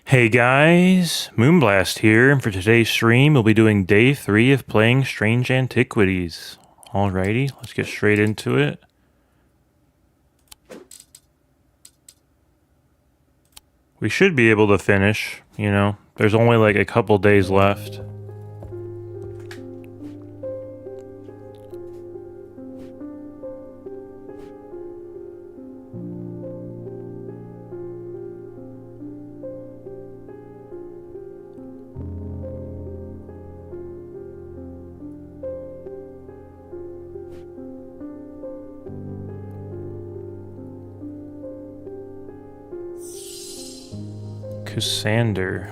Hey guys, Moonblast here, and for today's stream, we'll be doing day 3 of playing Strange Antiquities. Alrighty, let's get straight into it. We should be able to finish, there's only like a couple days left. Cassander.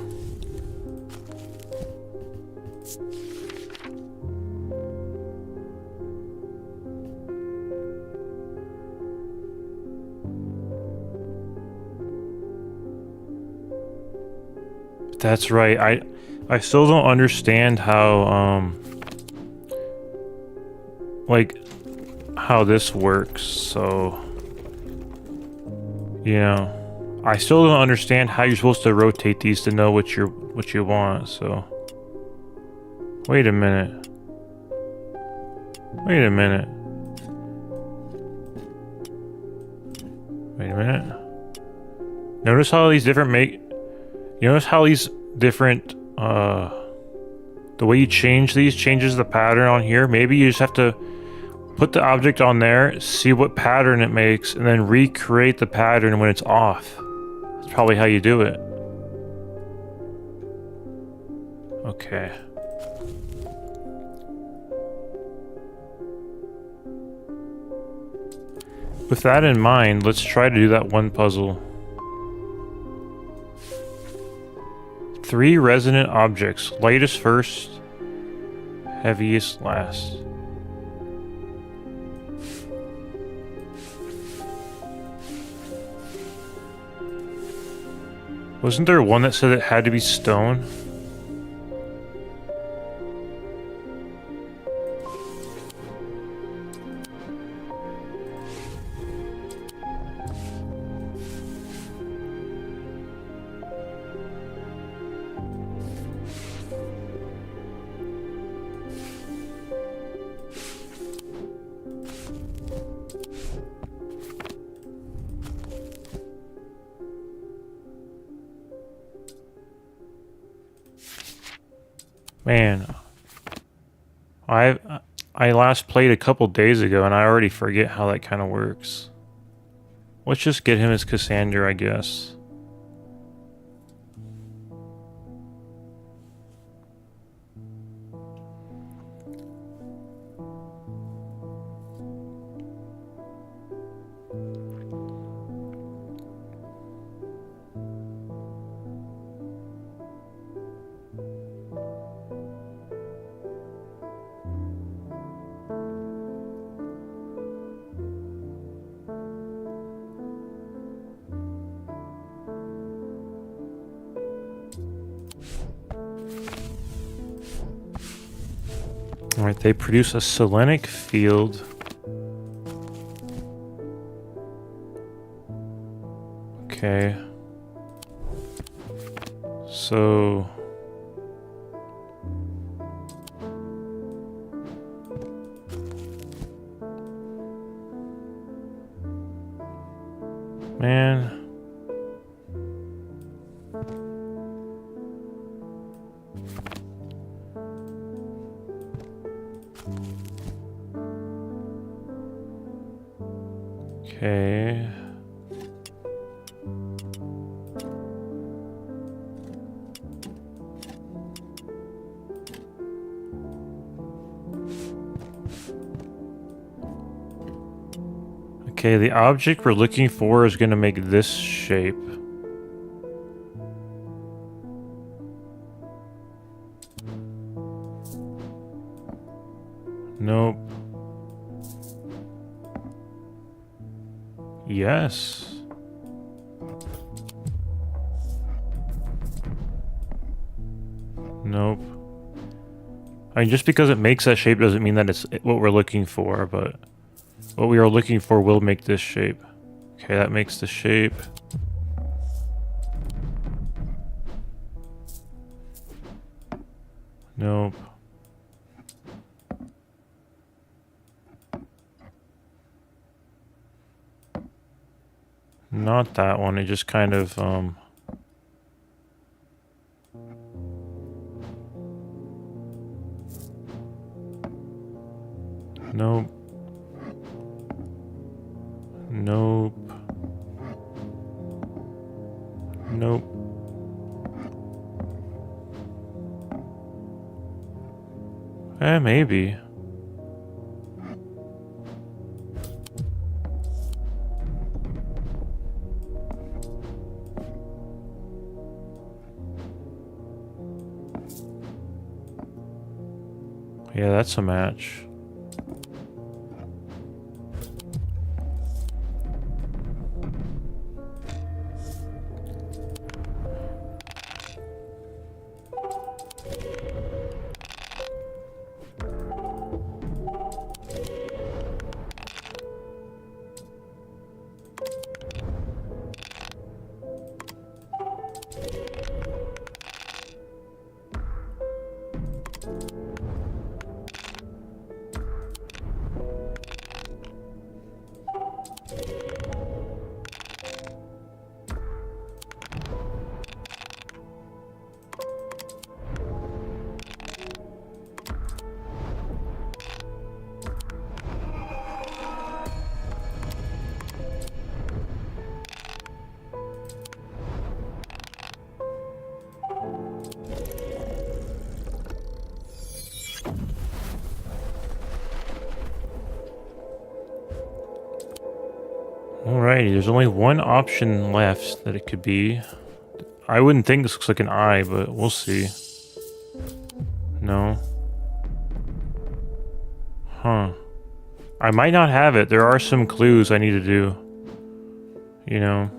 That's right, I still don't understand how, like, how this works, so... I still don't understand how you're supposed to rotate these to know what you want, so... Wait a minute. Wait a minute. Wait a minute. Notice how these different Notice how these different, the way you change these changes the pattern on here? Maybe you just have to put the object on there, see what pattern it makes, and then recreate the pattern when it's off. That's probably how you do it. Okay. With that in mind, let's try to do that one puzzle. 3 resonant objects. Lightest first, heaviest last. Wasn't there one that said it had to be stone? Man, I last played a couple days ago and I already forget how that kind of works. Let's just get him as Cassander, I guess. Alright, they produce a selenic field. Okay. So... Man... Okay. Okay, the object we're looking for is going to make this shape. Nope. Yes. Nope. I mean, just because it makes that shape doesn't mean that it's what we're looking for, but what we are looking for will make this shape. Okay, that makes the shape. Nope. Not that one. It just kind of, nope. Nope. Nope. Maybe. Yeah, that's a match. Alrighty, there's only one option left that it could be. I wouldn't think this looks like an eye, but we'll see. No. Huh. I might not have it. There are some clues I need to do. You know.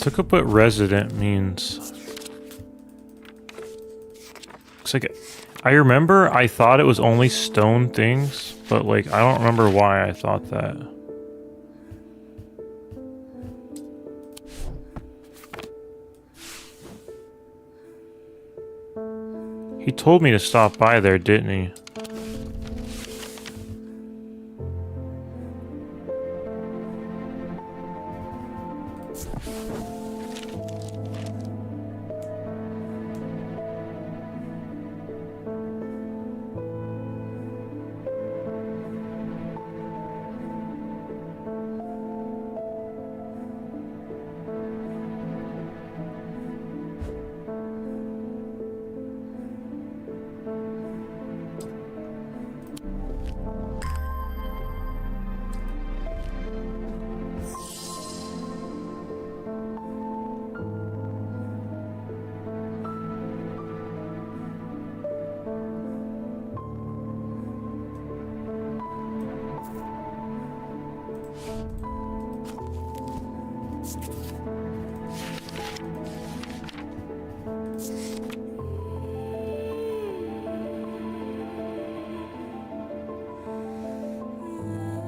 Let's look up what resident means. Looks like I remember I thought it was only stone things, but like I don't remember why I thought that. He told me to stop by there, didn't he?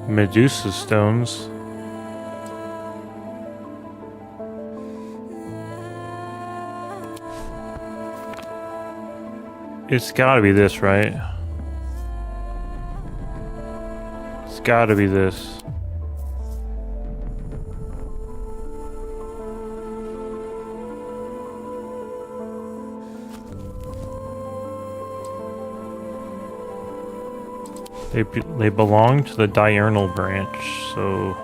Medusa stones. It's gotta be this, right? It's gotta be this. They belong to the diurnal branch, so...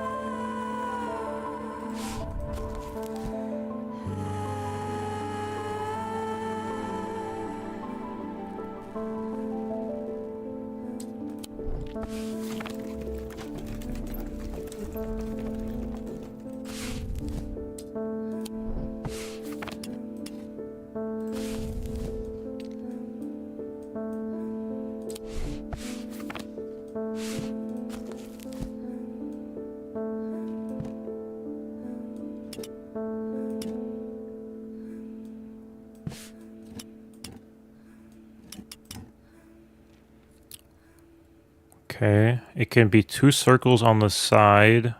Okay, it can be 2 circles on the side.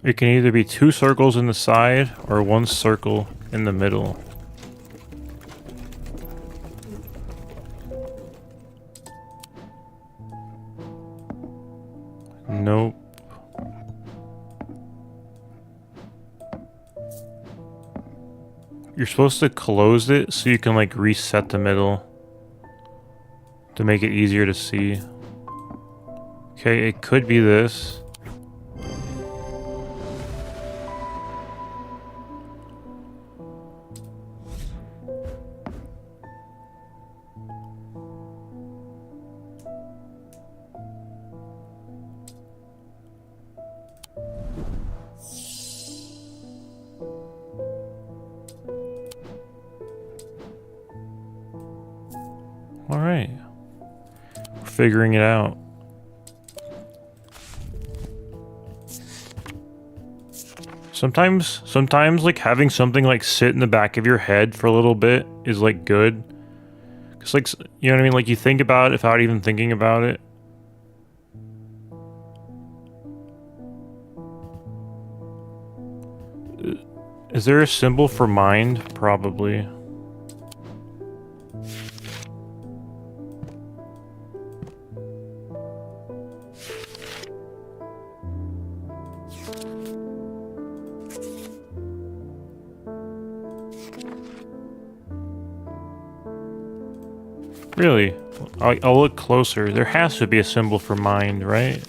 It can either be 2 circles in the side or 1 circle in the middle. Nope. You're supposed to close it so you can like reset the middle to make it easier to see. Okay, it could be this. All right. We're figuring it out. Sometimes like having something like sit in the back of your head for a little bit is like good. Cause like, you know what I mean? Like you think about it without even thinking about it. Is there a symbol for mind? Probably. Really? I'll look closer. There has to be a symbol for mind, right?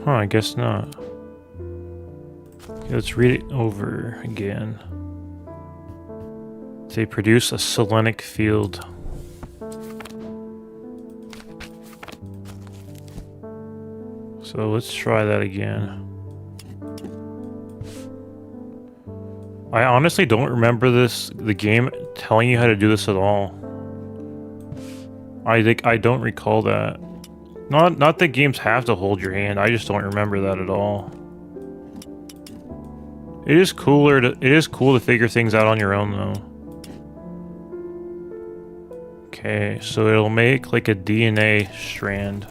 Huh, I guess not. Okay, let's read it over again. They produce a selenic field. So let's try that again. I honestly don't remember the game telling you how to do this at all. I don't recall that. Not that games have to hold your hand, I just don't remember that at all. It is cool to figure things out on your own though. Okay, so it'll make like a DNA strand.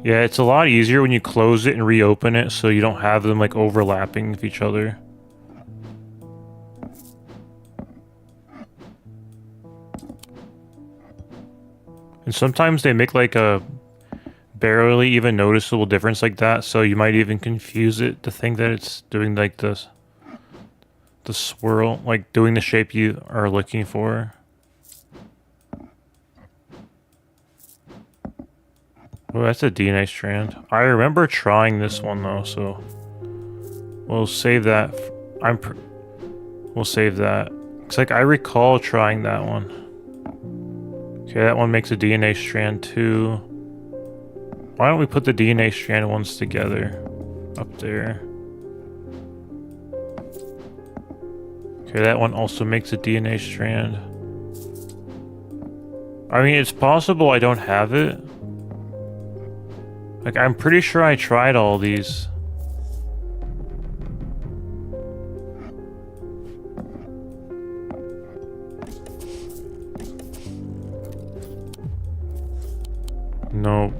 Yeah, it's a lot easier when you close it and reopen it so you don't have them like overlapping with each other. And sometimes they make like a barely even noticeable difference like that, so you might even confuse it to think that it's doing like the swirl, like doing the shape you are looking for. Oh, that's a DNA strand. I remember trying this one though, so we'll save that. We'll save that. It's like I recall trying that one. Okay, that one makes a DNA strand too. Why don't we put the DNA strand ones together up there? Okay, that one also makes a DNA strand. I mean, it's possible I don't have it. Like, I'm pretty sure I tried all these. Nope.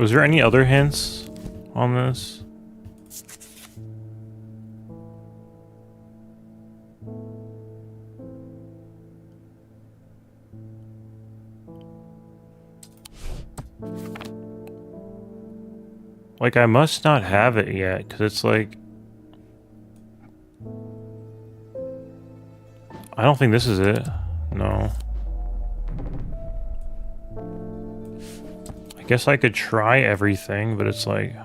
Was there any other hints on this? Like, I must not have it yet, because it's like... I don't think this is it. No. I guess I could try everything, but it's like...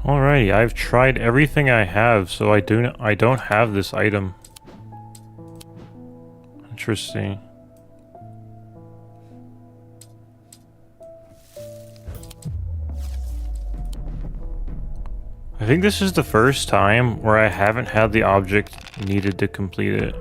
Alrighty, I've tried everything I have, so I don't have this item. Interesting. I think this is the first time where I haven't had the object needed to complete it.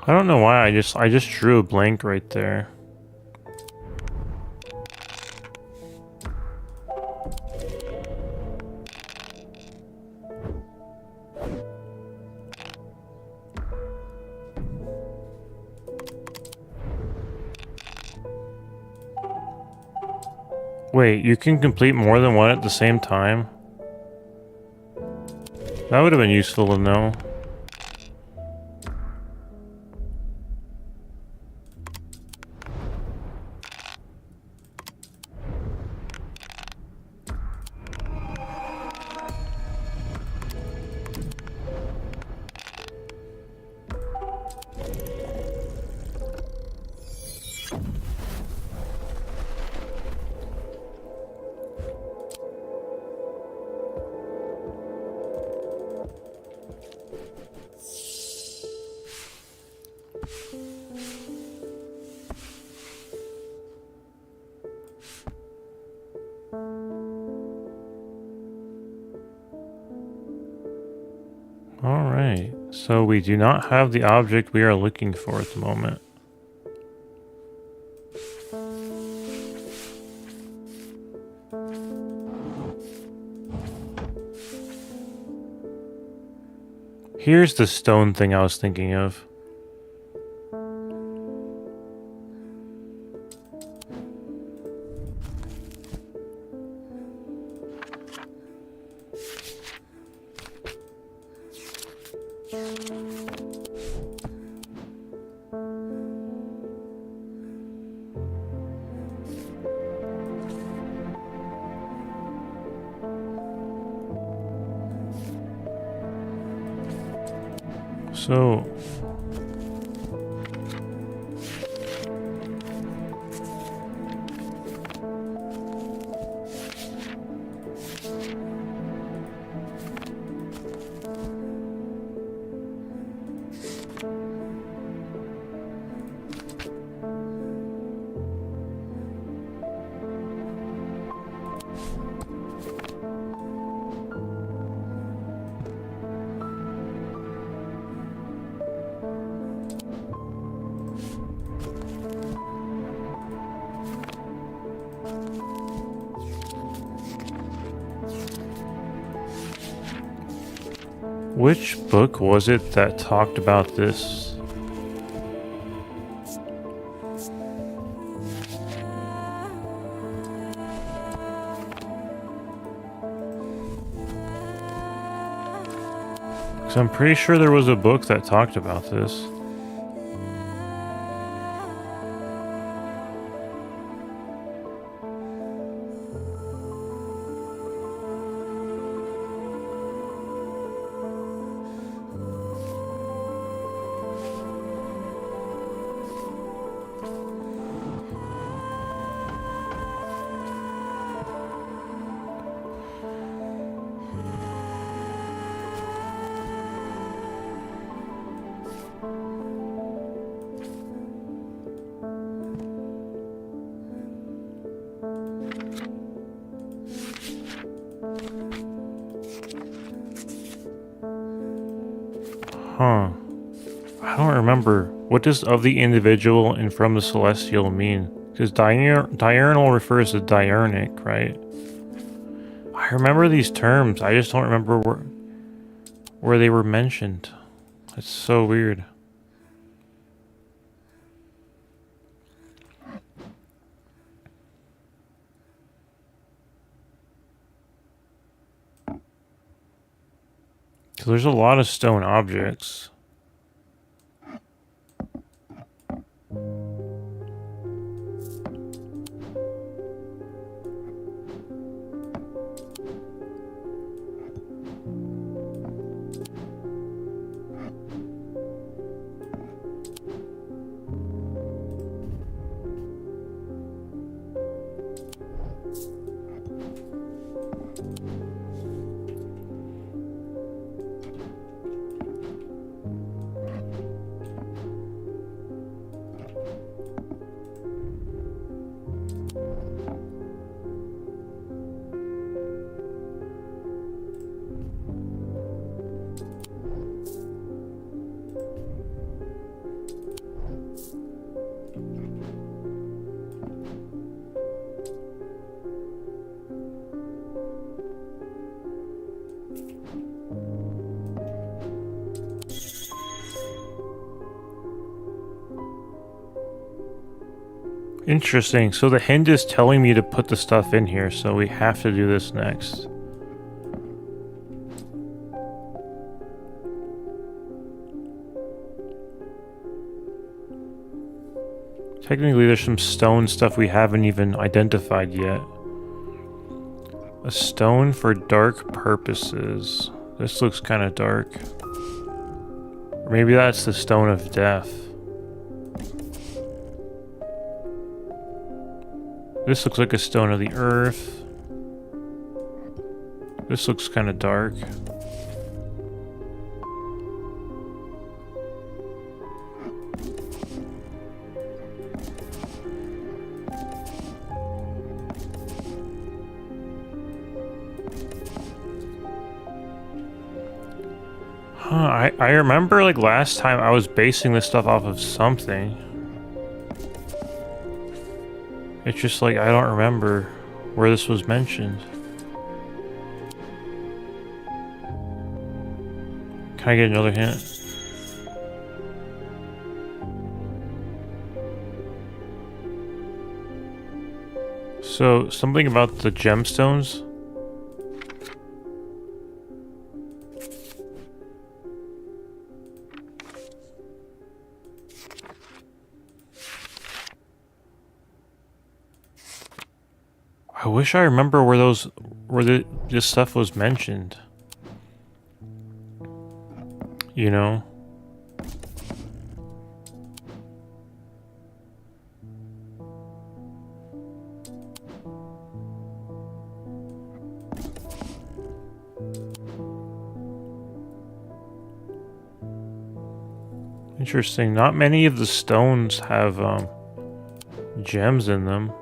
I don't know why I just drew a blank right there. Wait, you can complete more than one at the same time? That would have been useful to know. So we do not have the object we are looking for at the moment. Here's the stone thing I was thinking of. So which book was it that talked about this? Because I'm pretty sure there was a book that talked about this. Huh. I don't remember. What does of the individual and from the celestial mean? Because diurnal refers to diurnic, right? I remember these terms. I just don't remember where they were mentioned. It's so weird. So there's a lot of stone objects. Interesting. So the hint is telling me to put the stuff in here, so we have to do this next. Technically, there's some stone stuff we haven't even identified yet. A stone for dark purposes. This looks kind of dark. Or maybe that's the stone of death. This looks like a stone of the earth. This looks kind of dark. I remember like last time I was basing this stuff off of something. It's just like I don't remember where this was mentioned. Can I get another hint? So, something about the gemstones? I wish I remember where this stuff was mentioned. You know? Interesting. Not many of the stones have gems in them.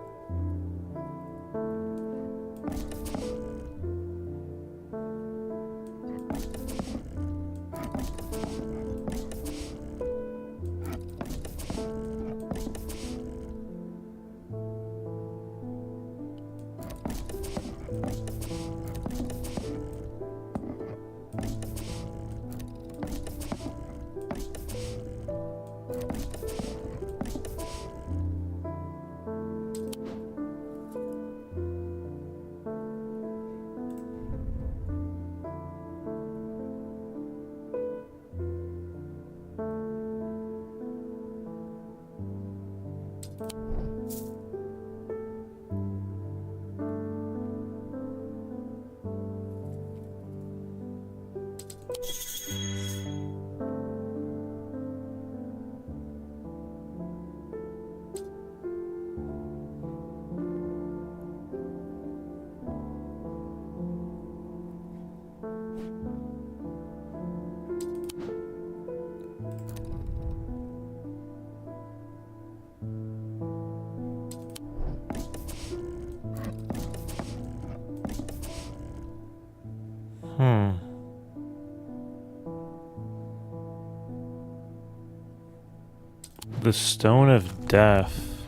The Stone of Death.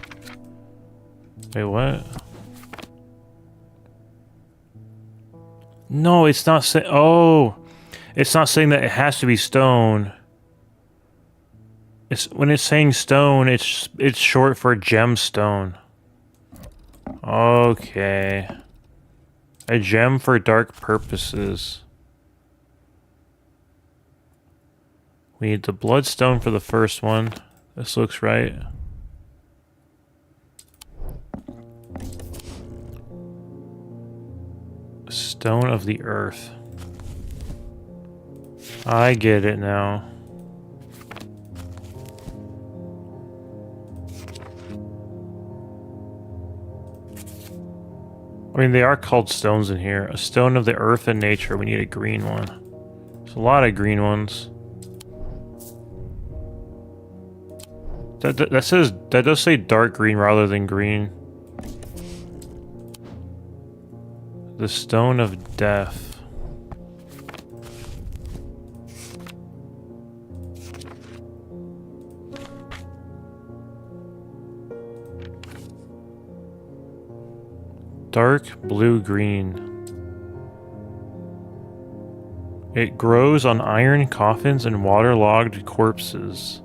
Wait, what? No, it's not saying. Oh, it's not saying that it has to be stone. It's when it's saying stone, it's short for gemstone. Okay. A gem for dark purposes. We need the bloodstone for the first one. This looks right. Stone of the Earth. I get it now. I mean, they are called stones in here. A stone of the earth and nature. We need a green one. There's a lot of green ones. That does say dark green rather than green. The Stone of Death. Dark blue-green. It grows on iron coffins and waterlogged corpses.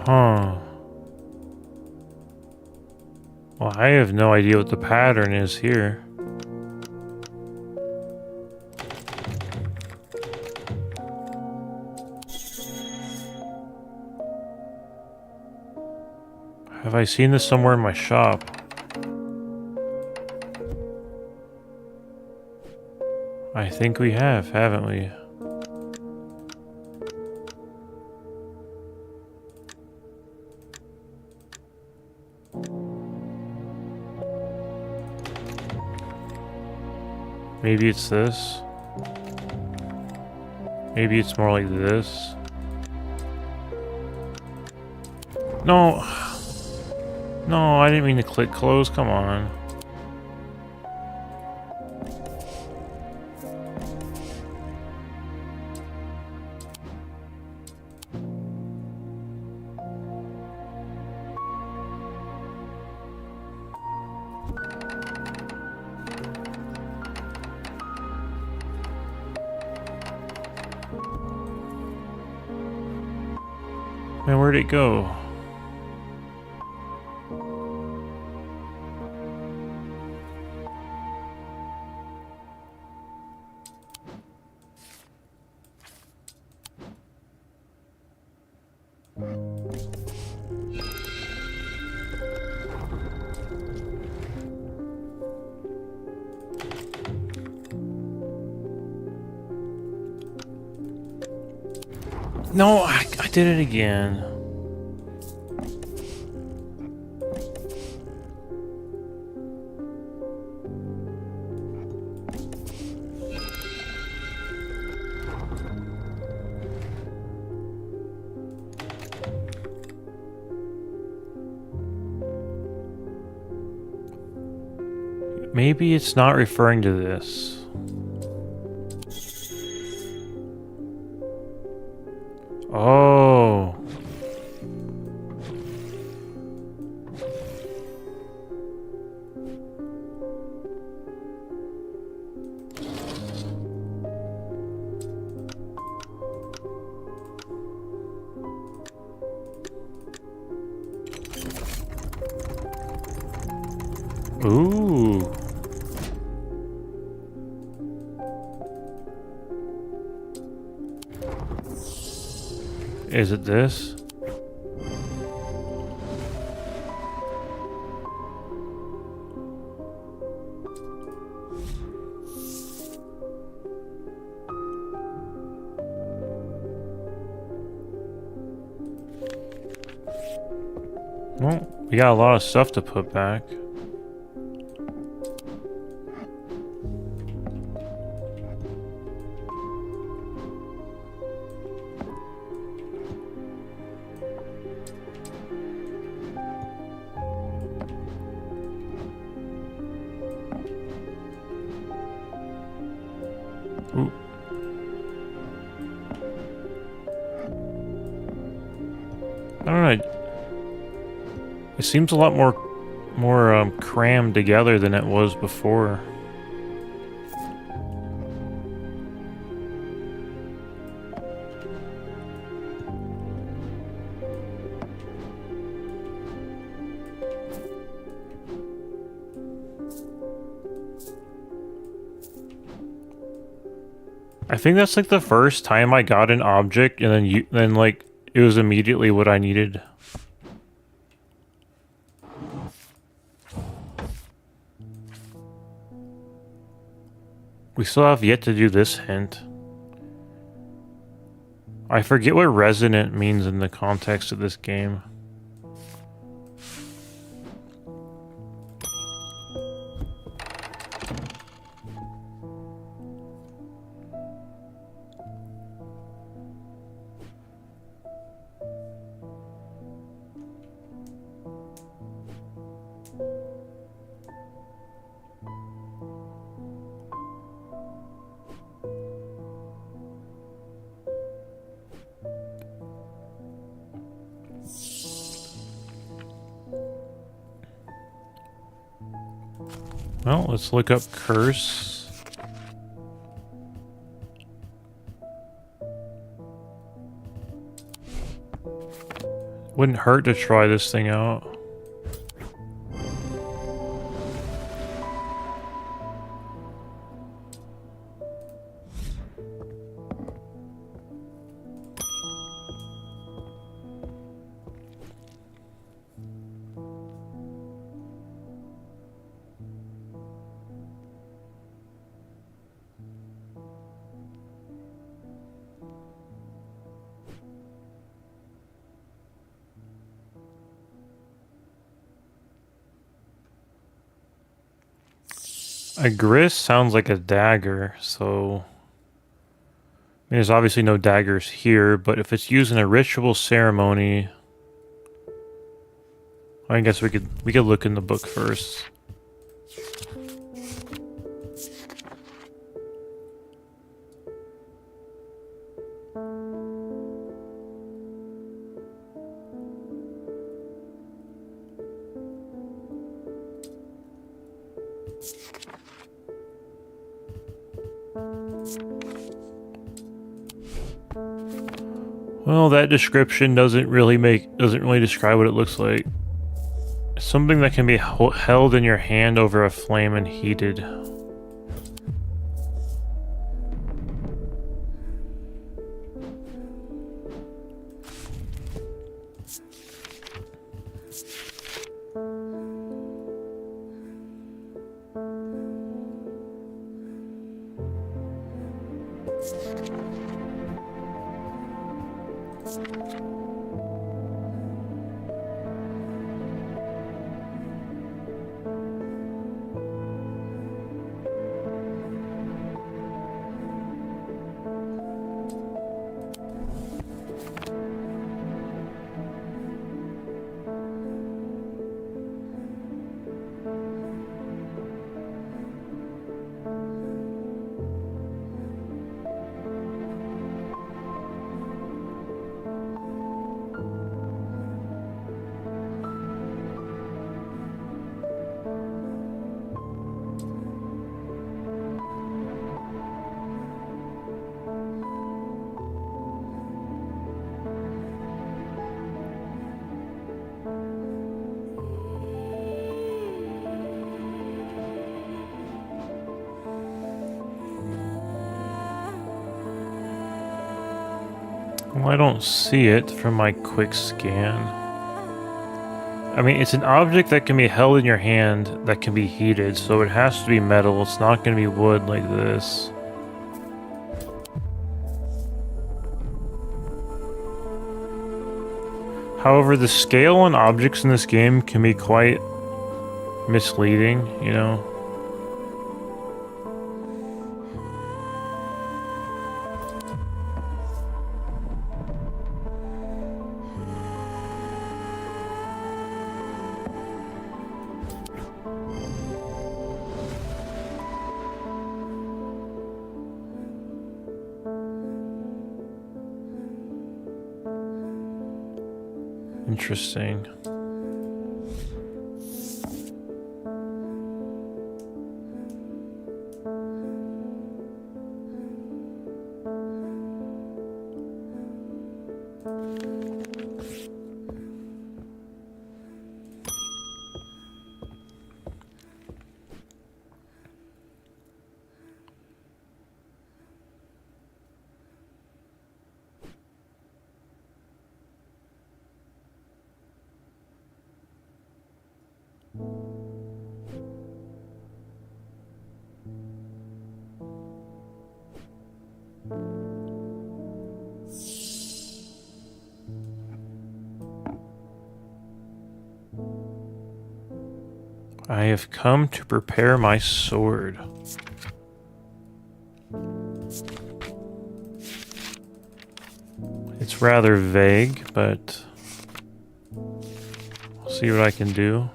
Huh. Well, I have no idea what the pattern is here. Have I seen this somewhere in my shop? I think we have, haven't we? Maybe it's this. Maybe it's more like this. No. No, I didn't mean to click close. Come on. Man, where'd it go? No, I did it again. Maybe it's not referring to this. Oh. Ooh. Is it this? Well, we got a lot of stuff to put back. Ooh. I don't know. It seems a lot more crammed together than it was before. I think that's like the first time I got an object and then like it was immediately what I needed. We still have yet to do this hint. I forget what resonant means in the context of this game. Well, let's look up curse. Wouldn't hurt to try this thing out. A grist sounds like a dagger, so there's obviously no daggers here, but if it's used in a ritual ceremony, I guess we could look in the book first. Well, that description doesn't really describe what it looks like. Something that can be held in your hand over a flame and heated. Well, I don't see it from my quick scan. I mean, it's an object that can be held in your hand that can be heated, so it has to be metal. It's not going to be wood like this. However, the scale on objects in this game can be quite misleading, you know? Interesting. I have come to prepare my sword. It's rather vague, but I'll see what I can do.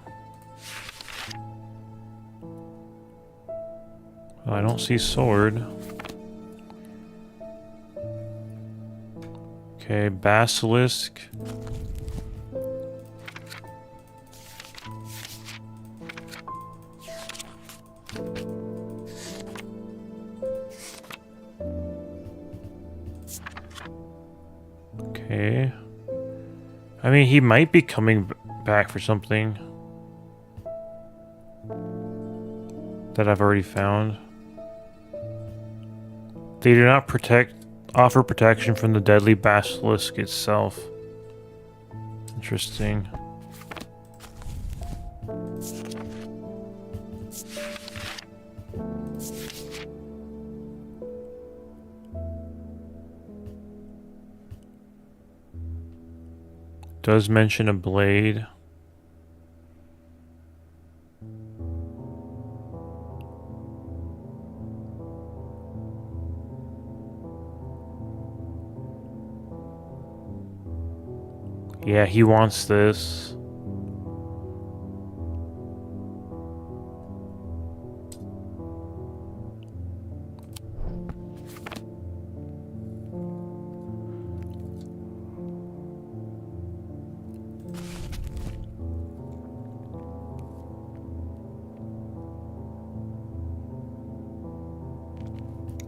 Well, I don't see sword. Okay, basilisk. Okay. I mean, he might be coming back for something that I've already found. They do not offer protection from the deadly basilisk itself. Interesting. Does mention a blade. Yeah, he wants this.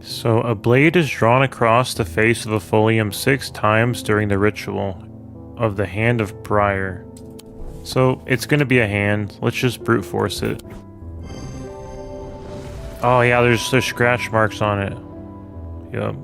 So, a blade is drawn across the face of a folium 6 times during the ritual of the Hand of Briar. So, it's gonna be a hand. Let's just brute force it. Oh yeah, there's scratch marks on it. Yep.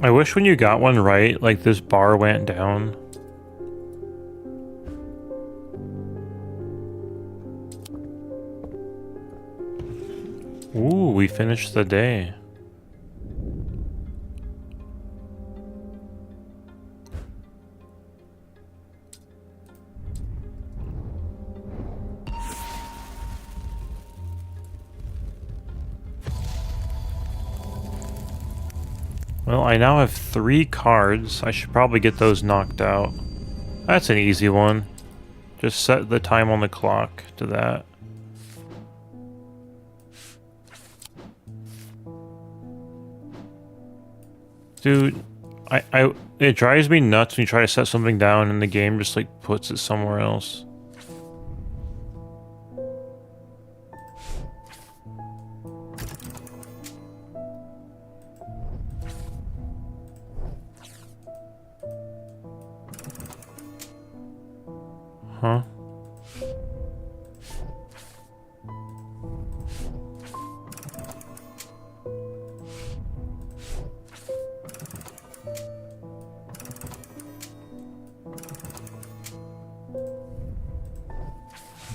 I wish when you got one right, like this bar went down. Ooh, we finished the day. Well, I now have 3 cards. I should probably get those knocked out. That's an easy one. Just set the time on the clock to that. Dude, it drives me nuts when you try to set something down and the game just like puts it somewhere else. Huh?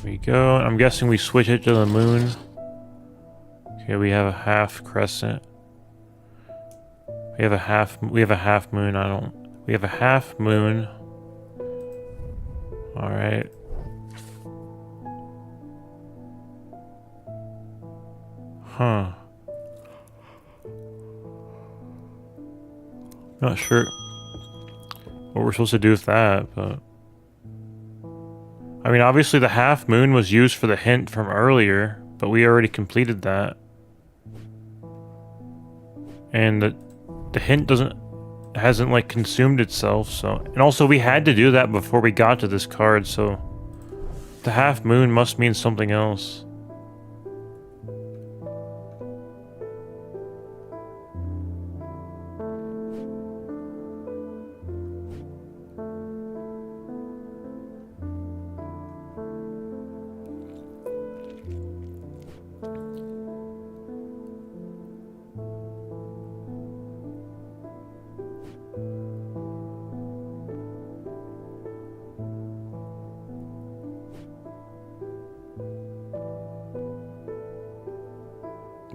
There we go. I'm guessing we switch it to the moon. Okay, we have a half crescent. We have a half moon. We have a half moon. All right. Huh. Not sure what we're supposed to do with that, but I mean, obviously the half moon was used for the hint from earlier, but we already completed that. And the hint hasn't like consumed itself, so, and also we had to do that before we got to this card, so the half moon must mean something else.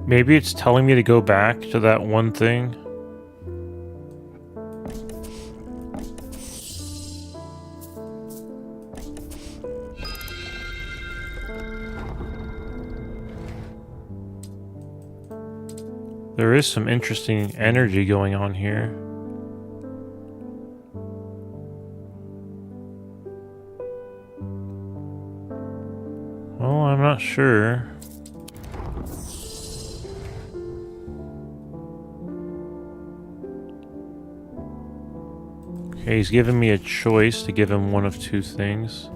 Maybe it's telling me to go back to that one thing. There is some interesting energy going on here. Well, I'm not sure. Okay, he's giving me a choice to give him one of 2 things.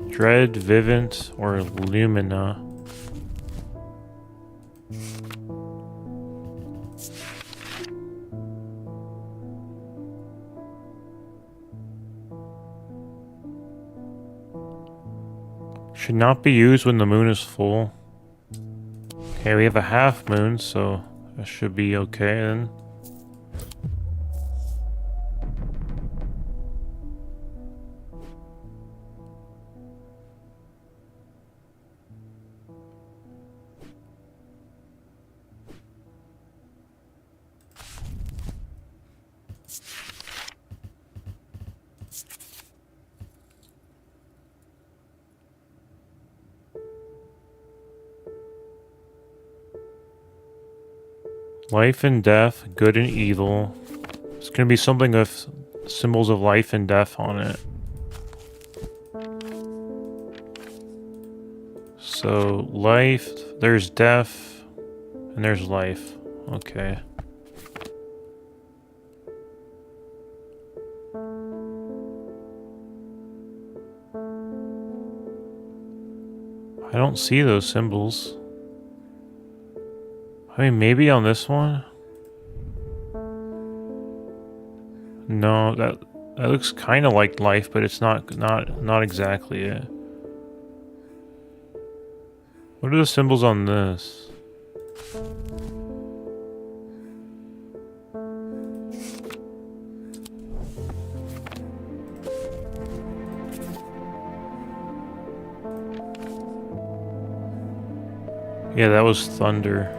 Dread, Vivint, or Lumina. Should not be used when the moon is full. Okay, we have a half moon, so that should be okay then. Life and death, good and evil. It's gonna be something with symbols of life and death on it. So, life, there's death, and there's life. Okay. I don't see those symbols. I mean, maybe on this one? No, that looks kind of like life, but it's not exactly it. What are the symbols on this? Yeah, that was thunder.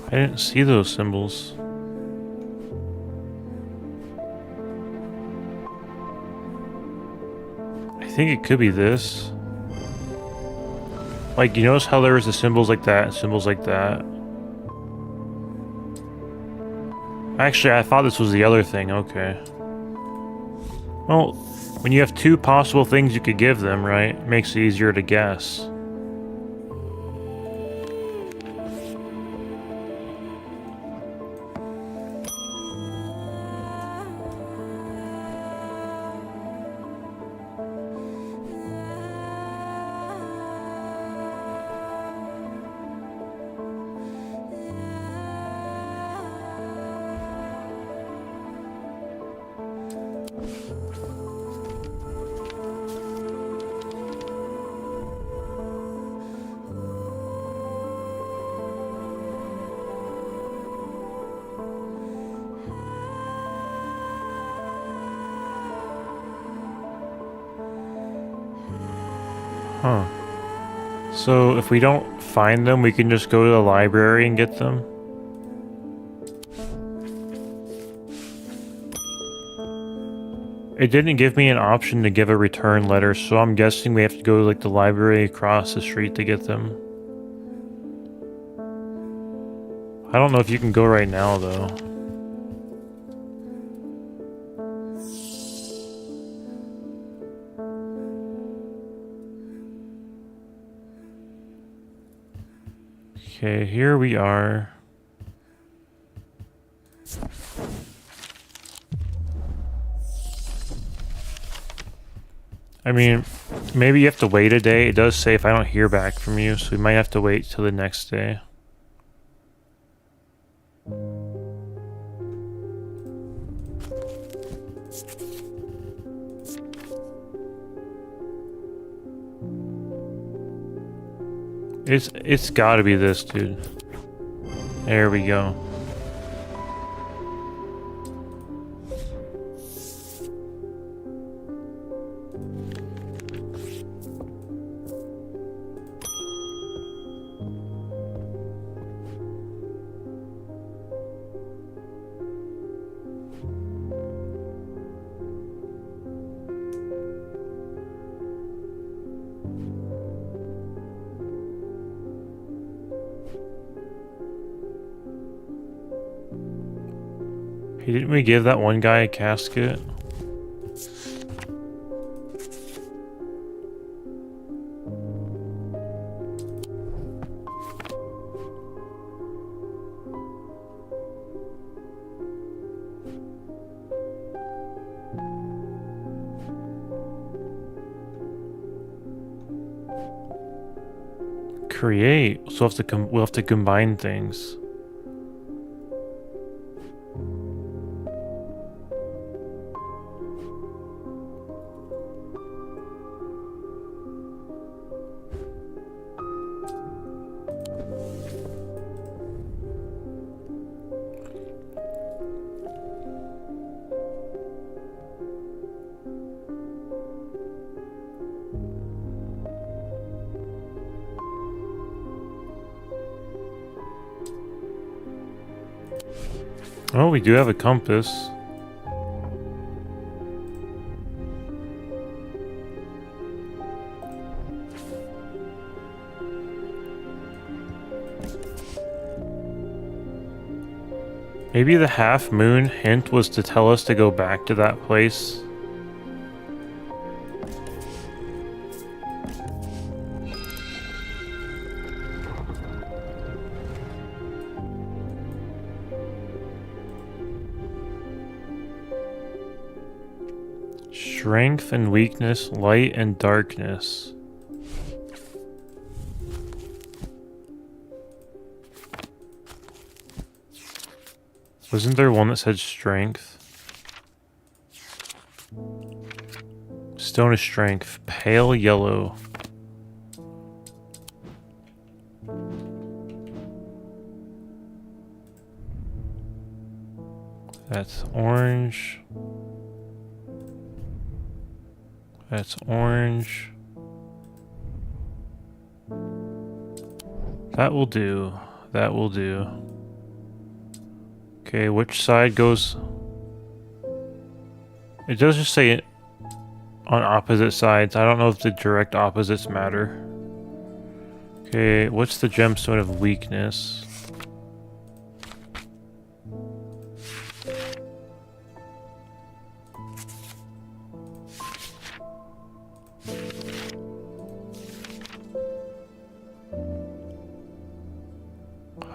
I didn't see those symbols. I think it could be this. Like, you notice how there was the symbols like that and symbols like that? Actually, I thought this was the other thing. Okay. Well, when you have two possible things you could give them, right? It makes it easier to guess. Huh. So if we don't find them, we can just go to the library and get them? It didn't give me an option to give a return letter, so I'm guessing we have to go to like the library across the street to get them. I don't know if you can go right now though. Okay, here we are. I mean, maybe you have to wait a day. It does say if I don't hear back from you, so we might have to wait till the next day. It's gotta be this, dude. There we go. Hey, didn't we give that one guy a casket? Create. So we'll have to combine things. Oh, we do have a compass. Maybe the half moon hint was to tell us to go back to that place. Strength and weakness, light and darkness. Wasn't there one that said strength? Stone of strength, pale yellow. That's orange. That's orange. That will do. That will do. Okay, which side goes... It does just say it on opposite sides. I don't know if the direct opposites matter. Okay, what's the gemstone of weakness?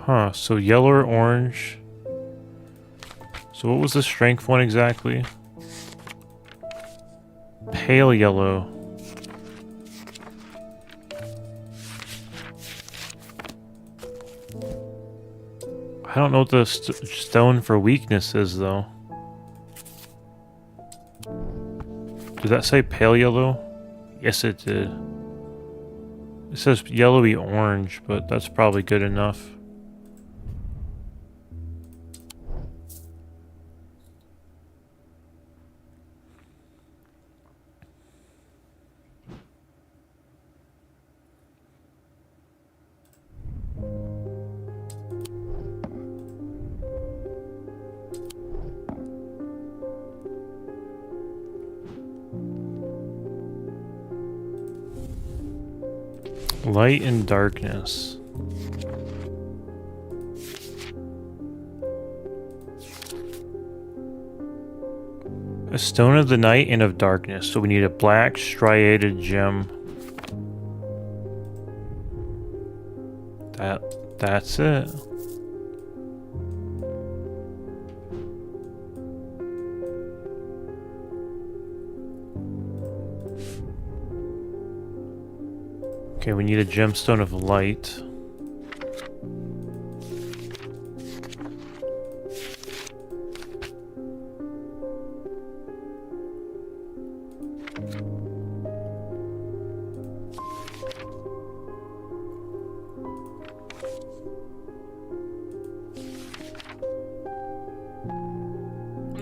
Huh, so yellow or orange. So what was the strength one exactly? Pale yellow. I don't know what the stone for weakness is though. Did that say pale yellow? Yes it did. It says yellowy orange, but that's probably good enough. Light and darkness. A stone of the night and of darkness. So we need a black striated gem. That's it. Okay, we need a gemstone of light.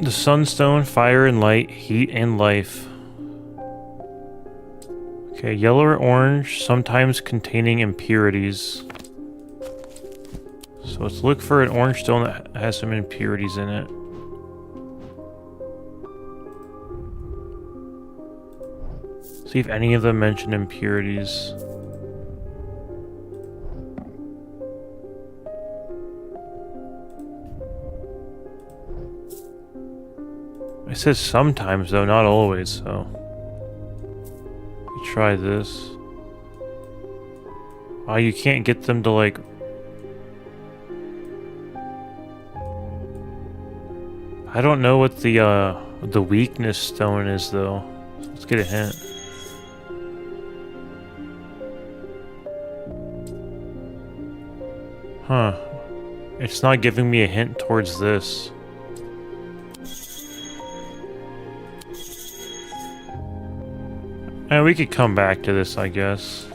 The sunstone, fire and light, heat and life. Okay, yellow or orange, sometimes containing impurities. So let's look for an orange stone that has some impurities in it. See if any of them mention impurities. It says sometimes though, not always, so. Try this. Oh, you can't get them to like... I don't know what the weakness stone is though. So let's get a hint. Huh. It's not giving me a hint towards this. And we could come back to this, I guess.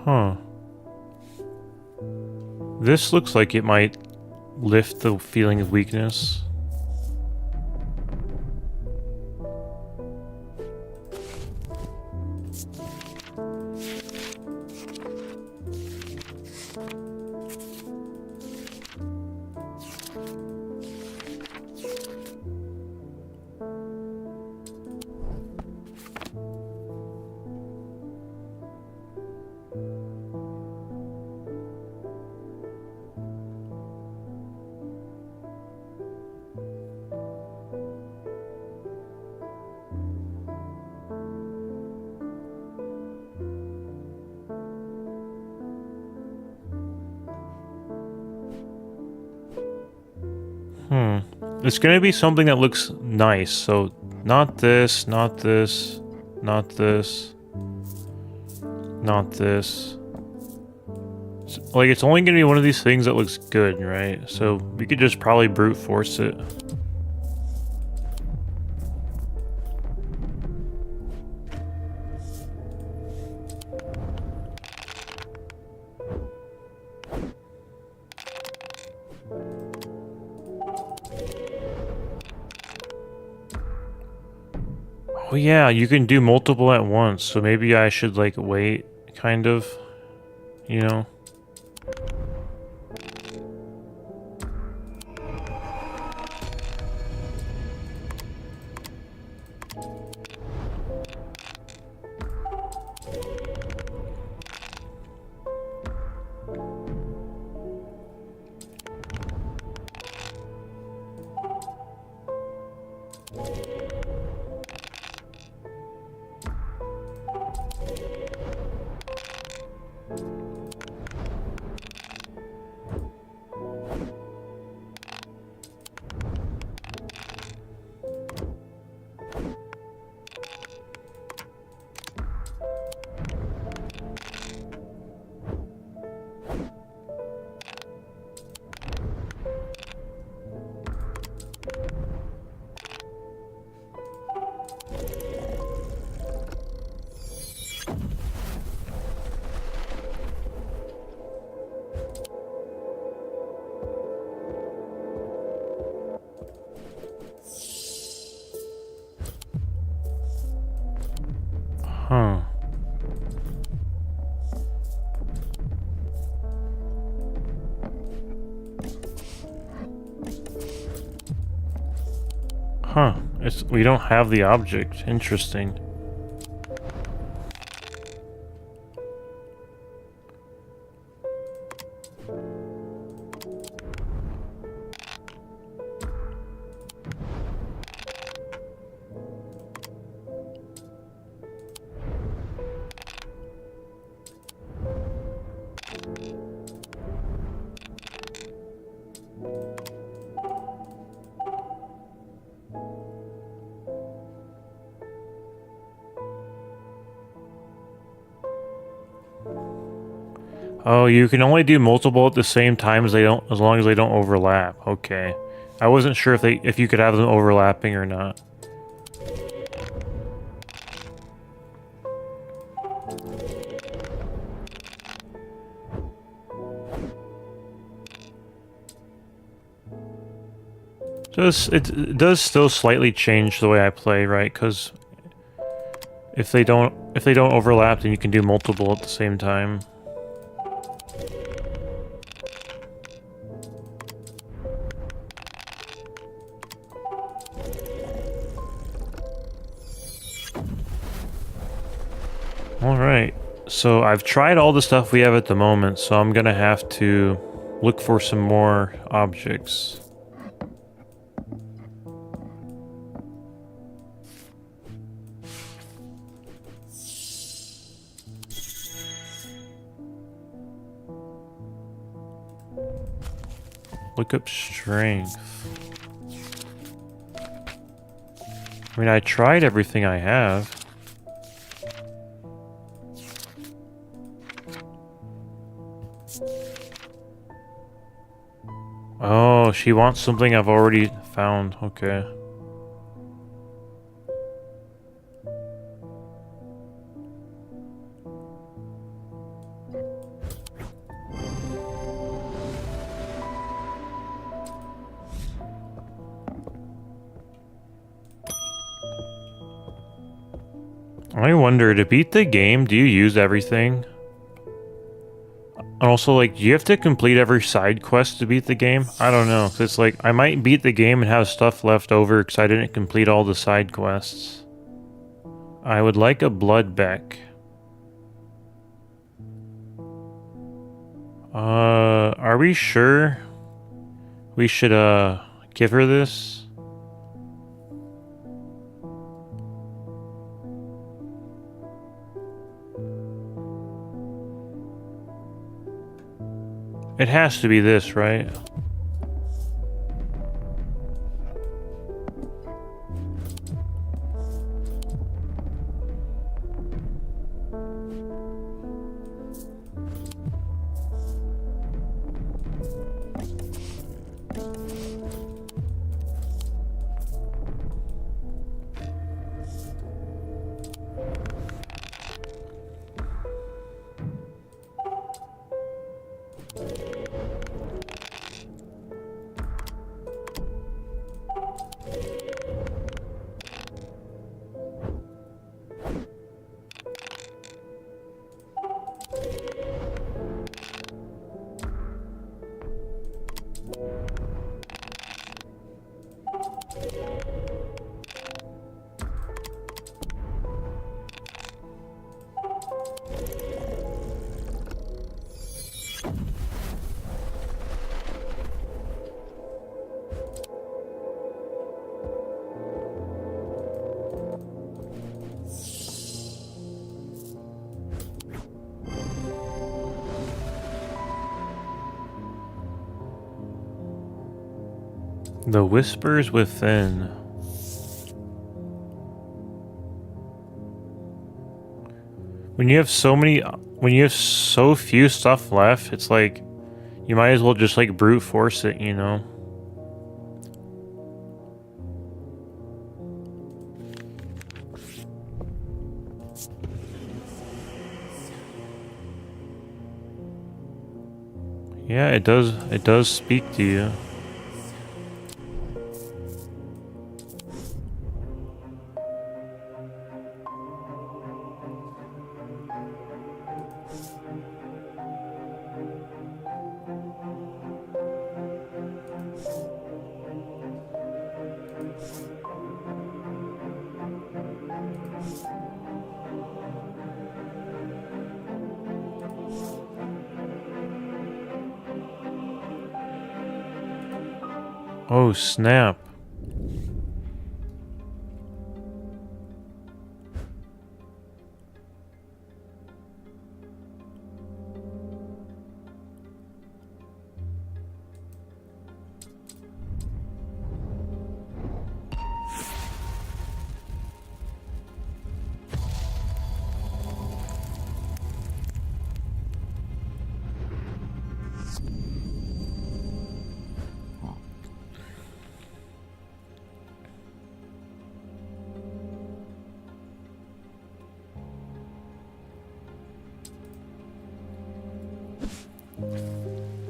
Huh. This looks like it might lift the feeling of weakness. It's gonna be something that looks nice, so not this, not this, not this, not this. Like, it's only gonna be one of these things that looks good, right? So we could just probably brute force it. Oh yeah, you can do multiple at once, so maybe I should, like, wait, kind of, you know? Huh. Huh. We don't have the object. Interesting. Oh, you can only do multiple at the same time as long as they don't overlap. Okay. I wasn't sure if you could have them overlapping or not. It does still slightly change the way I play, right? Because if they don't overlap, then you can do multiple at the same time. Alright, so I've tried all the stuff we have at the moment, so I'm gonna have to look for some more objects. Look up strength. I mean, I tried everything I have. Oh, she wants something I've already found. Okay. I wonder, to beat the game, do you use everything? And also, like, do you have to complete every side quest to beat the game? I don't know. 'Cause it's like, I might beat the game and have stuff left over because I didn't complete all the side quests. I would like a blood beck. Are we sure we should, give her this? It has to be this, right? The whispers within. When you have so few stuff left, it's like, you might as well just like brute force it, you know? Yeah, it does speak to you. Oh, snap.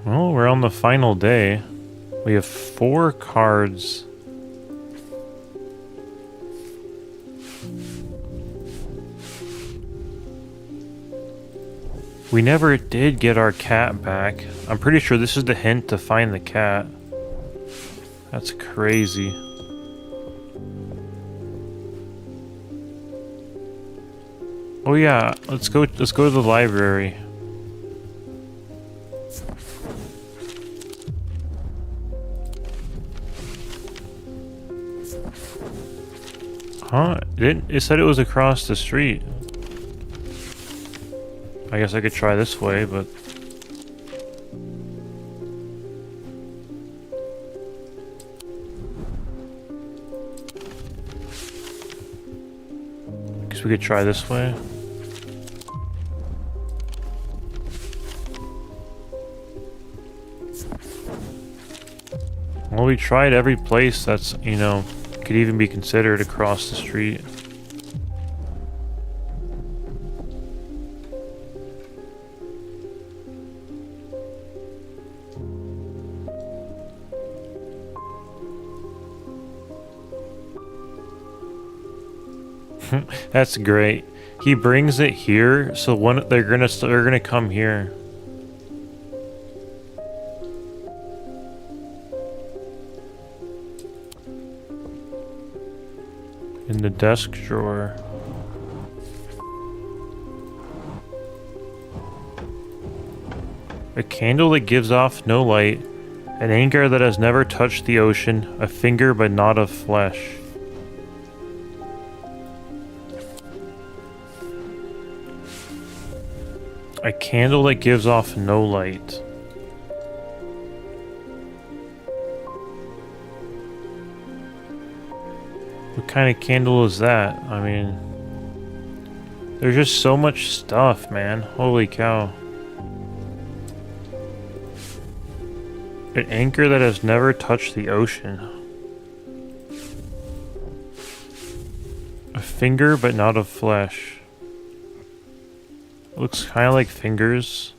Well, we're on the final day. We have 4 cards. We never did get our cat back. I'm pretty sure this is the hint to find the cat. That's crazy. Oh yeah, let's go to the library. Huh? It said it was across the street. I guess I could try this way, but I guess we could try this way. Well, we tried every place that's, you know, could even be considered across the street. That's great. He brings it here, so when they're gonna come here. In the desk drawer. A candle that gives off no light. An anchor that has never touched the ocean. A finger but not of flesh. A candle that gives off no light. What kind of candle is that? I mean, there's just so much stuff, man. Holy cow. An anchor that has never touched the ocean. A finger but not of flesh. Looks kind of like fingers.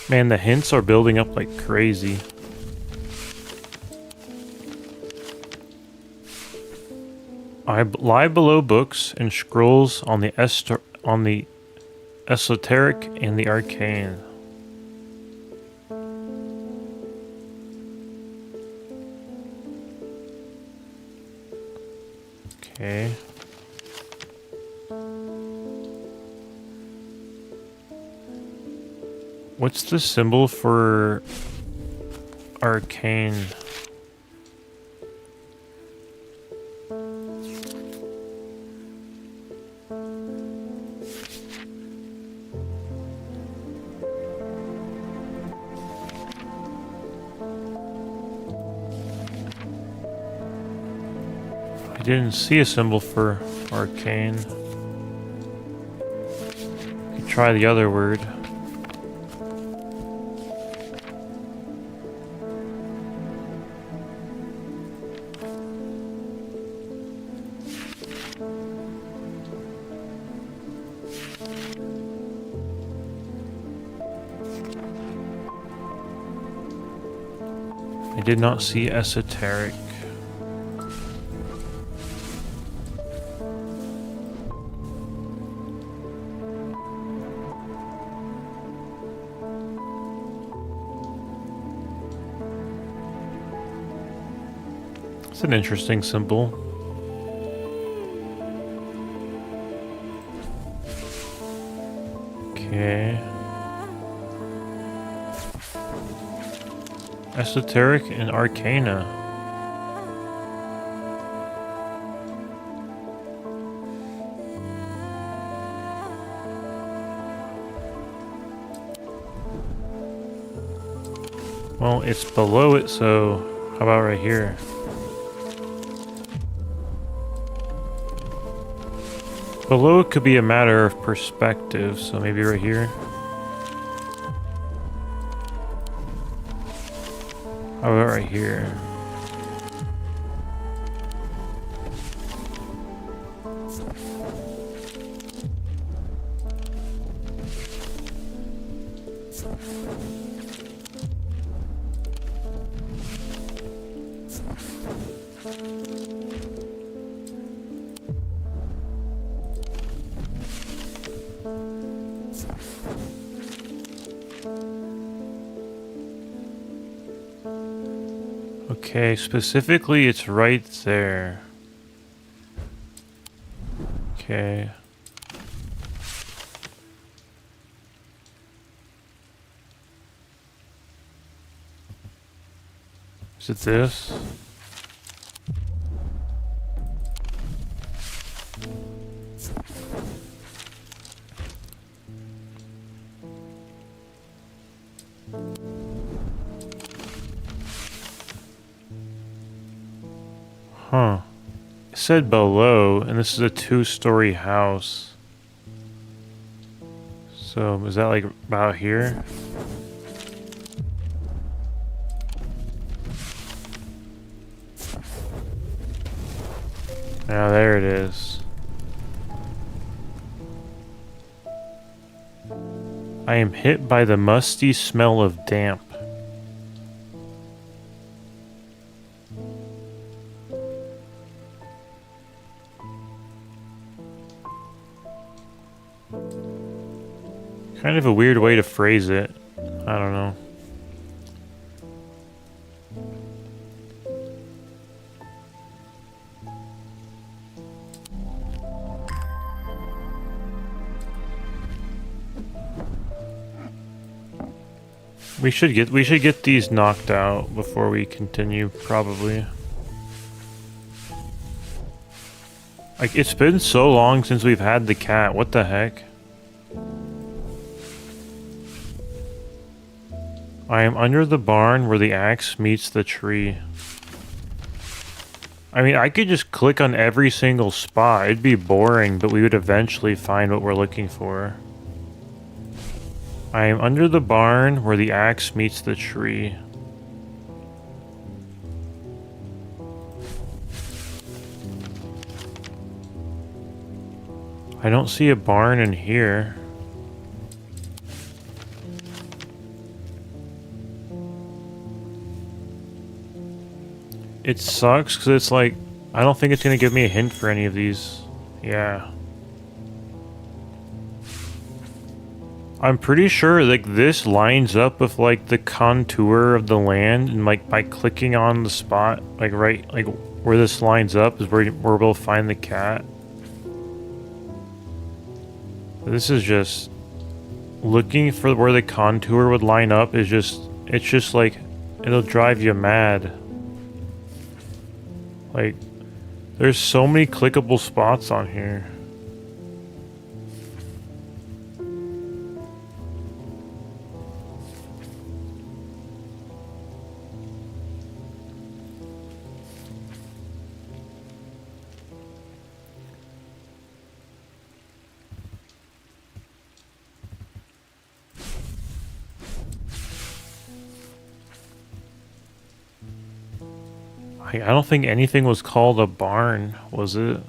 Man, the hints are building up like crazy. I lie below books and scrolls on the esoteric and the arcane. Okay. What's the symbol for arcane? I didn't see a symbol for arcane. You could try the other word. I did not see esoteric. It's an interesting symbol. Okay. Esoteric and Arcana. Well, it's below it, so how about right here? Below it could be a matter of perspective, so maybe right here. How about right here? Okay, specifically it's right there. Okay. Is it this? Huh. It said below, and this is a 2-story house. So, is that like about here? Now there it is. I am hit by the musty smell of damp. Kind of a weird way to phrase it. I don't know. We should get these knocked out before we continue, probably. Like, it's been so long since we've had the cat. What the heck? I am under the barn where the axe meets the tree. I mean, I could just click on every single spot. It'd be boring, but we would eventually find what we're looking for. I am under the barn where the axe meets the tree. I don't see a barn in here. It sucks because it's like, I don't think it's going to give me a hint for any of these. Yeah. I'm pretty sure like this lines up with like the contour of the land, and like by clicking on the spot, like right, like where this lines up is where we'll find the cat. This is just looking for where the contour would line up is just, it's just like, it'll drive you mad. Like, there's so many clickable spots on here. I don't think anything was called a barn, was it?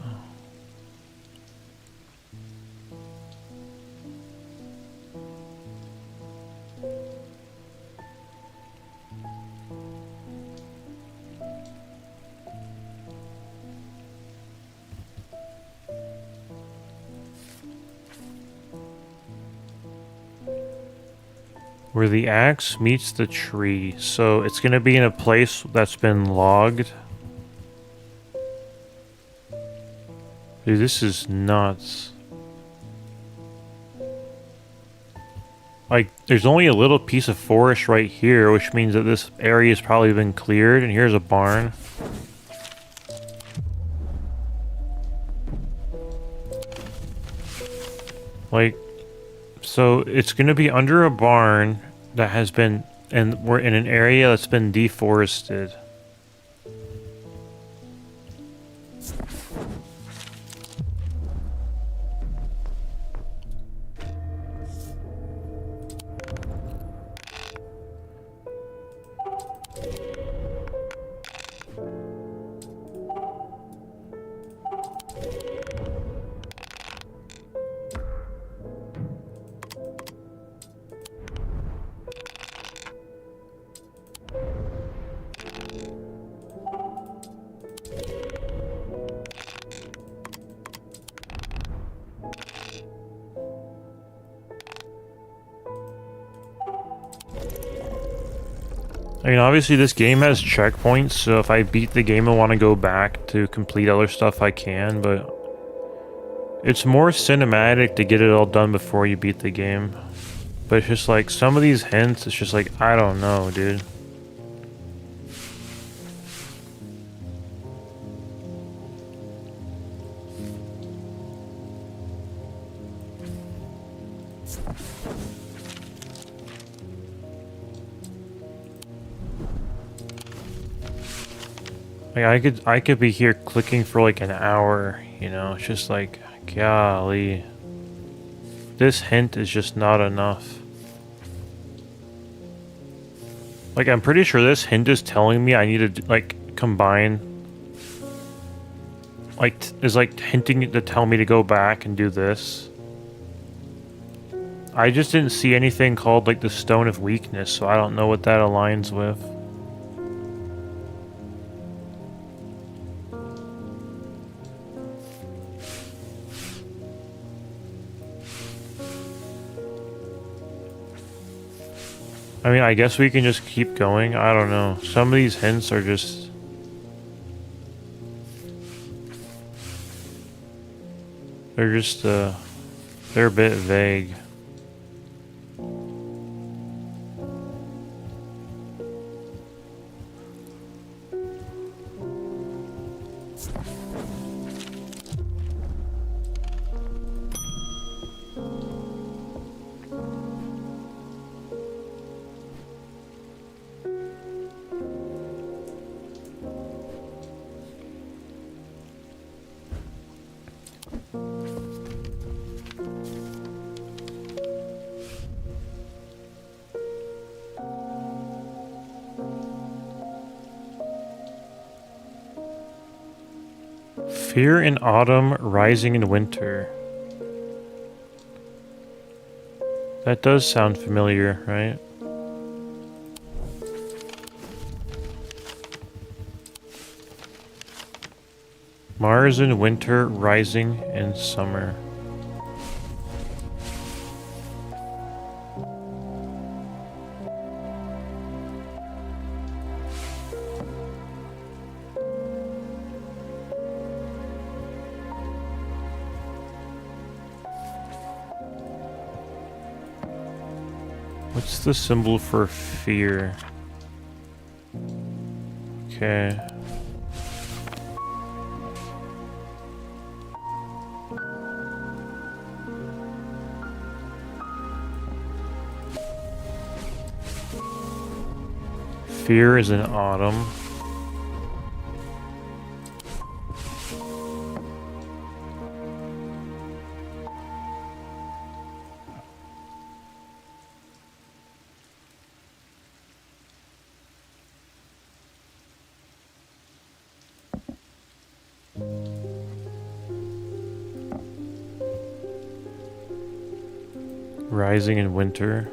Where the axe meets the tree. So it's gonna be in a place that's been logged. Dude, this is nuts. Like, there's only a little piece of forest right here, which means that this area has probably been cleared, and here's a barn. Like, so it's gonna be under a barn that has been, and we're in an area that's been deforested. mean, obviously this game has checkpoints, so if I beat the game and want to go back to complete other stuff, I can, but it's more cinematic to get it all done before you beat the game. But it's just like, some of these hints, it's just like, I don't know, dude. Like, I could be here clicking for like an hour, you know? It's just like, golly. This hint is just not enough. Like, I'm pretty sure this hint is telling me I need to, like, combine... Like, is like hinting to tell me to go back and do this. I just didn't see anything called, like, the Stone of Weakness, so I don't know what that aligns with. I mean, I guess we can just keep going. I don't know. Some of these hints are just... They're just, they're a bit vague. Fear in autumn, rising in winter. That does sound familiar, right? Mars in winter, rising in summer. What's the symbol for fear? Okay. Fear is in autumn. Rising in winter.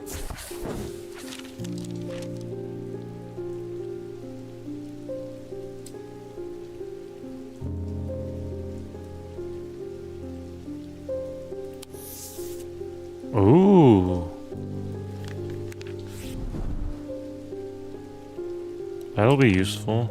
Ooh. That'll be useful.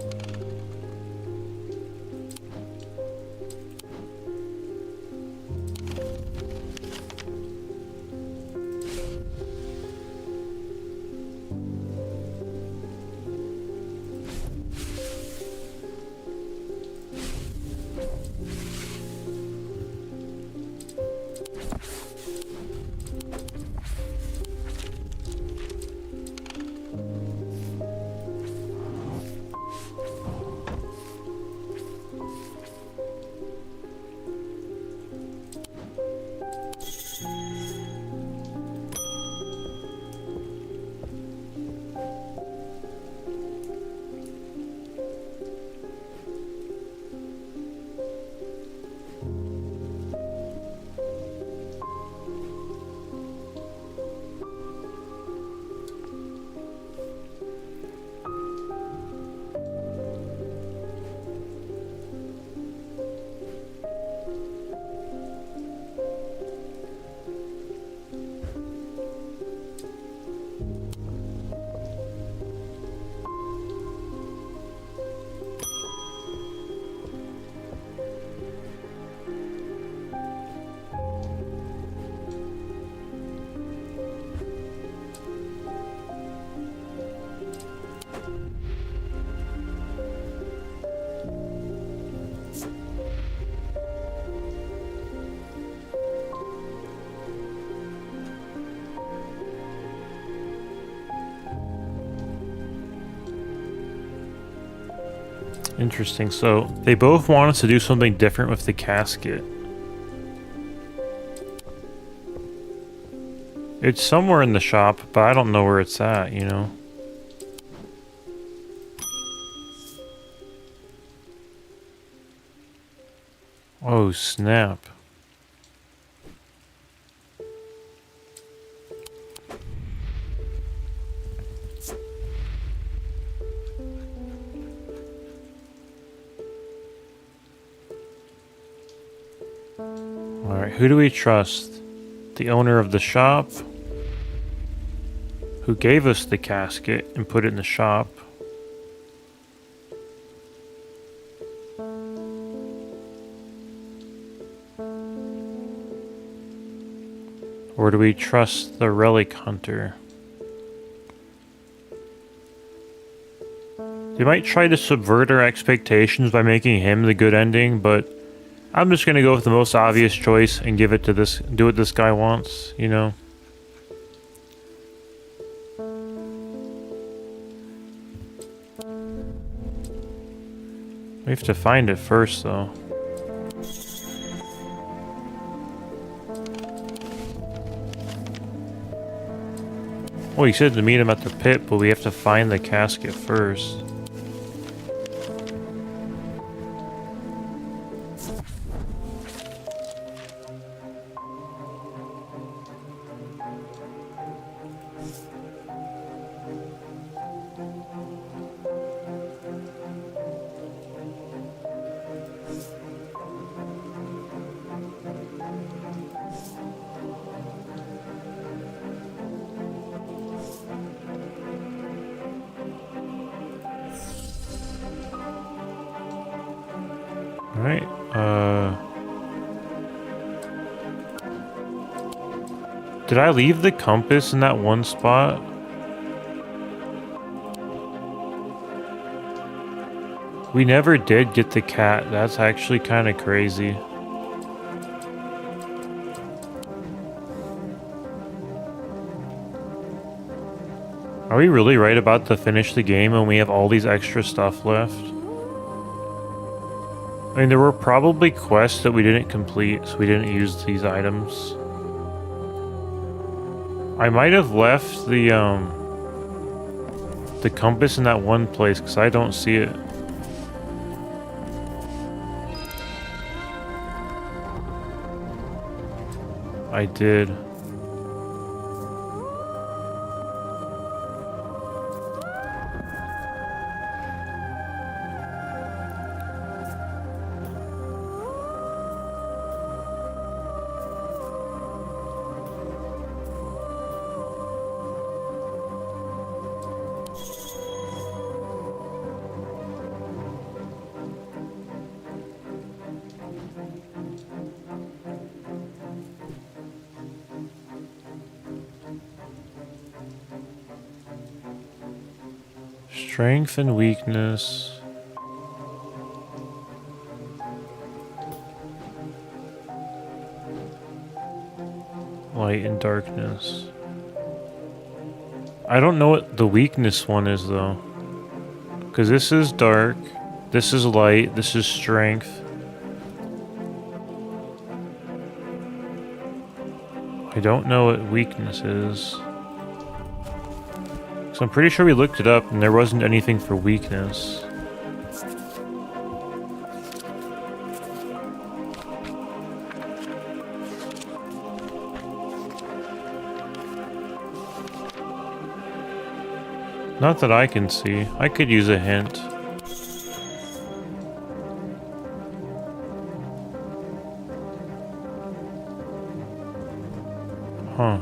Interesting. So they both want us to do something different with the casket. It's somewhere in the shop, but I don't know where it's at, you know? Oh, snap. Alright, who do we trust? The owner of the shop? Who gave us the casket and put it in the shop? Or do we trust the relic hunter? They might try to subvert our expectations by making him the good ending, but I'm just gonna go with the most obvious choice and give it to this, do what this guy wants, you know? We have to find it first, though. Well, he said to meet him at the pit, but we have to find the casket first. Alright, did I leave the compass in that one spot? We never did get the cat. That's actually kind of crazy. Are we really right about to finish the game when we have all these extra stuff left? I mean, there were probably quests that we didn't complete, so we didn't use these items. I might have left the compass in that one place, because I don't see it. I did. Strength and weakness. Light and darkness. I don't know what the weakness one is though. Because this is dark, this is light, this is strength. I don't know what weakness is. So I'm pretty sure we looked it up and there wasn't anything for weakness. Not that I can see. I could use a hint. Huh.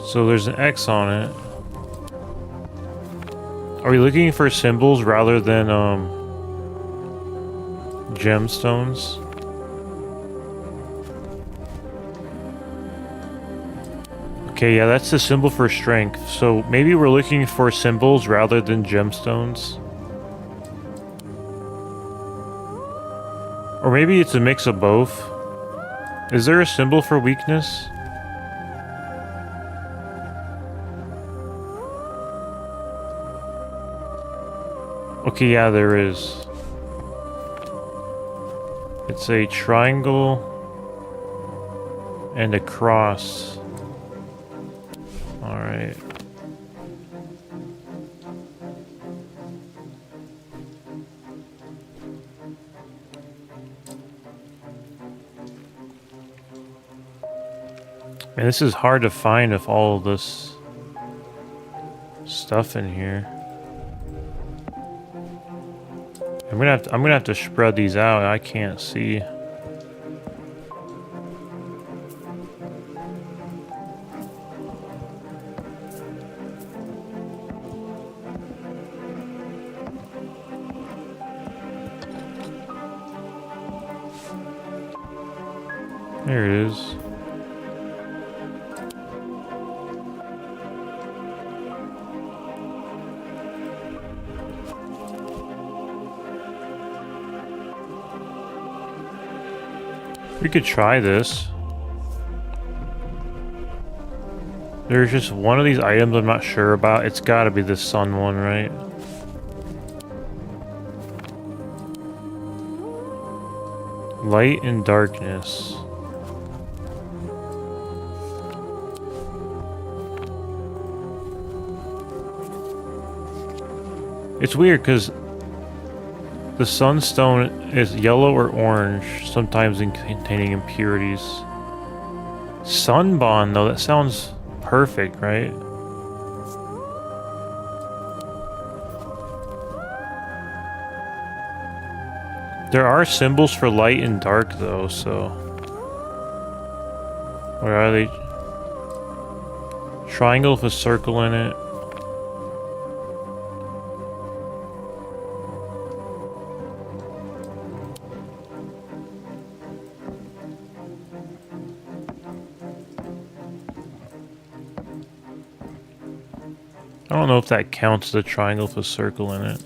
So there's an X on it. Are we looking for symbols rather than gemstones? Okay, yeah, that's the symbol for strength. So maybe we're looking for symbols rather than gemstones. Or maybe it's a mix of both. Is there a symbol for weakness? Okay, yeah, there is. It's a triangle and a cross. Alright. Man, this is hard to find with all of this stuff in here. I'm gonna have to spread these out. I can't see. There it is. We could try this. There's just one of these items I'm not sure about. It's gotta be the sun one, right? Light and darkness. It's weird because the sunstone is yellow or orange, sometimes containing impurities. Sunbond, though, that sounds perfect, right? There are symbols for light and dark, though, so... Where are they? Triangle with a circle in it. I don't know if that counts as a triangle with a circle in it.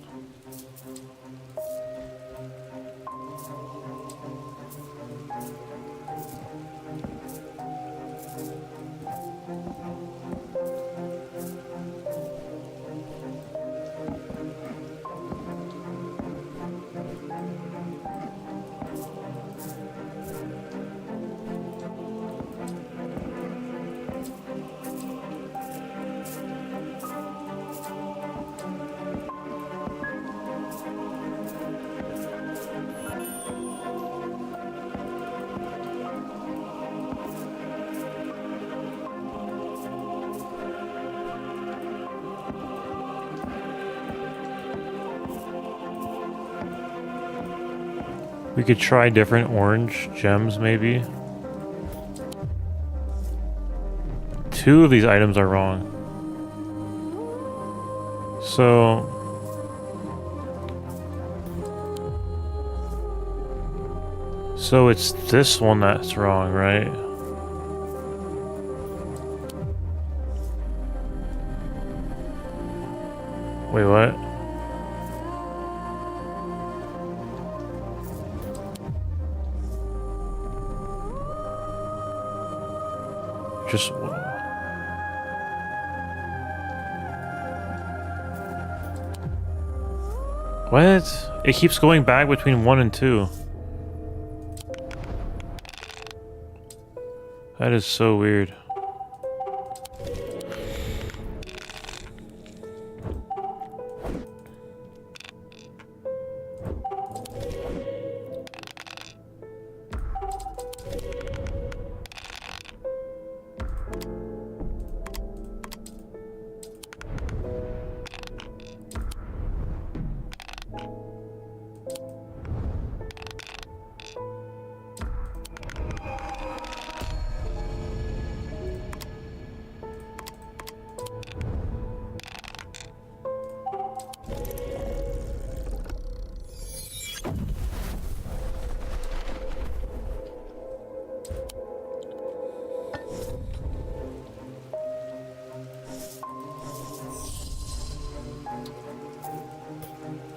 We could try different orange gems, maybe. Two of these items are wrong. So... So it's this one that's wrong, right? Wait, what? Just... What? It keeps going back between 1 and 2. That is so weird.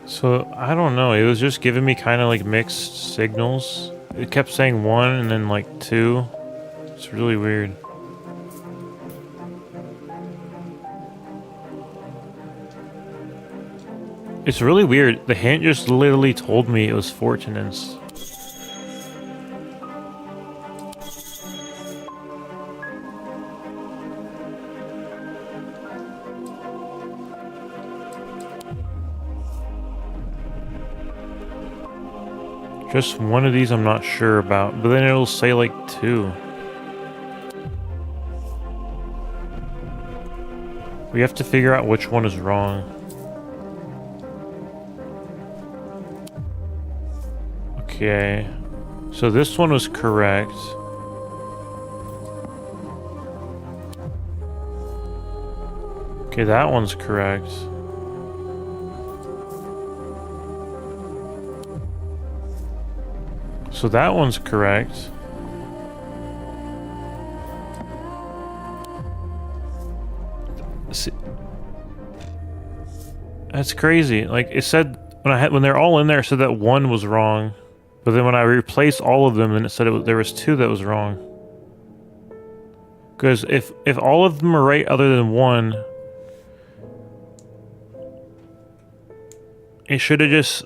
So, I don't know, it was just giving me kind of like mixed signals. It kept saying 1 and then like 2. It's really weird. It's really weird. The hint just literally told me it was Fortinance. Just one of these I'm not sure about, but then it'll say like 2. We have to figure out which one is wrong. Okay. So this one was correct. Okay, that one's correct. So that one's correct. See, that's crazy. Like it said when they're all in there, it said that 1 was wrong, but then when I replaced all of them, then it said there was 2 that was wrong. Because if all of them are right other than 1, it should have just.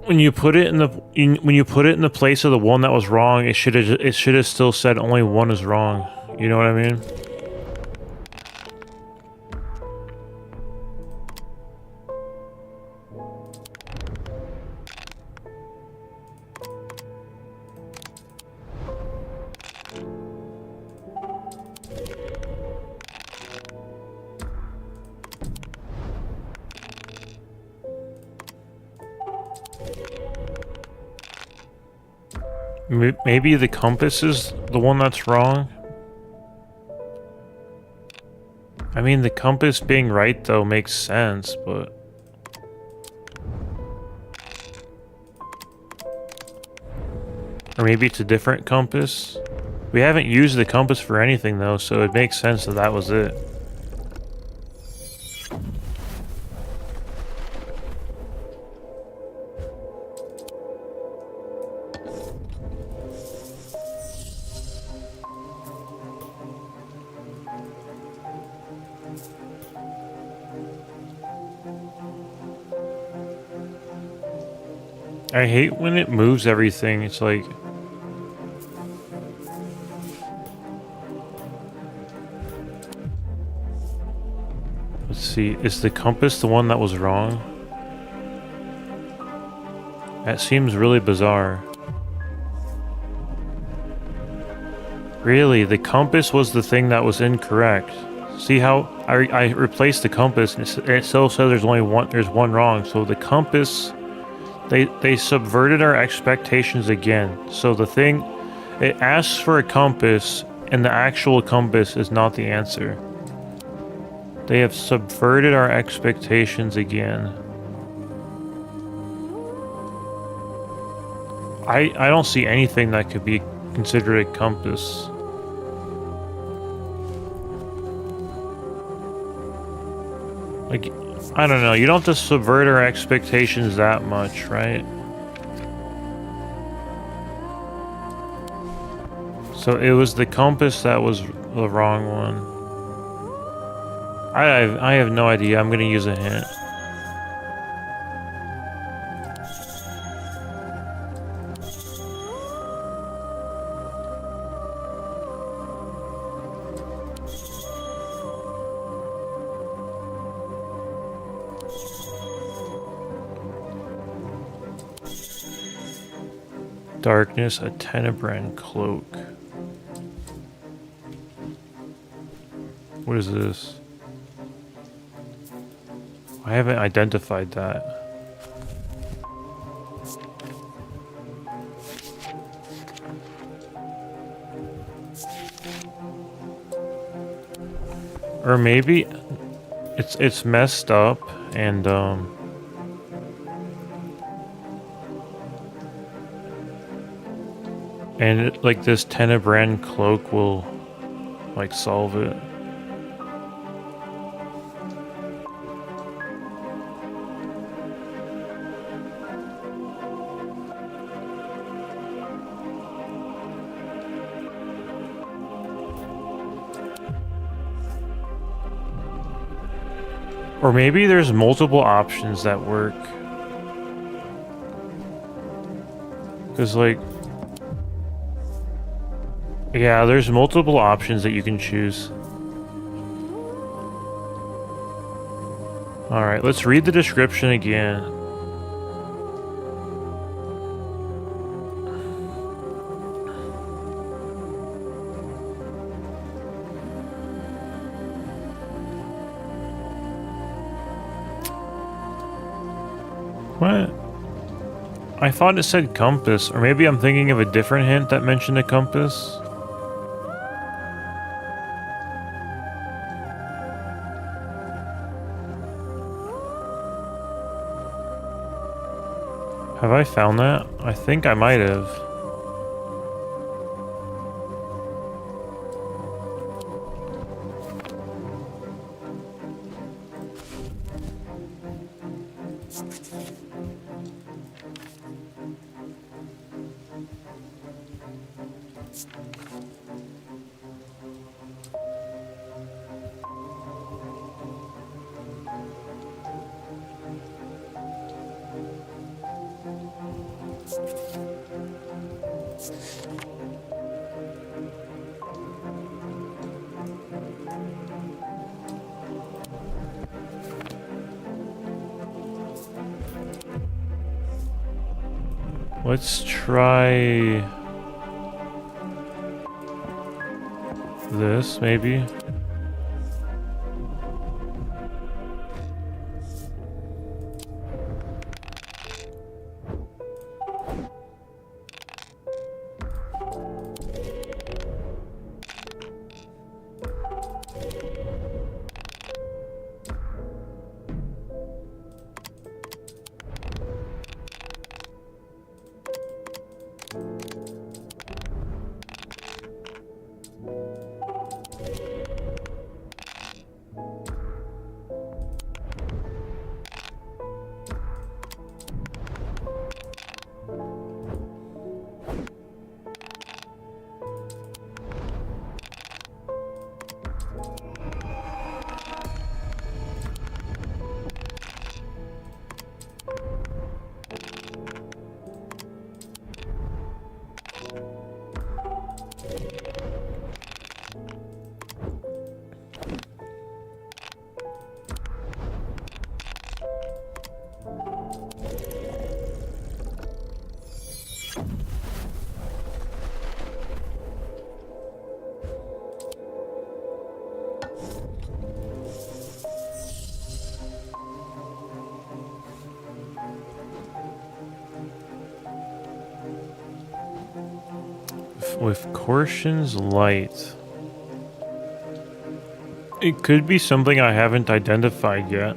When you put it in the place of the one that was wrong, it should have still said only 1 is wrong. You know what I mean? Maybe the compass is the one that's wrong? I mean, the compass being right, though, makes sense, but... Or maybe it's a different compass? We haven't used the compass for anything, though, so it makes sense that that was it. I hate when it moves everything. It's like... Let's see. Is the compass the one that was wrong? That seems really bizarre. Really, the compass was the thing that was incorrect. See how I replaced the compass and it still says there's one wrong. So the compass... They subverted our expectations again. So the thing, it asks for a compass, and the actual compass is not the answer. They have subverted our expectations again. I don't see anything that could be considered a compass. Like... I don't know, you don't have to subvert our expectations that much, right? So it was the compass that was the wrong one. I have no idea, I'm gonna use a hint. Darkness, a Tenebrand cloak. What is this? I haven't identified that. Or maybe it's messed up and like this Tenebrand cloak will like solve it. Or maybe there's multiple options that work. Because, like... yeah, there's multiple options that you can choose. Alright, let's read the description again. What? I thought it said compass, or maybe I'm thinking of a different hint that mentioned a compass. Have I found that? I think I might have. Let's try this, maybe. With Corshin's light. It could be something I haven't identified yet.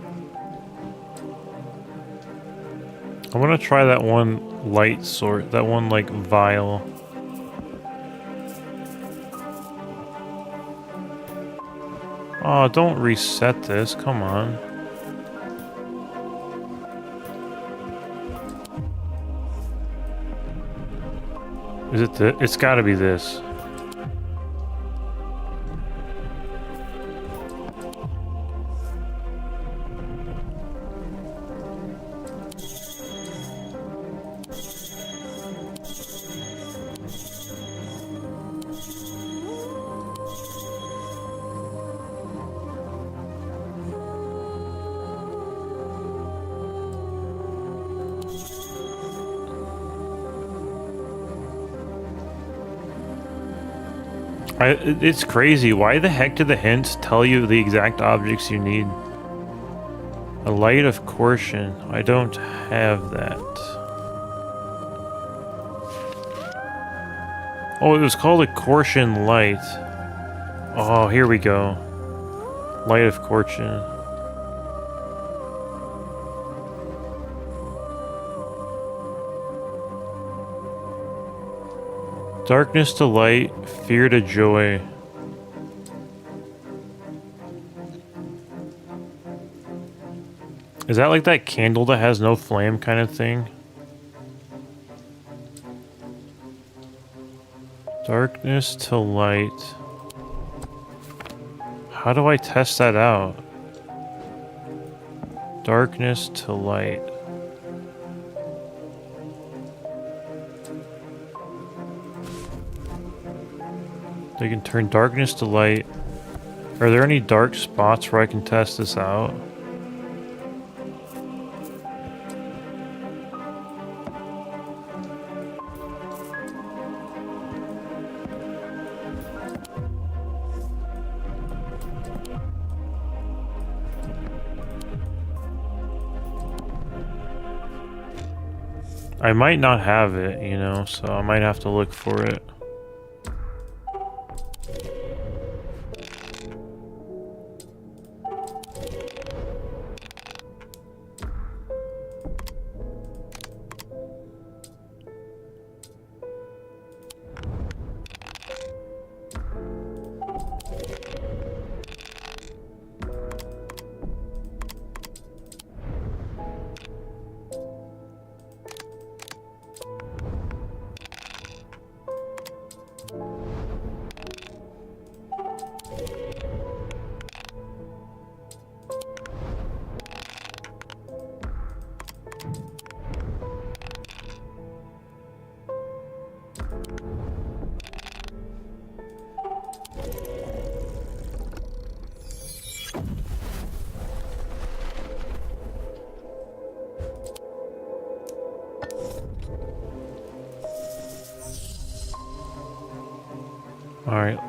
I want to try that one light sort, that one like vial. Oh, don't reset this, come on. Is it this? It's gotta be this. It's crazy. Why the heck do the hints tell you the exact objects you need? A light of Corshin. I don't have that. Oh, it was called a Corshin light. Oh, here we go. Light of Corshin. Darkness to light, fear to joy. Is that like that candle that has no flame kind of thing? Darkness to light. How do I test that out? darkness to light. They can turn darkness to light. Are there any dark spots where I can test this out? I might not have it, you know, so I might have to look for it. Alright,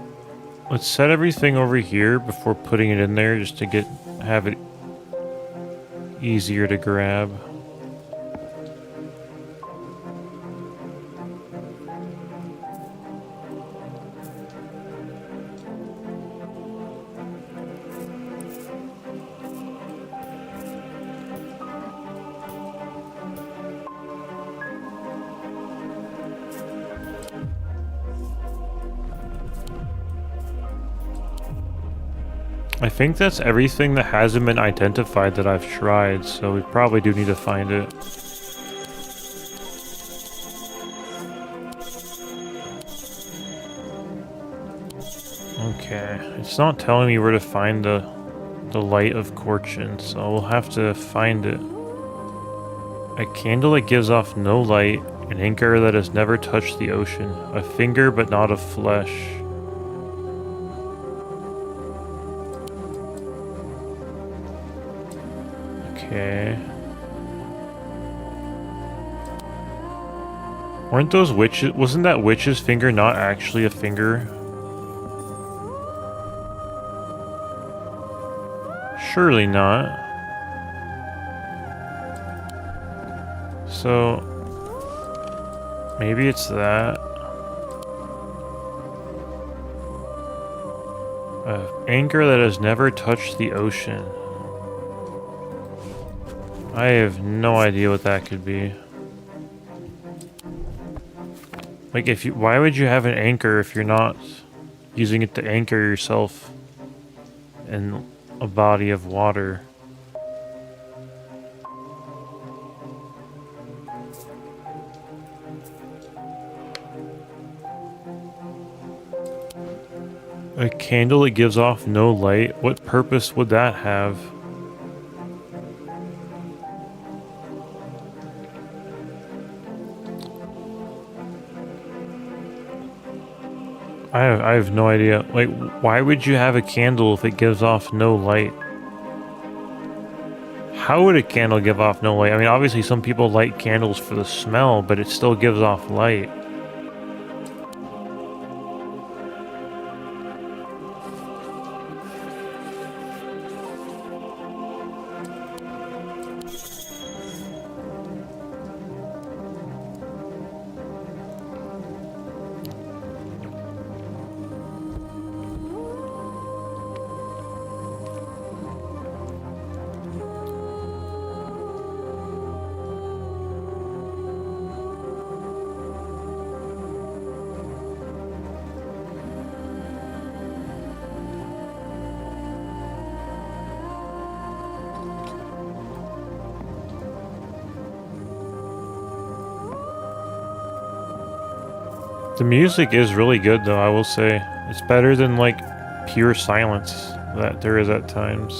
let's set everything over here before putting it in there just to have it easier to grab. I think that's everything that hasn't been identified that I've tried, so we probably do need to find it. Okay, it's not telling me where to find the light of Corchin, so we'll have to find it. A candle that gives off no light, an anchor that has never touched the ocean, a finger but not of flesh. Okay. Weren't those witches? Wasn't that witch's finger not actually a finger? Surely not. So maybe it's that. An anchor that has never touched the ocean. I have no idea what that could be. Like, why would you have an anchor if you're not using it to anchor yourself in a body of water? A candle that gives off no light? What purpose would that have? I have no idea. Like, why would you have a candle if it gives off no light? How would a candle give off no light? I mean, obviously some people light candles for the smell, but it still gives off light. The music is really good, though, I will say. It's better than, like, pure silence that there is at times.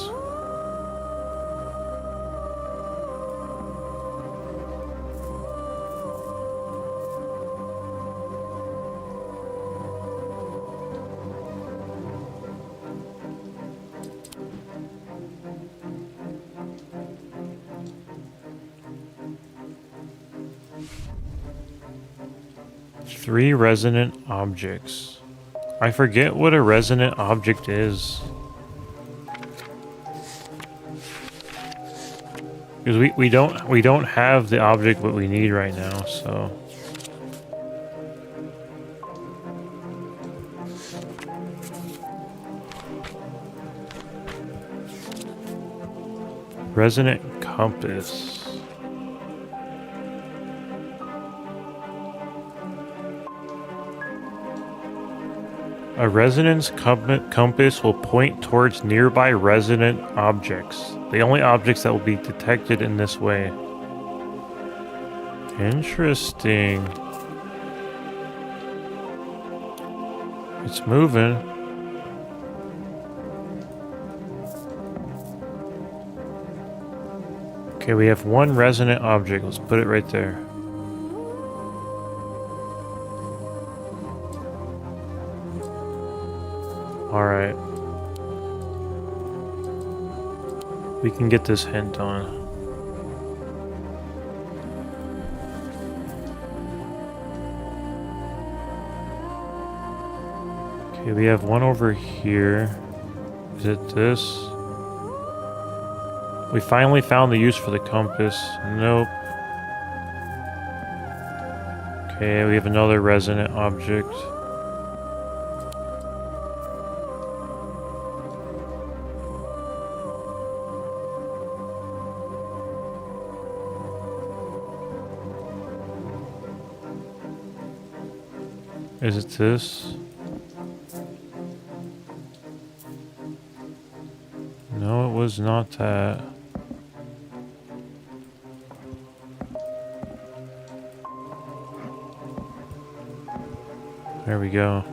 3 resonant objects. I forget what a resonant object is. Because we don't have the object what we need right now, so. Resonant compass. A resonance compass will point towards nearby resonant objects. The only objects that will be detected in this way. Interesting. It's moving. Okay, we have one resonant object. Let's put it right there. Alright. We can get this hint on. Okay, we have one over here. Is it this? We finally found the use for the compass. Nope. Okay, we have another resonant object. Is it this? No, it was not that. There we go.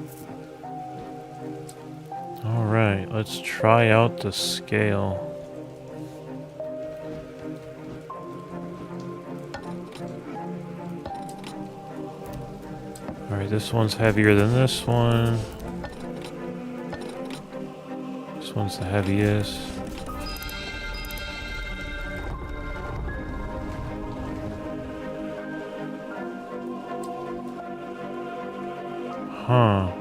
Alright, let's try out the scale. Alright, this one's heavier than this one. This one's the heaviest. Huh.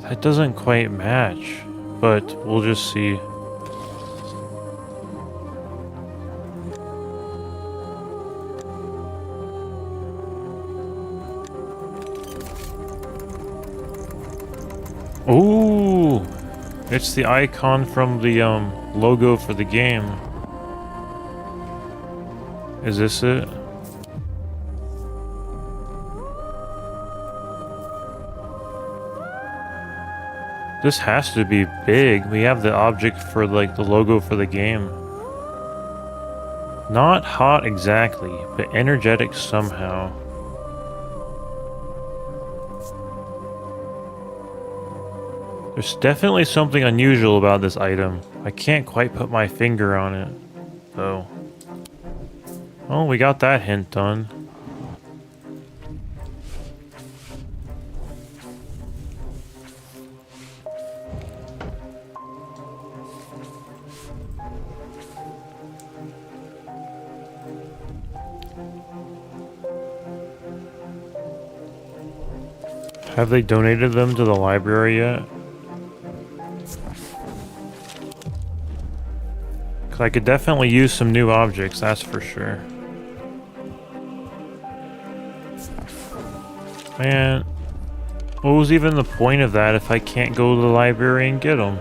That doesn't quite match, but we'll just see. Ooh, it's the icon from the logo for the game. Is this it? This has to be big. We have the object for like the logo for the game. Not hot exactly, but energetic somehow. There's definitely something unusual about this item. I can't quite put my finger on it, though. Oh, we got that hint done. Have they donated them to the library yet? Because I could definitely use some new objects, that's for sure. Man, what was even the point of that if I can't go to the library and get them?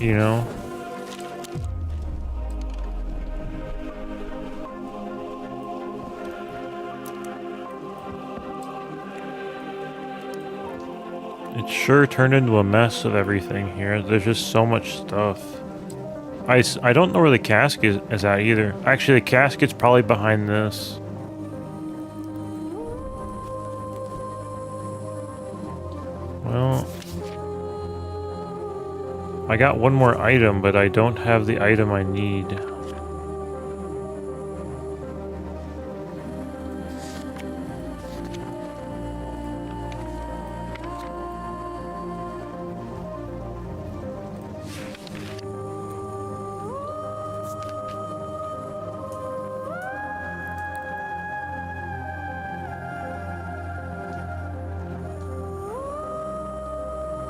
You know? It sure turned into a mess of everything here. There's just so much stuff. I don't know where the casket is at either. Actually, the casket's probably behind this. Well, I got one more item, but I don't have the item I need.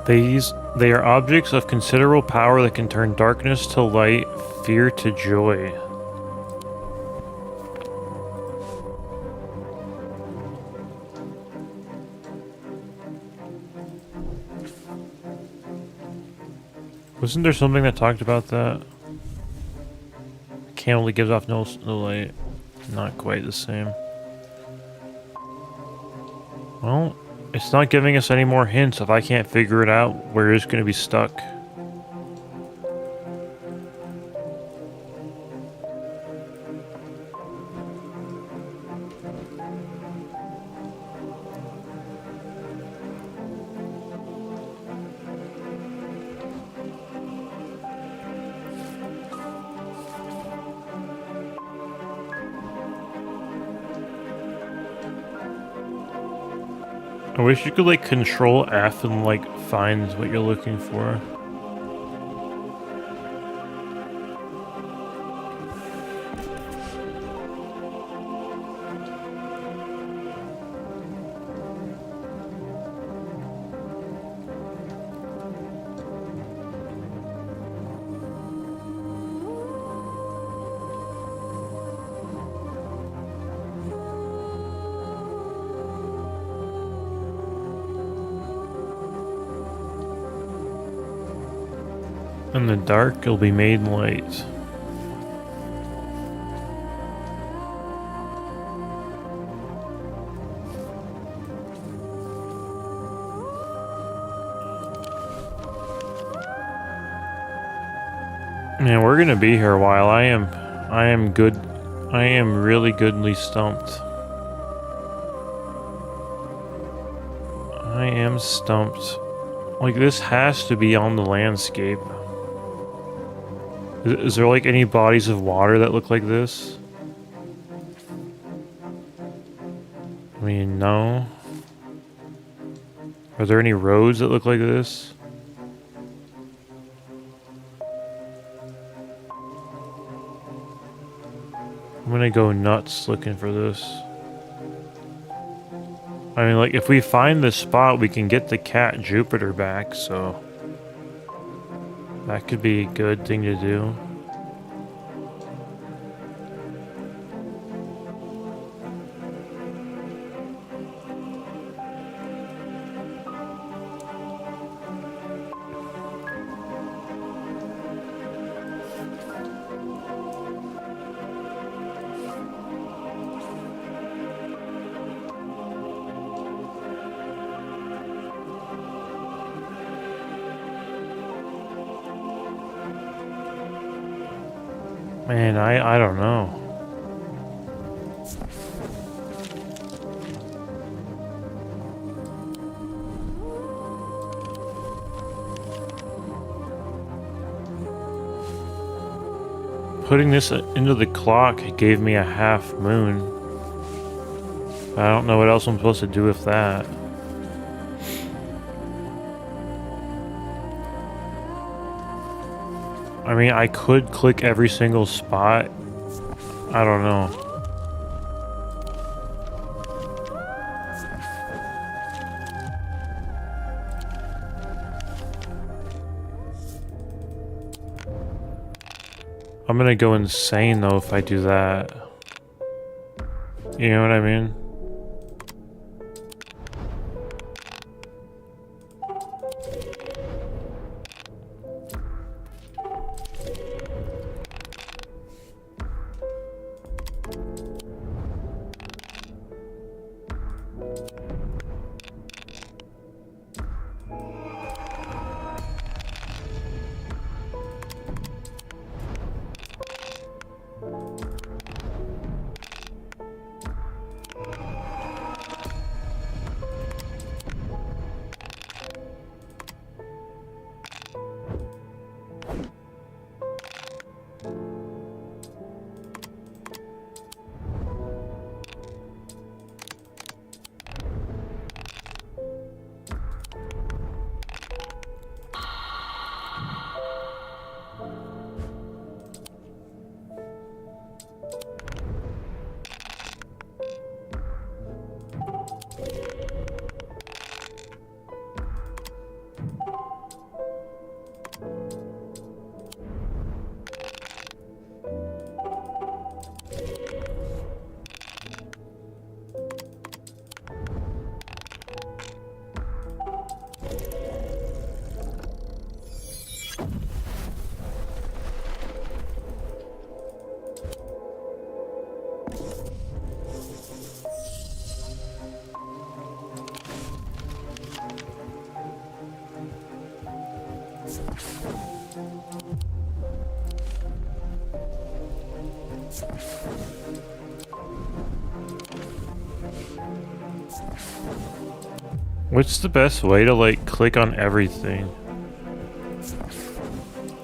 They are objects of considerable power that can turn darkness to light, fear to joy. Wasn't there something that talked about that? Candle that gives off no light. Not quite the same. Well, it's not giving us any more hints. If I can't figure it out, we're just gonna be stuck. I wish you could like control F and like find what you're looking for. In the dark, it'll be made light. Man, we're gonna be here a while. I am good. I am really goodly stumped. I am stumped. Like, this has to be on the landscape. Is there like any bodies of water that look like this? I mean, no. Are there any roads that look like this? I'm gonna go nuts looking for this. I mean, like, if we find this spot, we can get the cat Jupiter back, so... that could be a good thing to do. Man, I don't know. Putting this into the clock gave me a half moon. I don't know what else I'm supposed to do with that. I mean, I could click every single spot. I don't know. I'm gonna go insane though if I do that. You know what I mean? What's the best way to like click on everything?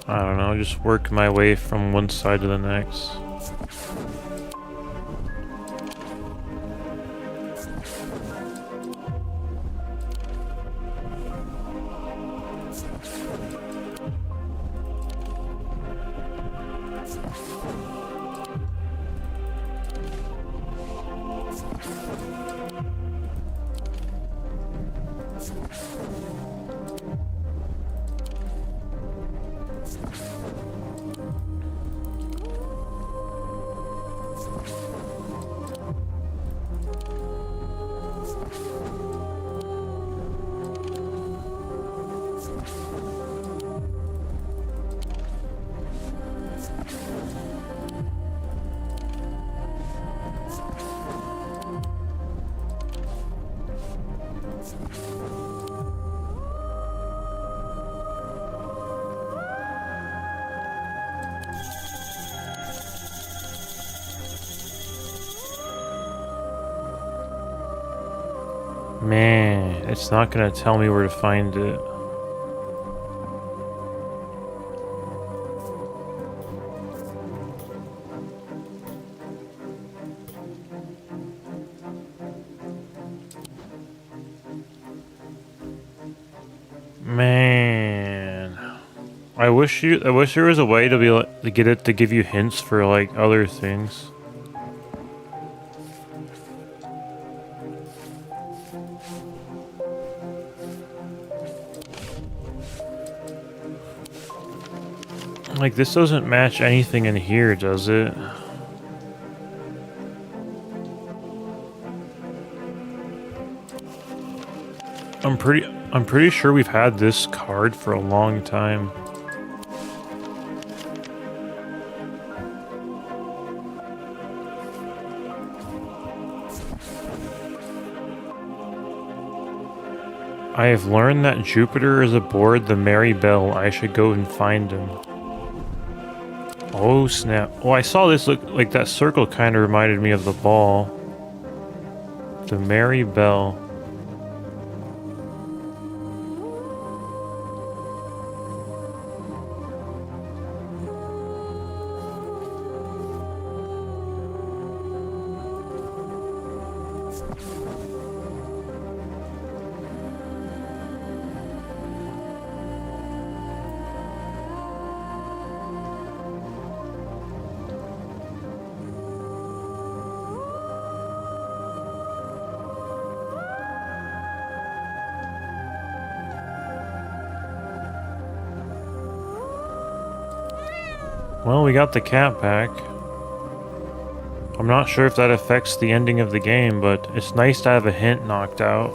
I don't know, just work my way from one side to the next. Man, it's not gonna tell me where to find it. Man, I wish there was a way to be like, to get it to give you hints for like other things. Like, this doesn't match anything in here, does it? I'm pretty sure we've had this card for a long time. I have learned that Jupiter is aboard the Merry Bell. I should go and find him. Oh snap. Oh, I saw this look like that circle kind of reminded me of the ball. The Merry Bell. Well, we got the cat back. I'm not sure if that affects the ending of the game, but it's nice to have a hint knocked out.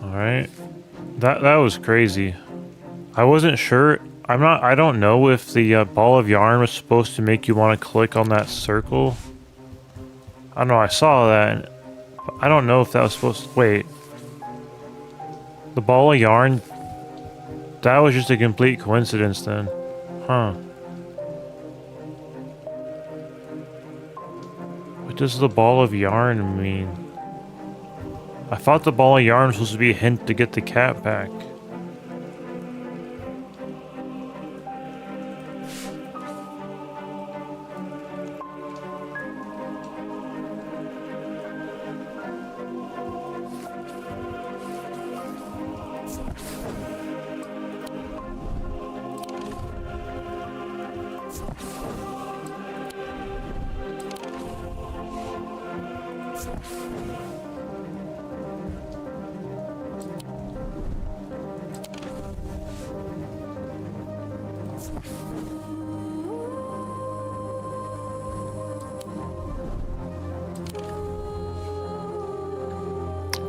Alright. That was crazy. I wasn't sure. I don't know if the ball of yarn was supposed to make you want to click on that circle. I don't know, I saw that. But I don't know if that was supposed to... Wait. The ball of yarn... That was just a complete coincidence then. Huh. What does the ball of yarn mean? I thought the ball of yarn was supposed to be a hint to get the cat back.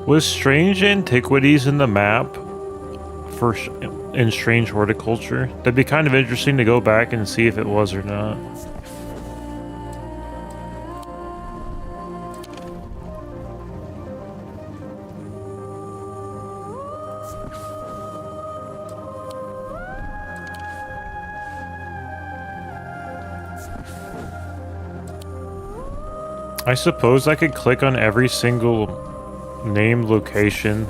Was Strange Antiquities in the map for in Strange Horticulture? That'd be kind of interesting to go back and see if it was or not. I suppose I could click on every single named location,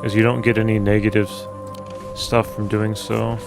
as you don't get any negative stuff from doing so.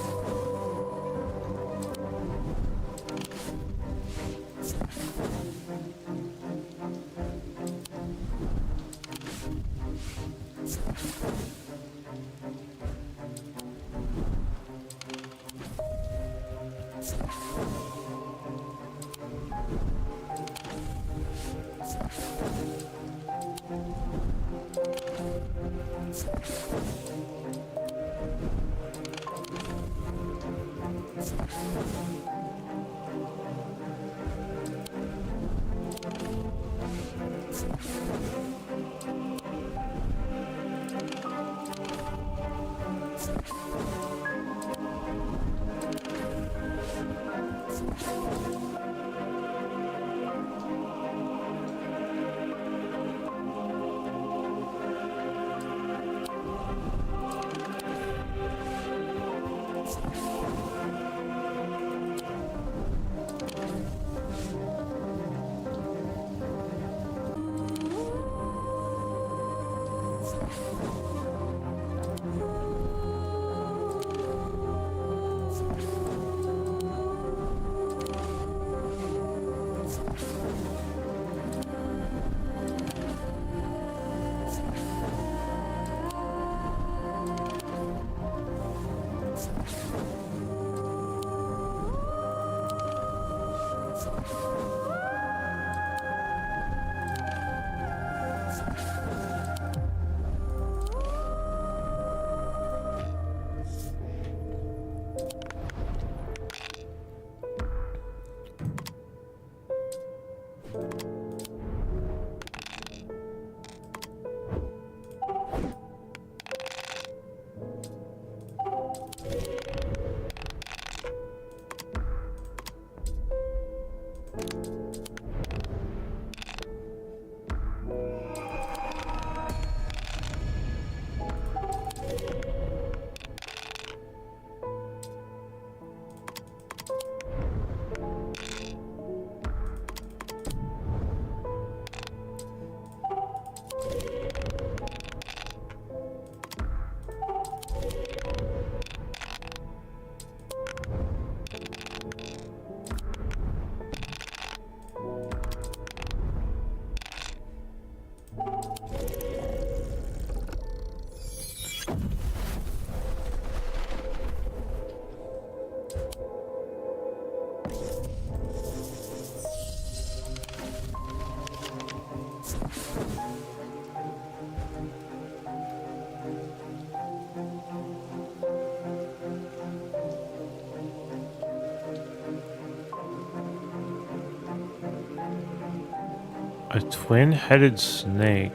A twin-headed snake.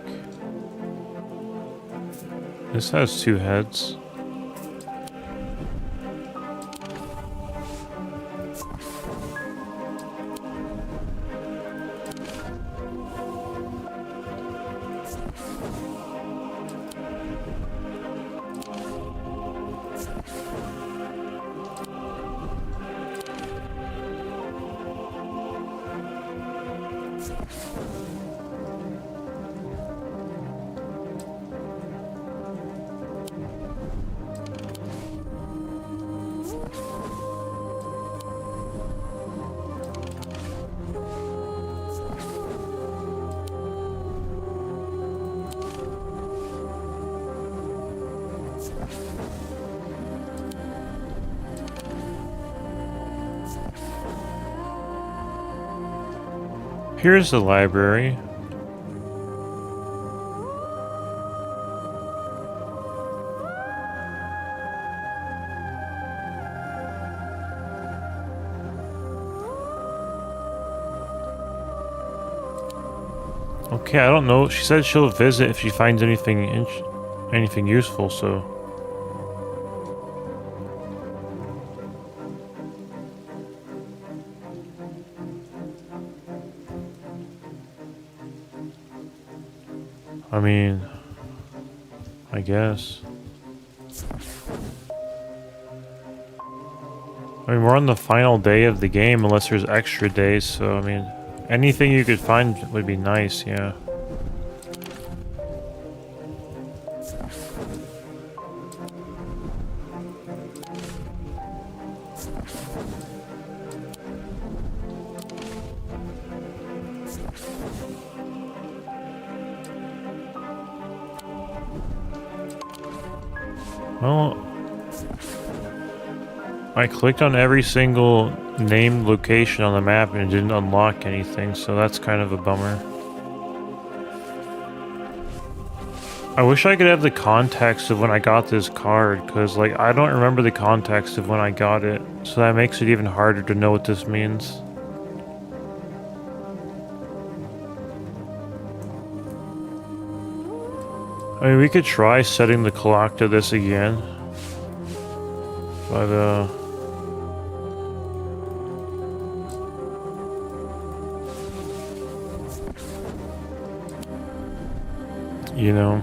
This has two heads. Here's the library. Okay, I don't know. She said she'll visit if she finds anything useful, so. I mean, I guess. I mean, we're on the final day of the game, unless there's extra days, so I mean, Anything you could find would be nice, yeah. Well, I clicked on every single named location on the map and it didn't unlock anything, so that's kind of a bummer. I wish I could have the context of when I got this card, because like I don't remember the context of when I got it, so that makes it even harder to know what this means. I mean, we could try setting the clock to this again. But, you know,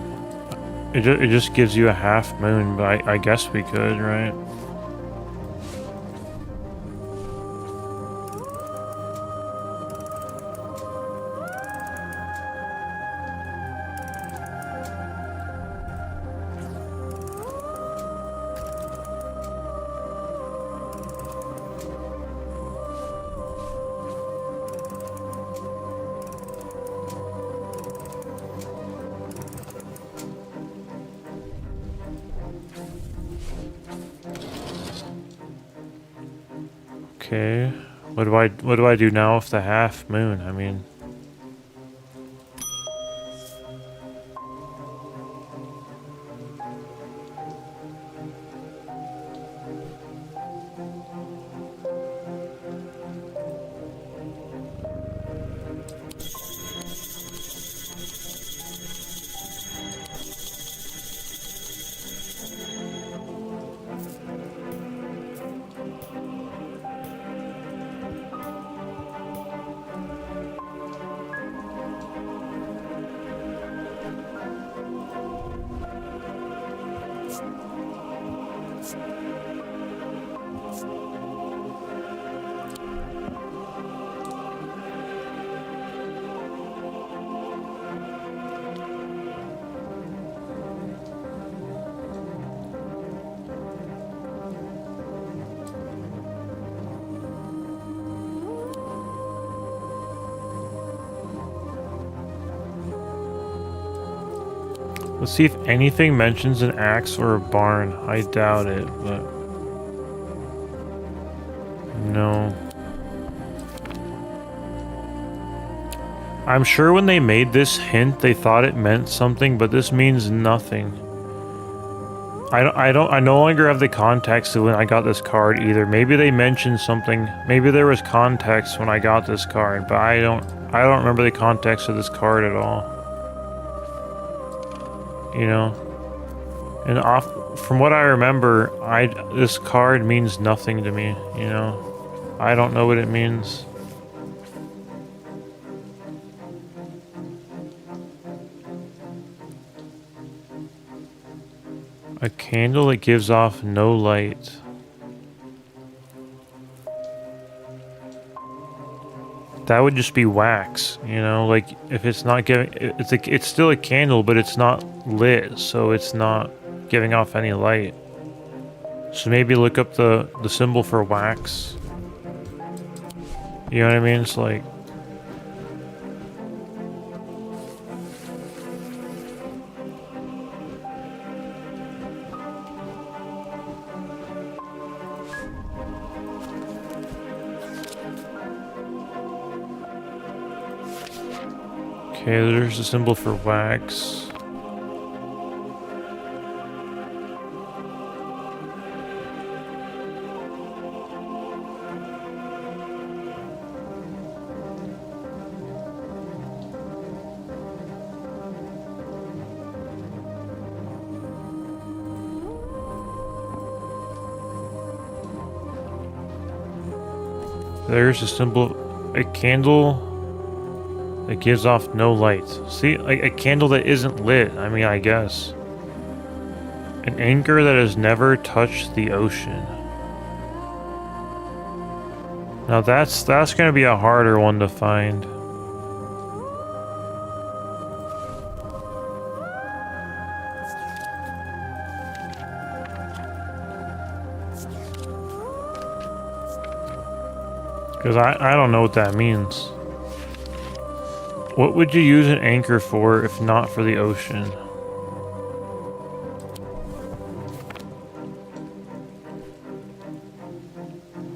it just gives you a half moon, but I guess we could, right? Okay, what do I do now with the half moon? I mean, let's see if anything mentions an axe or a barn. I doubt it, but no. I'm sure when they made this hint, they thought it meant something, but this means nothing. I no longer have the context of when I got this card either. Maybe they mentioned something. Maybe there was context when I got this card, but I don't remember the context of this card at all. You know? And from what I remember, this card means nothing to me, you know? I don't know what it means. A candle that gives off no light. That would just be wax, you know, like if it's not giving, it's still a candle, but it's not lit, so it's not giving off any light. So maybe look up the symbol for wax. You know what I mean? It's like, okay, there's a symbol for wax. There's a symbol, a candle that gives off no light. See, like a candle that isn't lit, I mean, I guess. An anchor that has never touched the ocean. Now that's gonna be a harder one to find. Because I don't know what that means. What would you use an anchor for if not for the ocean?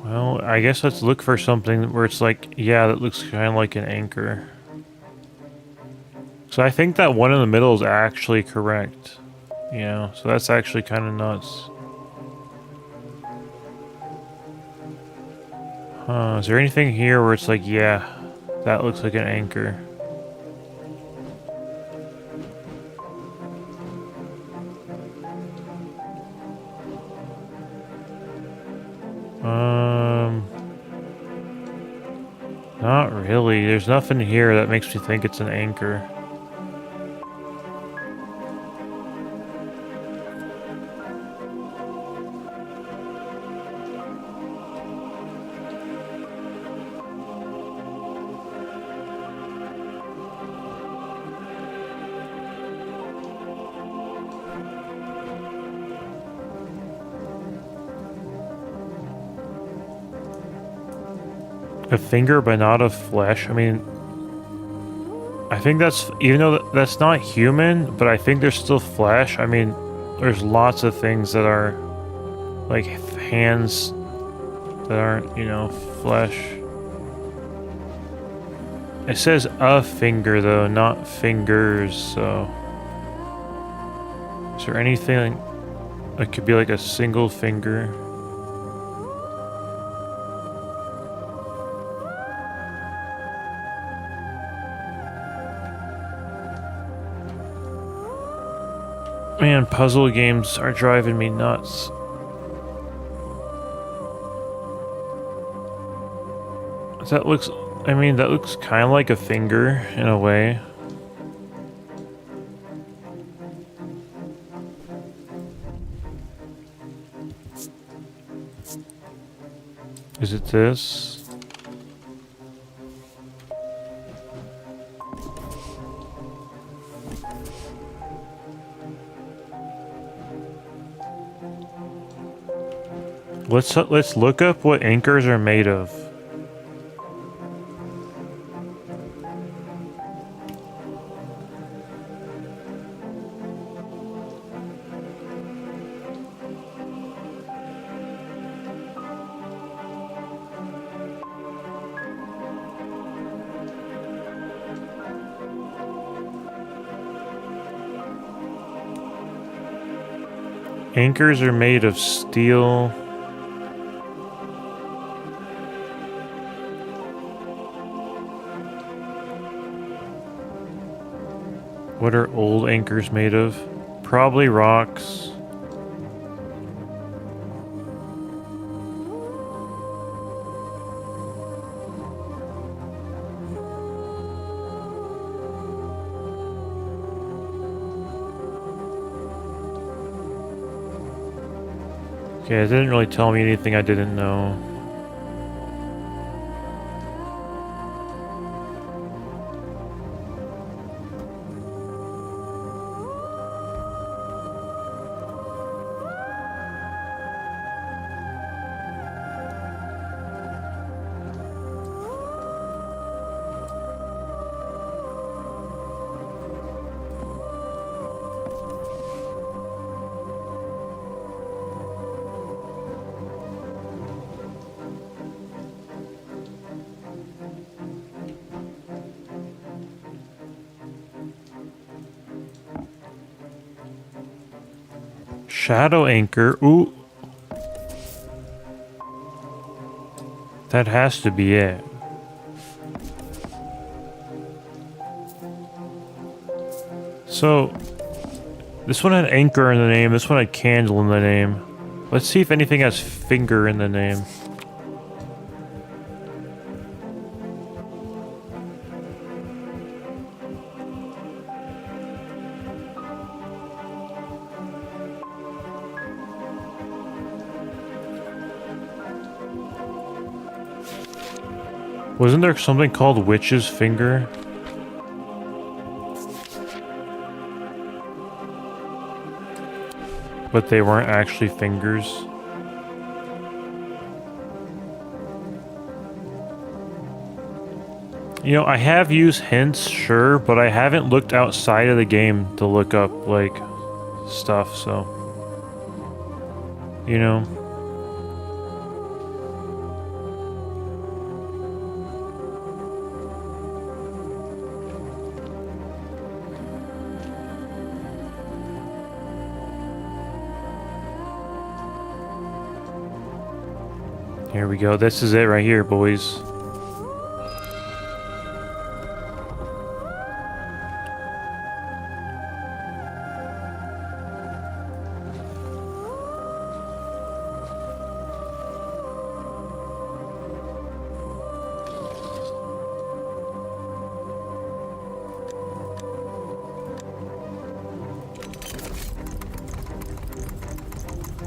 Well, I guess let's look for something where it's like, yeah, that looks kind of like an anchor. So I think that one in the middle is actually correct. Yeah, so that's actually kind of nuts. Is there anything here where it's like, yeah, that looks like an anchor? Not really. There's nothing here that makes me think it's an anchor. A finger, but not of flesh. I mean, I think that's, even though that's not human, but I think there's still flesh. I mean, there's lots of things that are like hands that aren't, you know, flesh. It says a finger though, not fingers, so. Is there anything that could be like a single finger? Man, puzzle games are driving me nuts. That looks, I mean, that looks kind of like a finger in a way. Is it this? Let's look up what anchors are made of. Anchors are made of steel. What are old anchors made of? Probably rocks. Okay, it didn't really tell me anything I didn't know. Shadow anchor. Ooh. That has to be it. So, this one had anchor in the name, this one had candle in the name. Let's see if anything has finger in the name. Wasn't there something called Witch's Finger? But they weren't actually fingers. You know, I have used hints, sure, but I haven't looked outside of the game to look up, like, stuff, so... You know... Here we go. This is it right here, boys.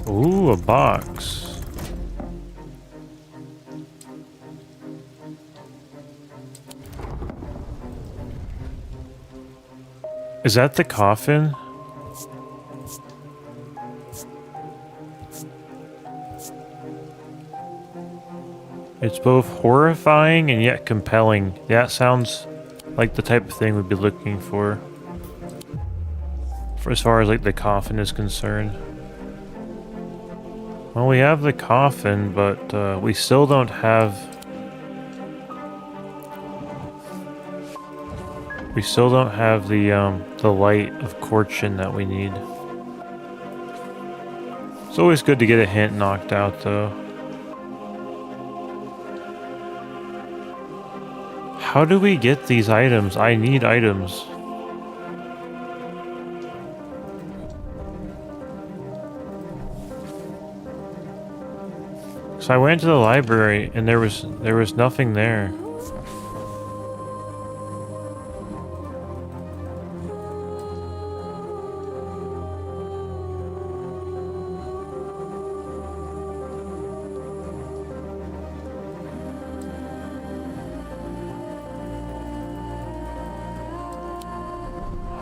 Ooh, a box. Is that the coffin? It's both horrifying and yet compelling. That sounds like the type of thing we'd be looking for as far as like the coffin is concerned. Well, we have the coffin, but we still don't have... We still don't have the light of Corchin that we need. It's always good to get a hint knocked out, though. How do we get these items? I need items. So I went to the library and there was nothing there.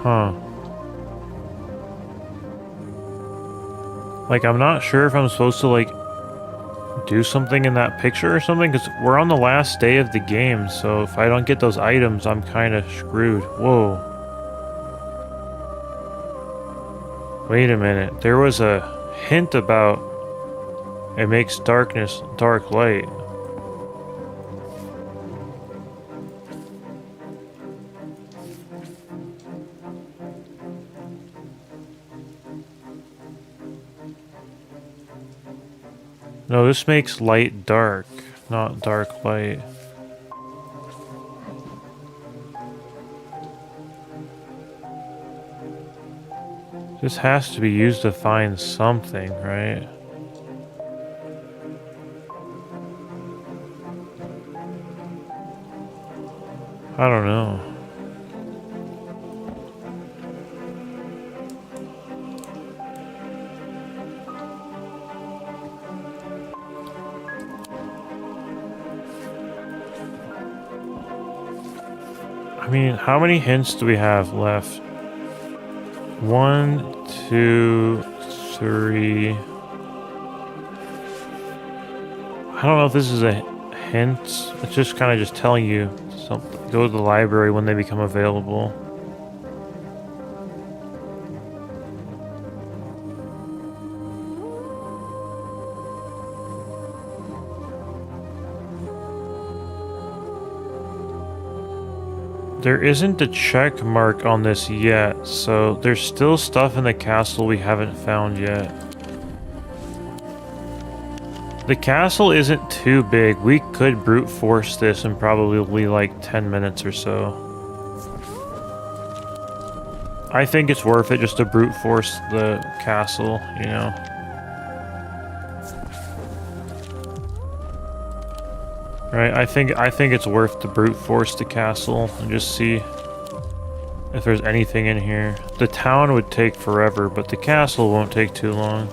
Huh. Like, I'm not sure if I'm supposed to, like, do something in that picture or something, because we're on the last day of the game, so if I don't get those items, I'm kind of screwed. Whoa. Wait a minute. There was a hint about it makes darkness dark light. No, this makes light dark, not dark light. This has to be used to find something, right? I don't know. I mean, how many hints do we have left? 1, 2, 3. I don't know if this is a hint. It's just kind of just telling you something. Go to the library when they become available. There isn't a check mark on this yet, so there's still stuff in the castle we haven't found yet. The castle isn't too big. We could brute force this in probably like 10 minutes or so. I think it's worth it just to brute force the castle, you know. Right, I think it's worth to brute force the castle and just see if there's anything in here. The town would take forever, but the castle won't take too long.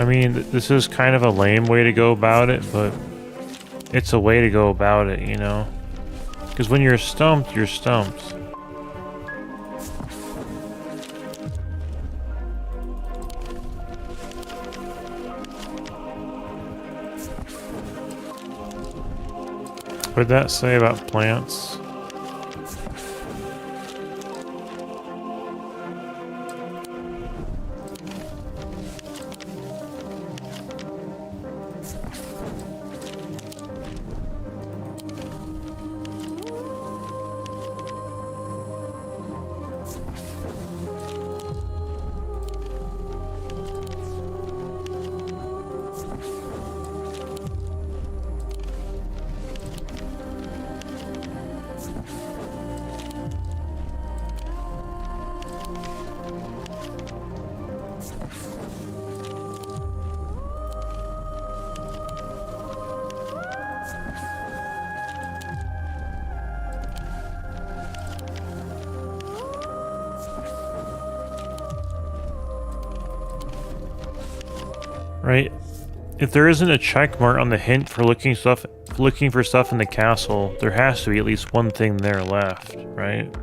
I mean, this is kind of a lame way to go about it, but it's a way to go about it, you know? Because when you're stumped, you're stumped. What did that say about plants? Right? If there isn't a check mark on the hint for looking for stuff in the castle, there has to be at least one thing there left, right?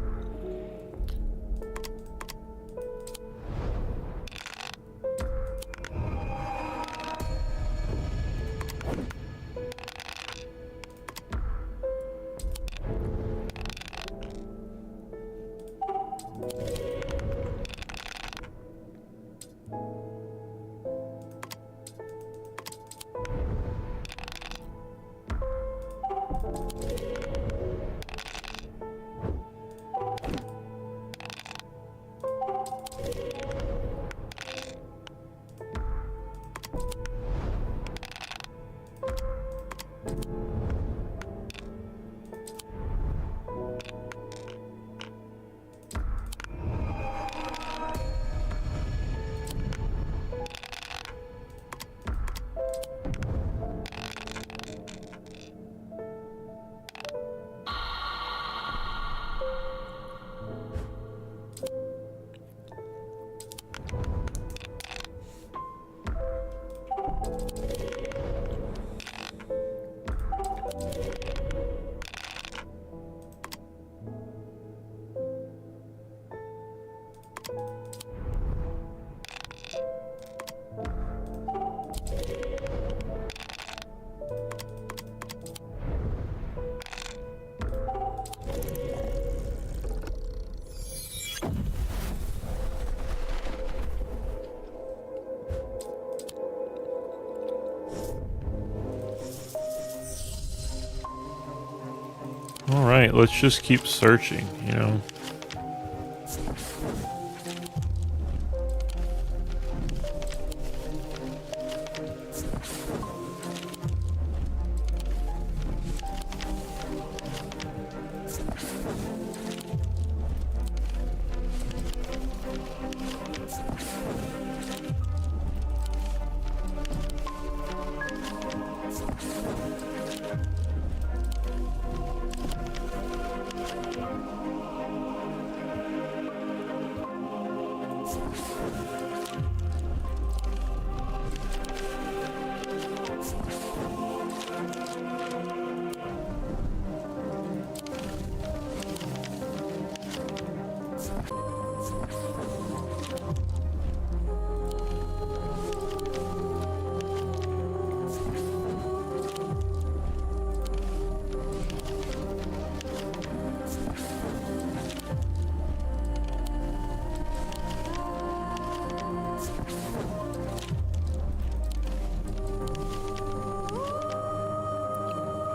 Alright, let's just keep searching, you know?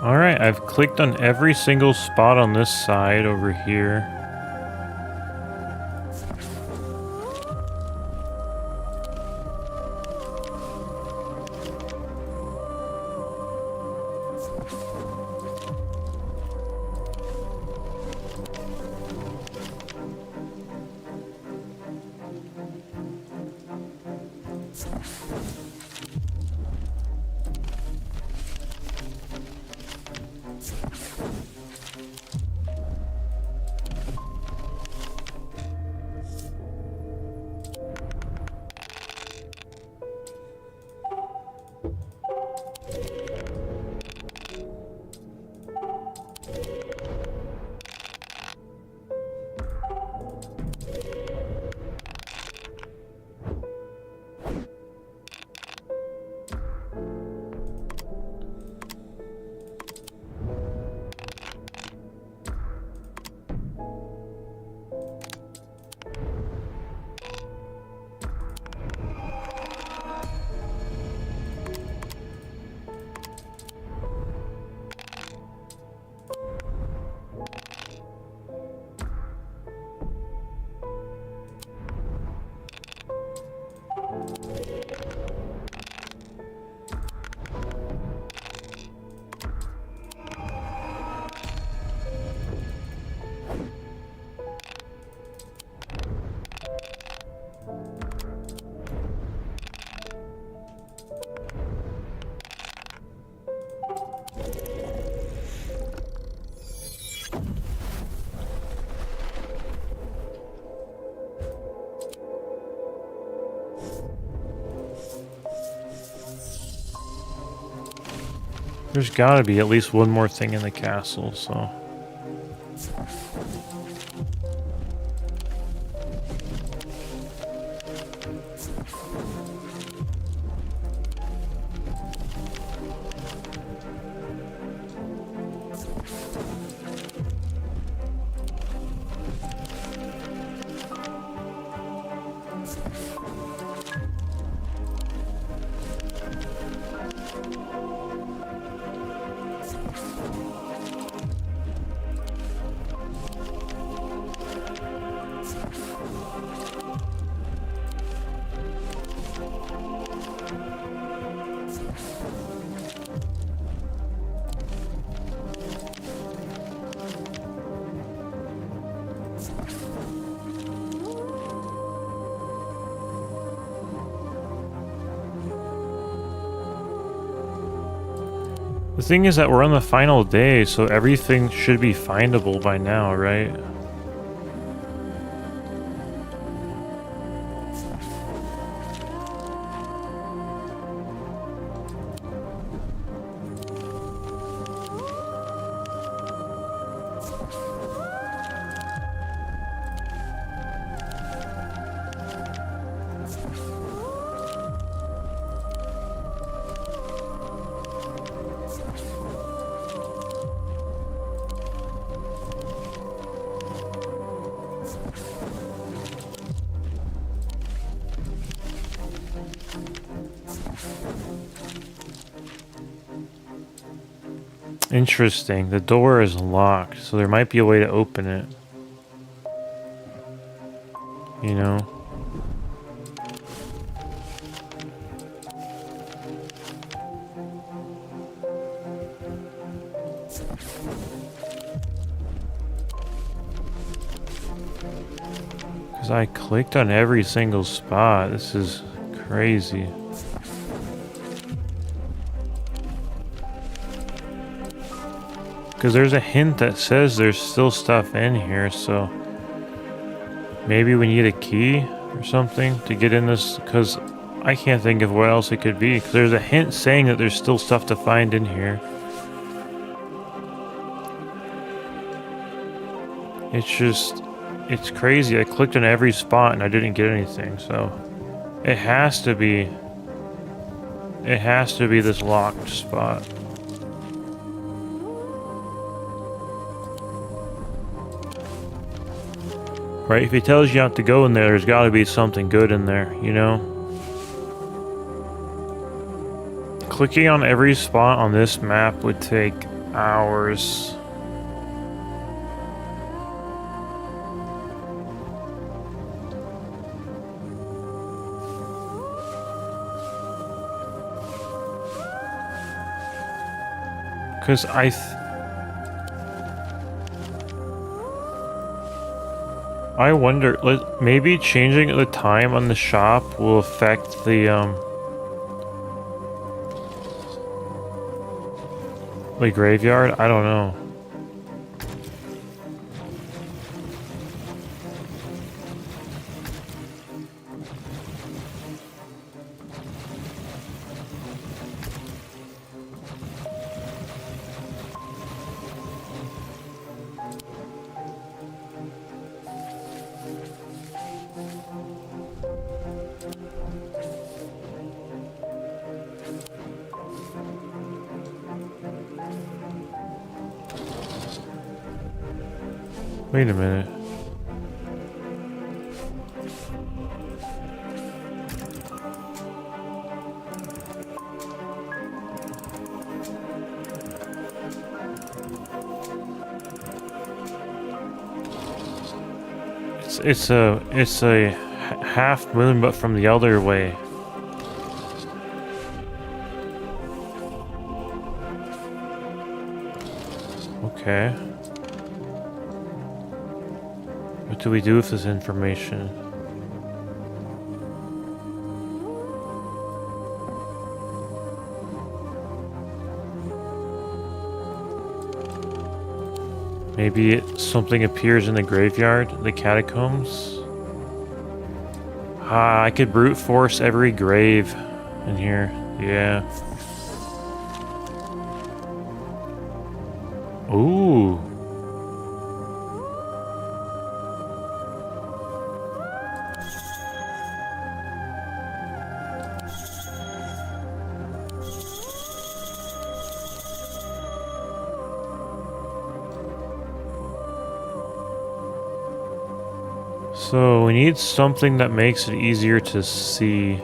Alright, I've clicked on every single spot on this side over here. There's gotta be at least one more thing in the castle, so... The thing is that we're on the final day, so everything should be findable by now, right? Interesting. The door is locked, so there might be a way to open it. You know? Because I clicked on every single spot. This is crazy. Because there's a hint that says there's still stuff in here, so maybe we need a key or something to get in this, because I can't think of what else it could be. Because there's a hint saying that there's still stuff to find in here. It's just, it's crazy. I clicked on every spot and I didn't get anything, so it has to be this locked spot. Right, if he tells you not to go in there, there's got to be something good in there, you know? Clicking on every spot on this map would take hours. Because I wonder, maybe changing the time on the shop will affect the graveyard? I don't know. Wait a minute. It's a half moon, but from the other way. Okay. What do we do with this information? Maybe something appears in the graveyard, the catacombs. Ah, I could brute force every grave in here. Yeah. So we need something that makes it easier to see.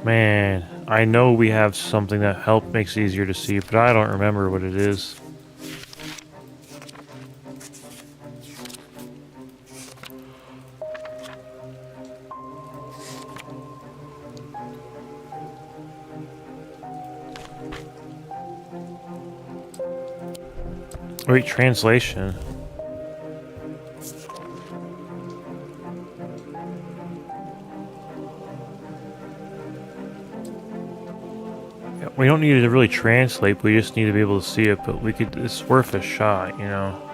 Man, I know we have something that makes it easier to see, but I don't remember what it is. Wait, translation. Yeah, we don't need to really translate, we just need to be able to see it, but we could, it's worth a shot, you know?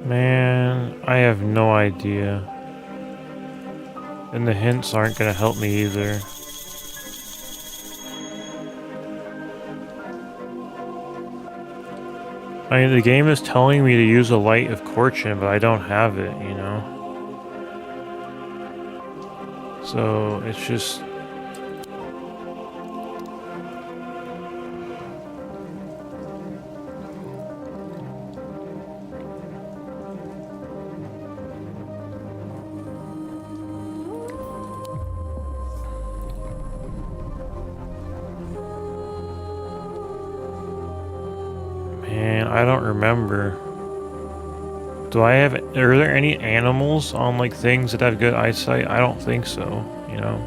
Man, I have no idea. And the hints aren't gonna help me either. I mean, the game is telling me to use a light of Corchin, but I don't have it, you know? So, it's just... Man, I don't remember. Do I have... Are there any animals on, like, things that have good eyesight? I don't think so, you know?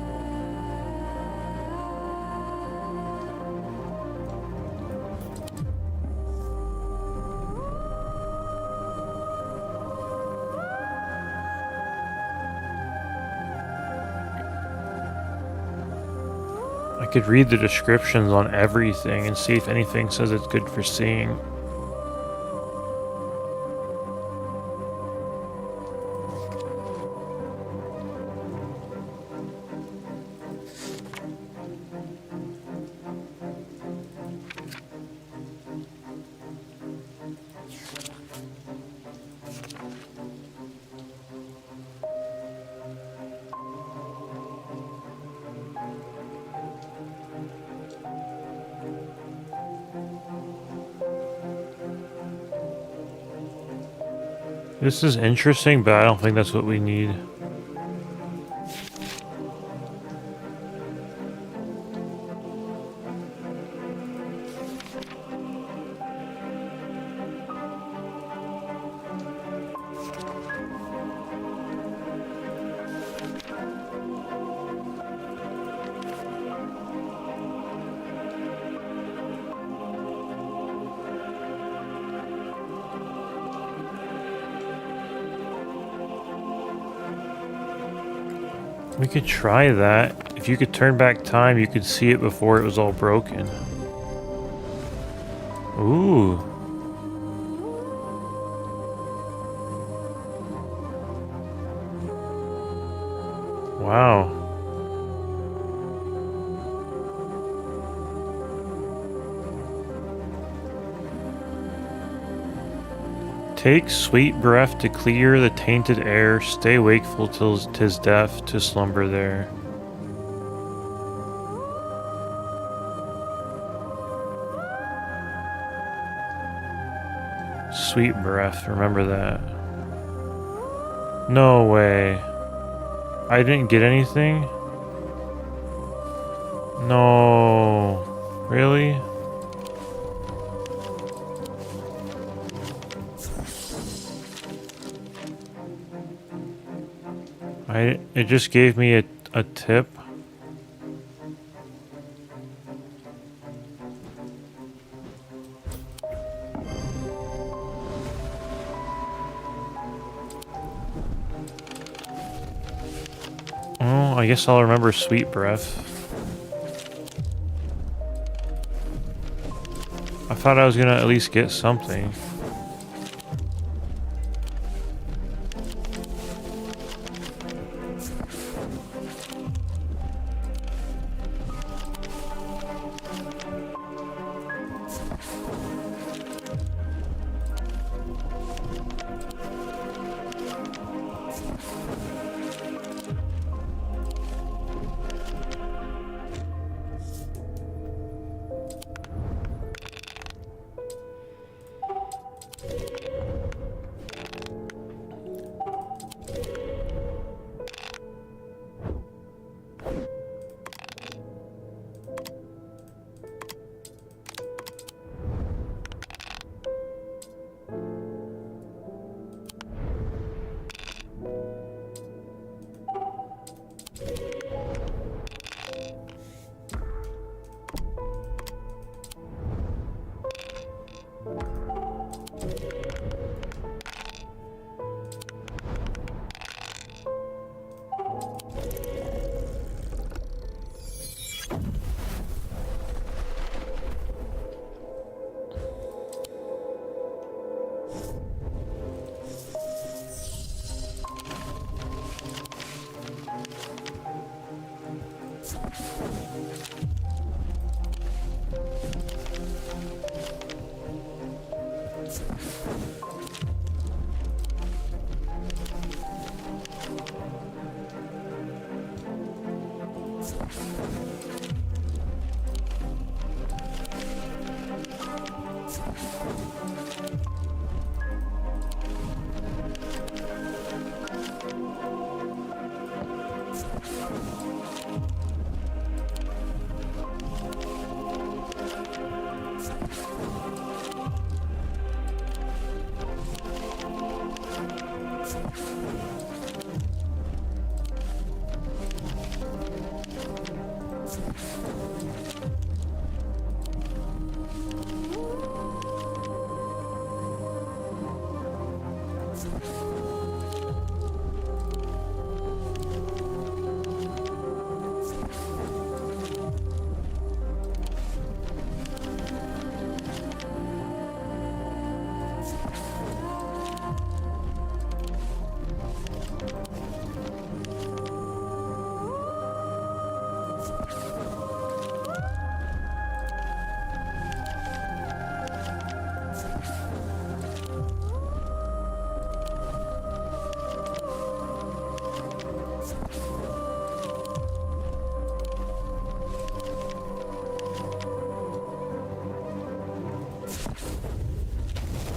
I could read the descriptions on everything and see if anything says it's good for seeing. This is interesting, but I don't think that's what we need. We could try that. If you could turn back time, you could see it before it was all broken. Ooh. Wow. Take sweet breath to clear the tainted air. Stay wakeful till 'tis death to slumber there. Sweet breath, remember that. No way. I didn't get anything? No. Really? It just gave me a tip. Oh, I guess I'll remember sweet breath. I thought I was gonna at least get something.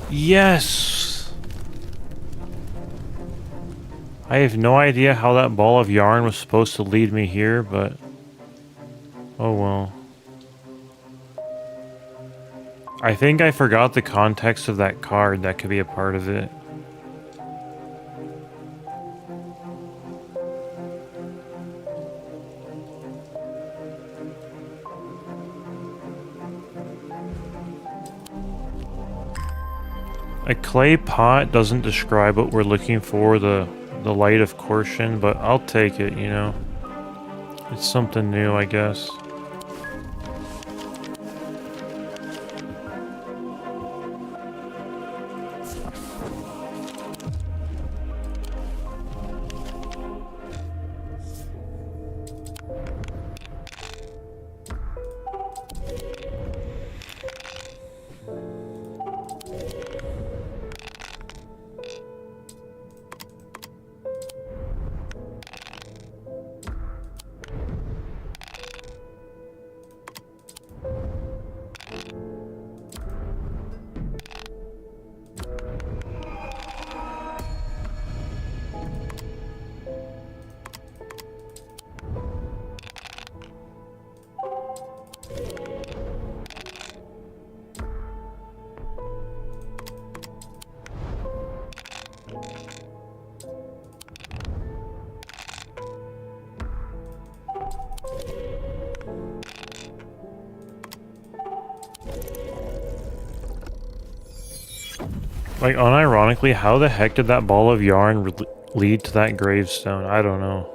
Yes! I have no idea how that ball of yarn was supposed to lead me here, but... oh well. I think I forgot the context of that card. That could be a part of it. A clay pot doesn't describe what we're looking for, the light of caution, but I'll take it, you know. It's something new, I guess. Like, unironically, how the heck did that ball of yarn lead to that gravestone? I don't know.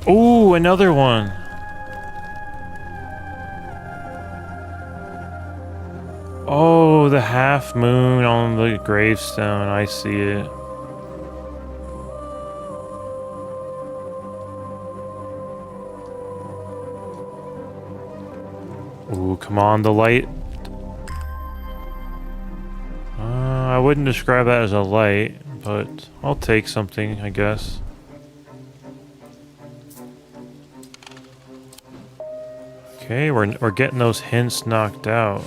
Ooh, another one. Oh, the half moon on the gravestone. I see it. Ooh, come on, the light. I wouldn't describe that as a light, but I'll take something, I guess. Okay, we're getting those hints knocked out.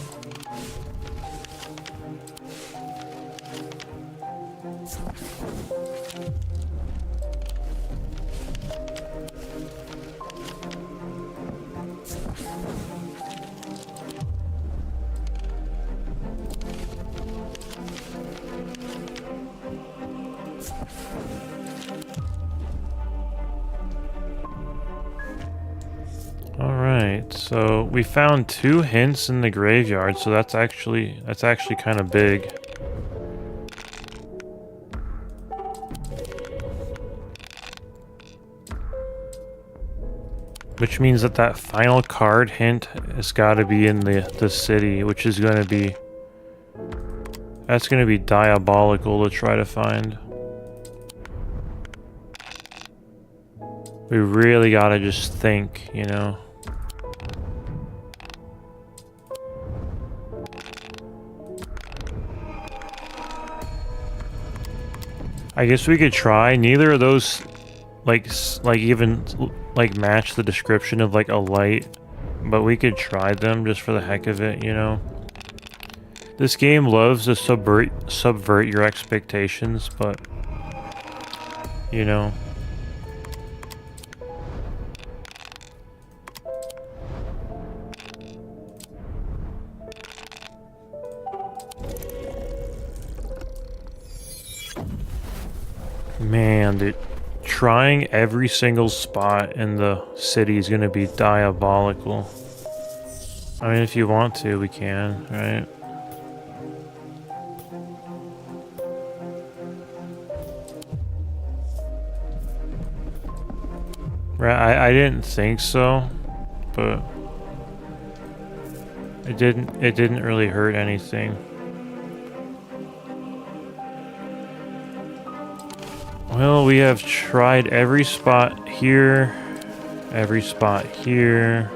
Alright, so we found 2 hints in the graveyard, so that's actually kind of big. Which means that that final card hint has got to be in the city, which is going to be... That's going to be diabolical to try to find. We really got to just think, you know? I guess we could try. Neither of those, like even match the description of like a light, but we could try them just for the heck of it, you know. This game loves to subvert your expectations, but you know. Man, dude, trying every single spot in the city is gonna be diabolical. I mean, if you want to, we can, right? Right, I didn't think so, but it didn't really hurt anything. Well, we have tried every spot here, every spot here.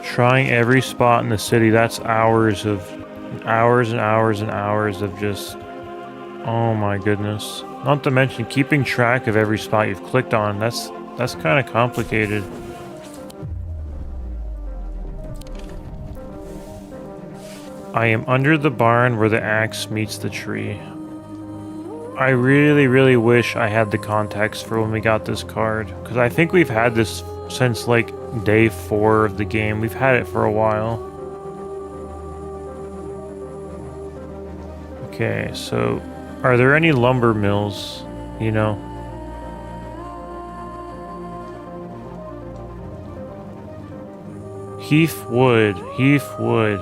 Trying every spot in the city, that's hours and hours and hours of just, oh my goodness. Not to mention keeping track of every spot you've clicked on, that's kind of complicated. I am under the barn where the axe meets the tree. I really wish I had the context for when we got this card, because I think we've had this since like day 4 of the game. We've had it for a while. Okay, so are there any lumber mills, you know? Heath Wood. Heath Wood.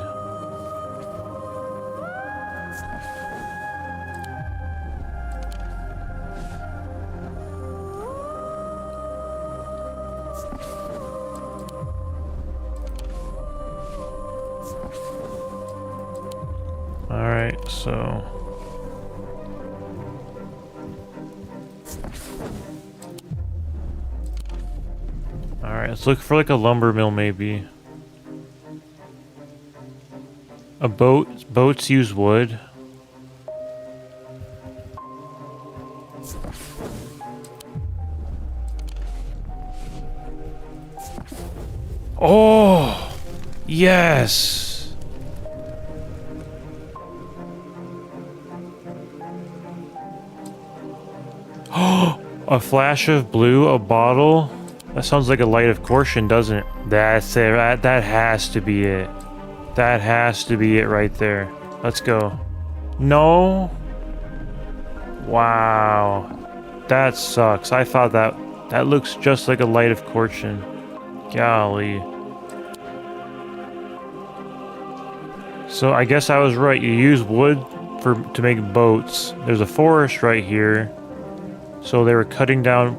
Alright, so... Alright, let's look for like a lumber mill maybe. A boat. Boats use wood. Oh! Yes! Oh! A flash of blue, a bottle. That sounds like a light of caution, doesn't it? That's it. That has to be it. That has to be it right there. Let's go. No. Wow. That sucks. I thought that looks just like a light of caution. Golly. So I guess I was right. You use wood to make boats. There's a forest right here. So they were cutting down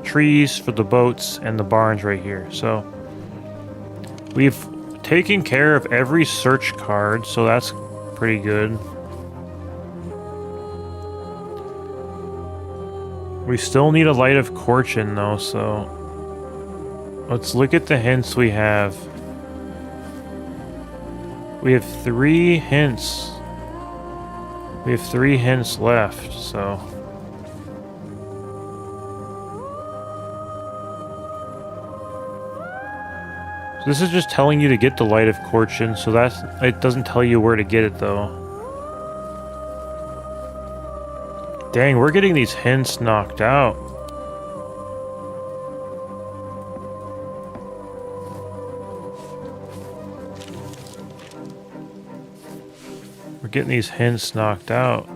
trees for the boats and the barns right here. So we've taken care of every search card, so that's pretty good. We still need a light of caution though, so let's look at the hints we have. We have 3 hints. We have 3 hints left, so... This is just telling you to get the light of caution, so it doesn't tell you where to get it though. Dang, we're getting these hints knocked out. We're getting these hints knocked out.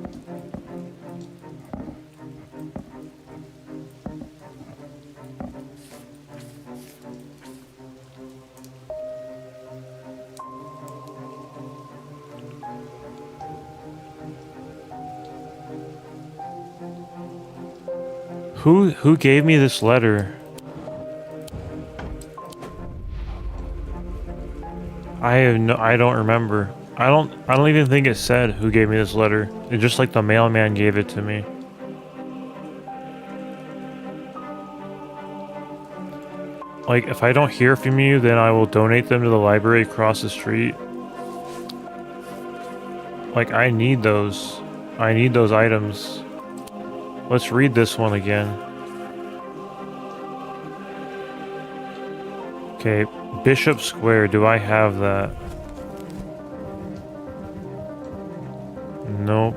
Who gave me this letter? I don't remember. I don't even think it said who gave me this letter. It's just like the mailman gave it to me. Like, if I don't hear from you, then I will donate them to the library across the street. Like, I need those. I need those items. Let's read this one again. Okay, Bishop Square, do I have that? Nope.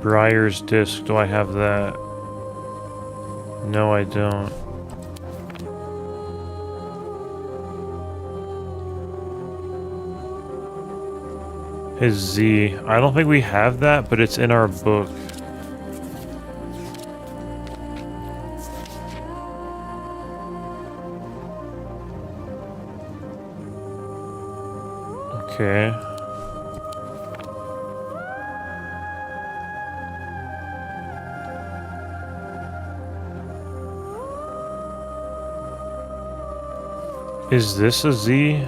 Briar's Disc, do I have that? No, I don't. His Z. I don't think we have that, but it's in our book. Okay. Is this a Z?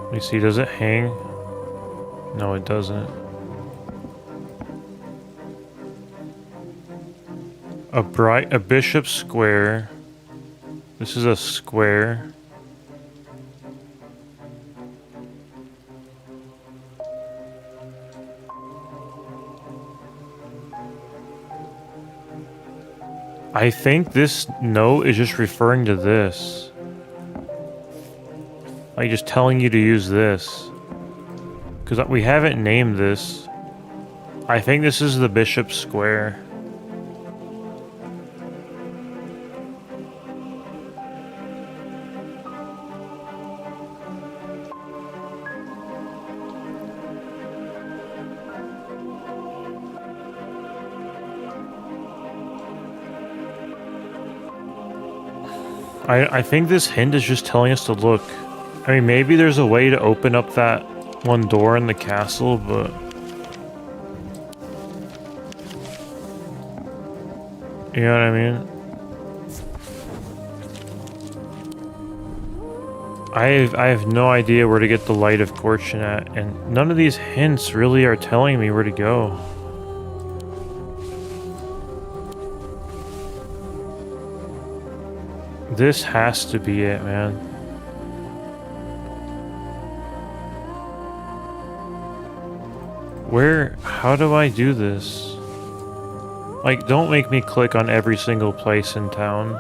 Let me see, does it hang? No, it doesn't. A bishop square. This is a square. I think this note is just referring to this. Like just telling you to use this. Because we haven't named this. I think this is the Bishop Square. I think this hint is just telling us to look. I mean, maybe there's a way to open up that one door in the castle, but... You know what I mean? I have no idea where to get the Light of Fortune at, and none of these hints really are telling me where to go. This has to be it, man. How do I do this? Like, don't make me click on every single place in town.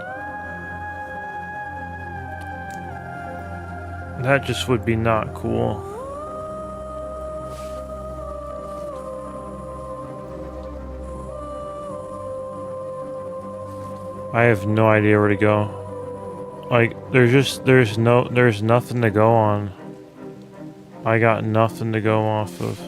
That just would be not cool. I have no idea where to go. Like, there's nothing to go on. I got nothing to go off of.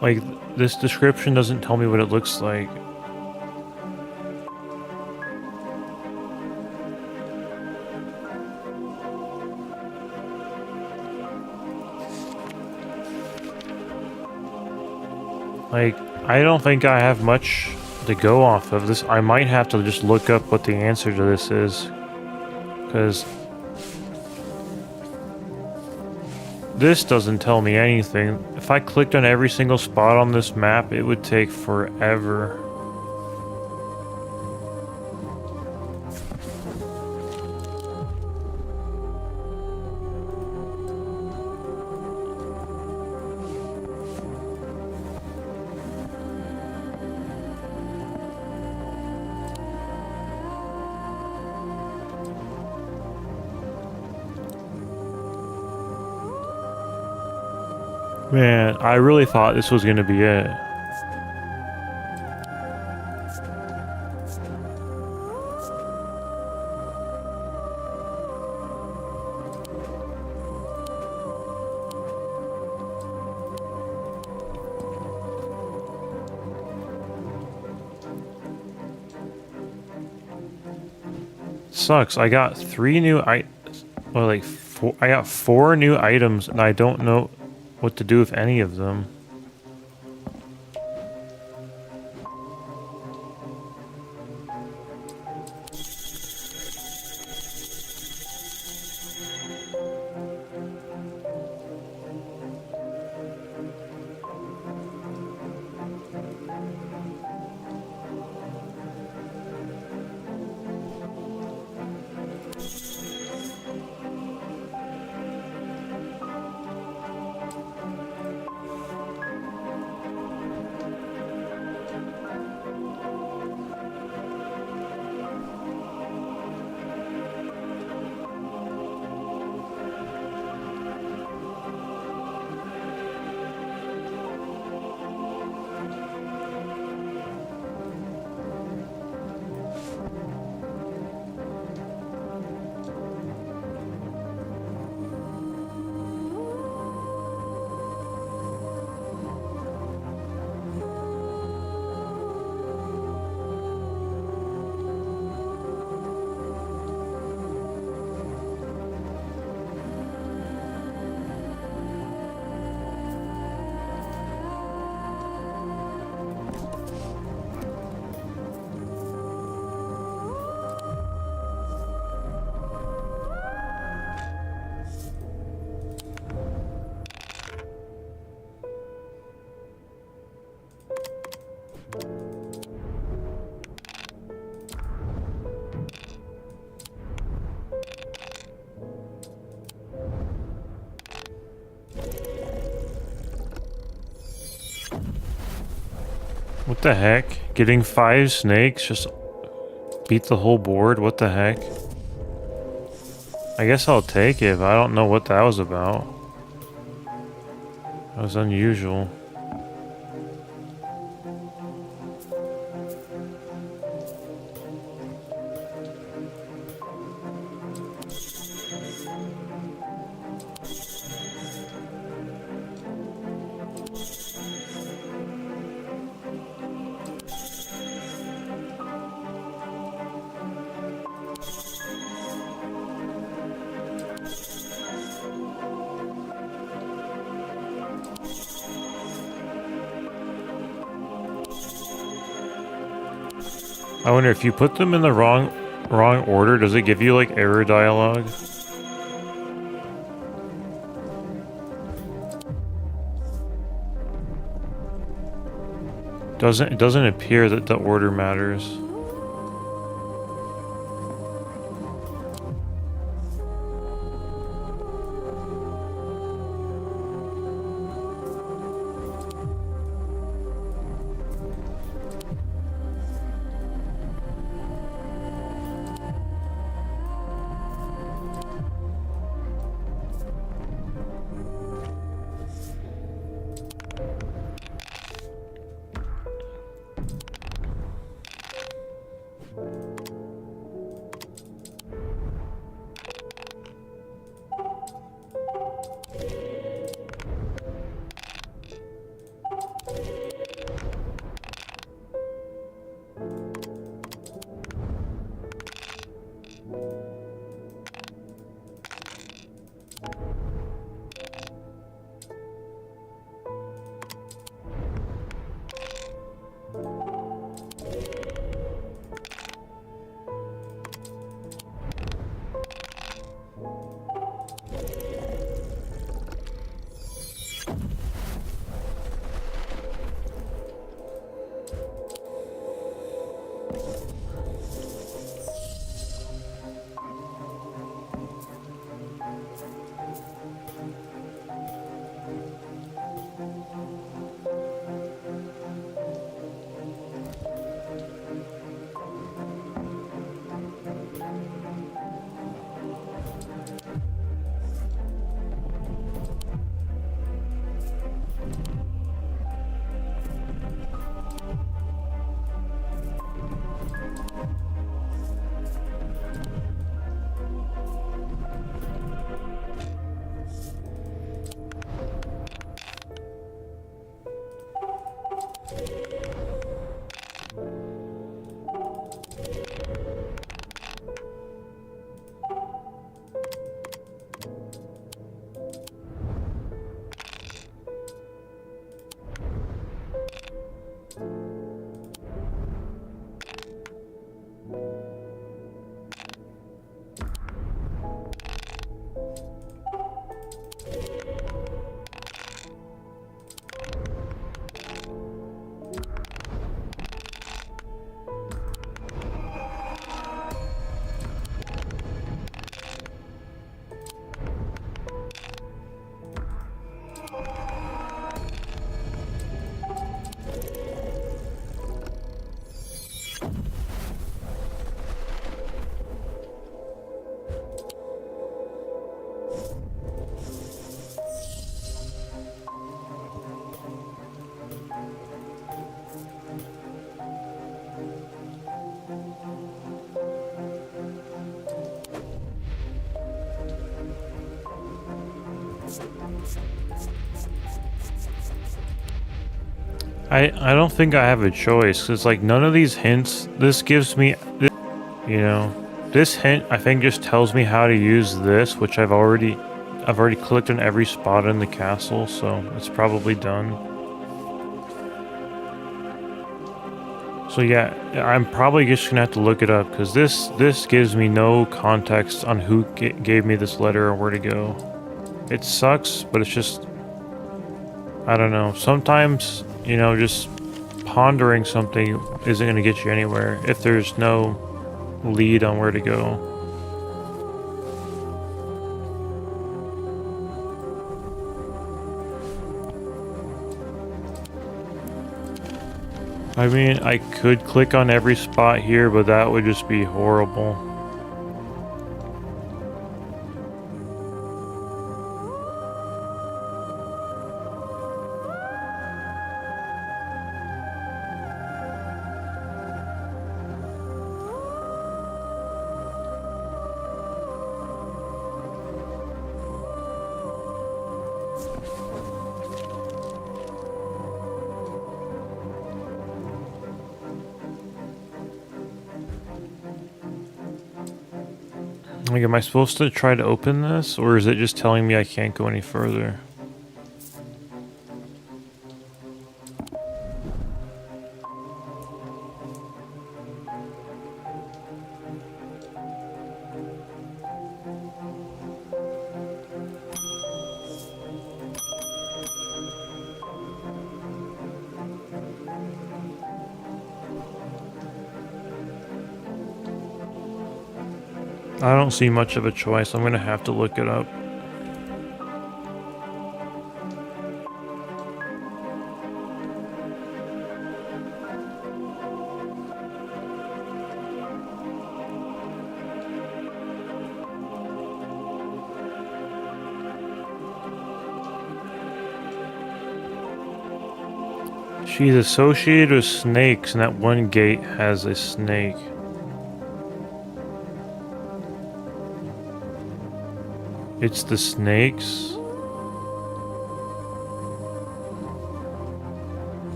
Like, this description doesn't tell me what it looks like. Like, I don't think I have much to go off of this. I might have to just look up what the answer to this is. Because this doesn't tell me anything. If I clicked on every single spot on this map, it would take forever. Man, I really thought this was gonna be it. Sucks. I got 3 new I got 4 new items and I don't know what to do with any of them. What the heck? Getting 5 snakes just beat the whole board? What the heck? I guess I'll take it, but I don't know what that was about. That was unusual. I wonder if you put them in the wrong order, does it give you like error dialogue? It doesn't appear that the order matters. I don't think I have a choice. Cause like none of these hints. This gives me, you know, this hint I think just tells me how to use this, which I've already clicked on every spot in the castle, so it's probably done. So yeah, I'm probably just gonna have to look it up because this gives me no context on who gave me this letter or where to go. It sucks, but it's just, I don't know. Sometimes, you know, just pondering something isn't gonna get you anywhere if there's no lead on where to go. I mean, I could click on every spot here, but that would just be horrible. Like, am I supposed to try to open this, or is it just telling me I can't go any further? I don't see much of a choice. I'm gonna have to look it up. She's associated with snakes, and that one gate has a snake. It's the snakes?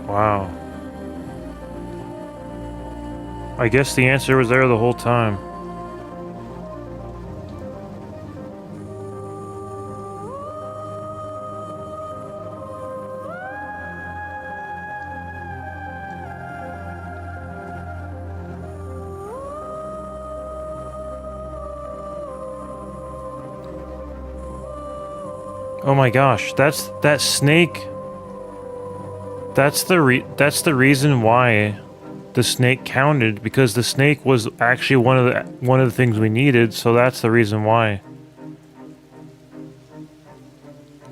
Wow. I guess the answer was there the whole time. Oh my gosh, that's that snake. That's the reason why the snake counted, because the snake was actually one of the things we needed, so that's the reason why.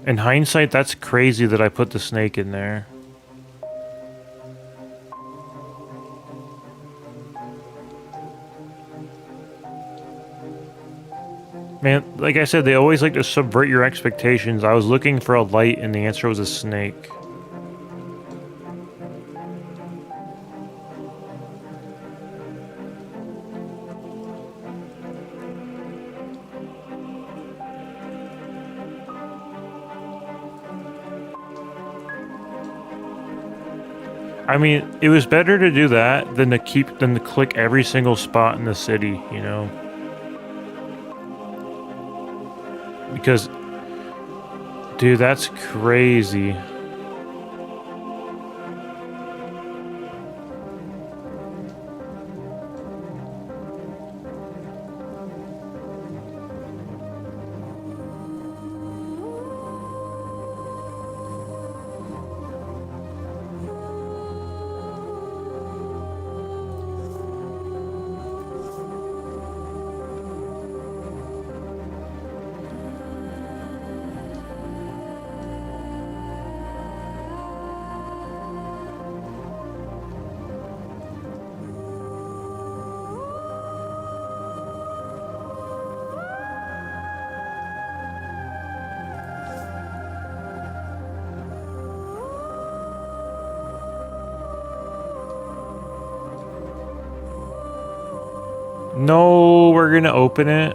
In hindsight, that's crazy that I put the snake in there. Man, like I said, they always like to subvert your expectations. I was looking for a light and the answer was a snake. I mean, it was better to do that than to click every single spot in the city, you know? Because, dude, that's crazy. No, we're gonna open it.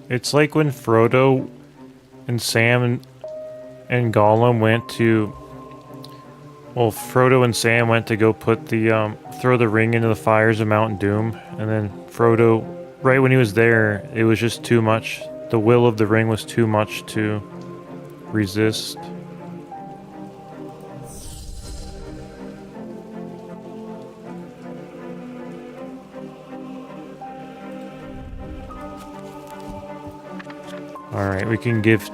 It's like when Frodo and Sam and Gollum went to... Well, Frodo and Sam went to go put the, throw the ring into the fires of Mount Doom, and then Frodo, right when he was there, it was just too much. The will of the ring was too much to resist. Alright, we can give...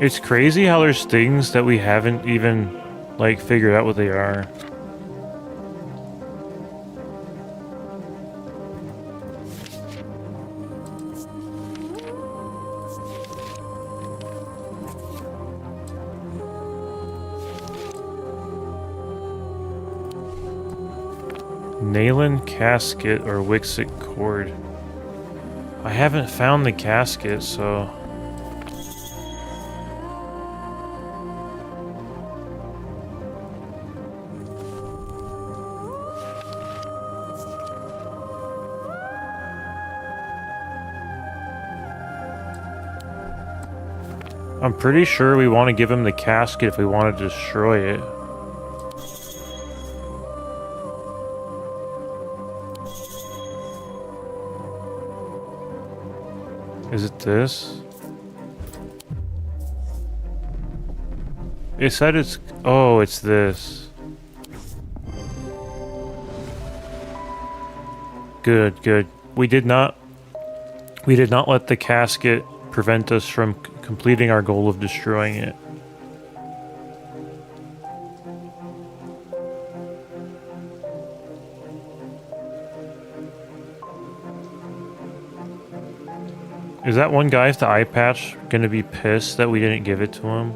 It's crazy how there's things that we haven't even, like, figured out what they are. Nailen casket or Wixit cord. I haven't found the casket, so... I'm pretty sure we want to give him the casket if we want to destroy it. Is it this? It said it's... Oh, it's this. Good, good. We did not let the casket prevent us from completing our goal of destroying it. Is that one guy with the eye patch gonna be pissed that we didn't give it to him?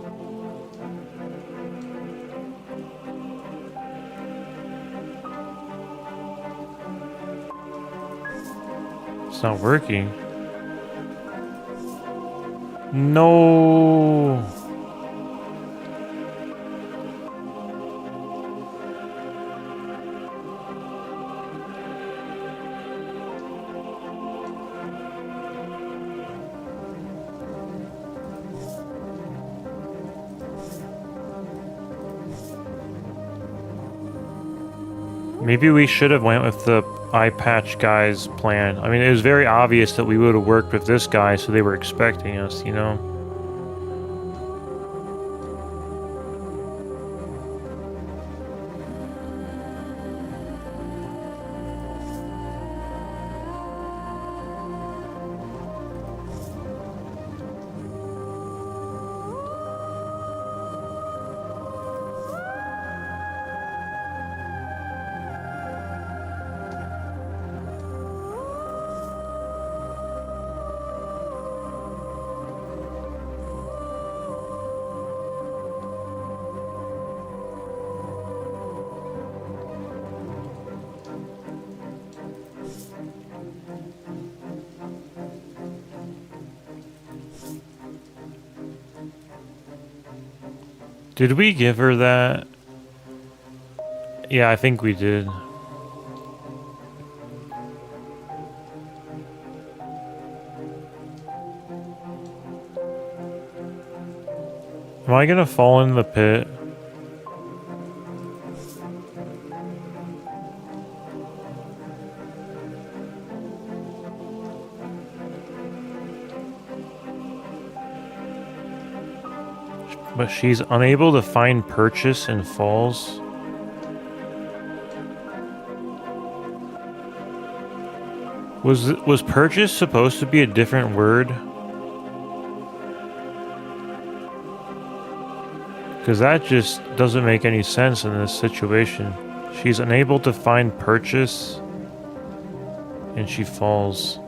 It's not working. No. Maybe we should have went with the eye patch guy's plan. I mean, it was very obvious that we would have worked with this guy, so they were expecting us, you know? Did we give her that? Yeah, I think we did. Am I gonna fall in the pit? But she's unable to find purchase and falls. Was purchase supposed to be a different word? Because that just doesn't make any sense in this situation. She's unable to find purchase and she falls.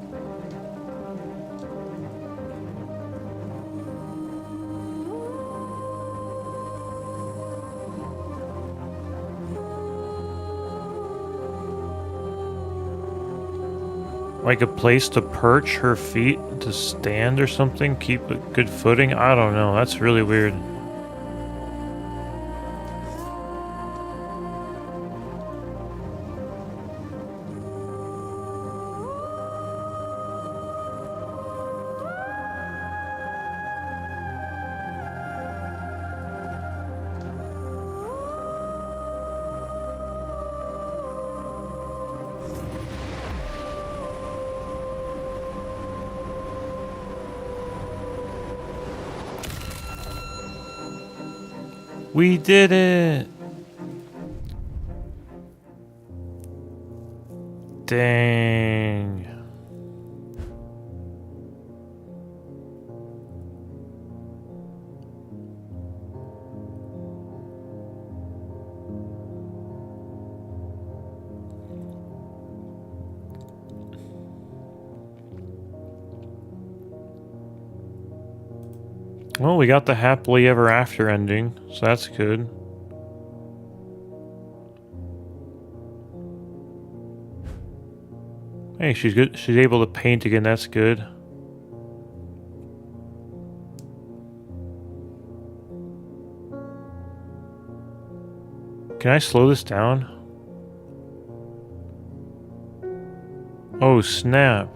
Like a place to perch her feet, to stand or something, keep a good footing? I don't know, that's really weird. We did it! Dang. Well, we got the happily ever after ending, so that's good. Hey, she's good. She's able to paint again. That's good. Can I slow this down? Oh, snap.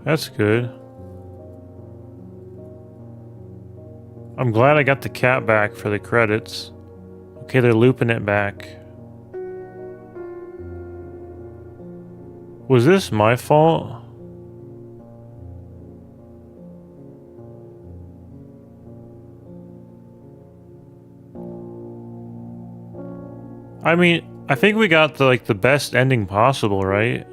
That's good. I'm glad I got the cat back for the credits. Okay, they're looping it back. Was this my fault? I mean, I think we got the best ending possible, right?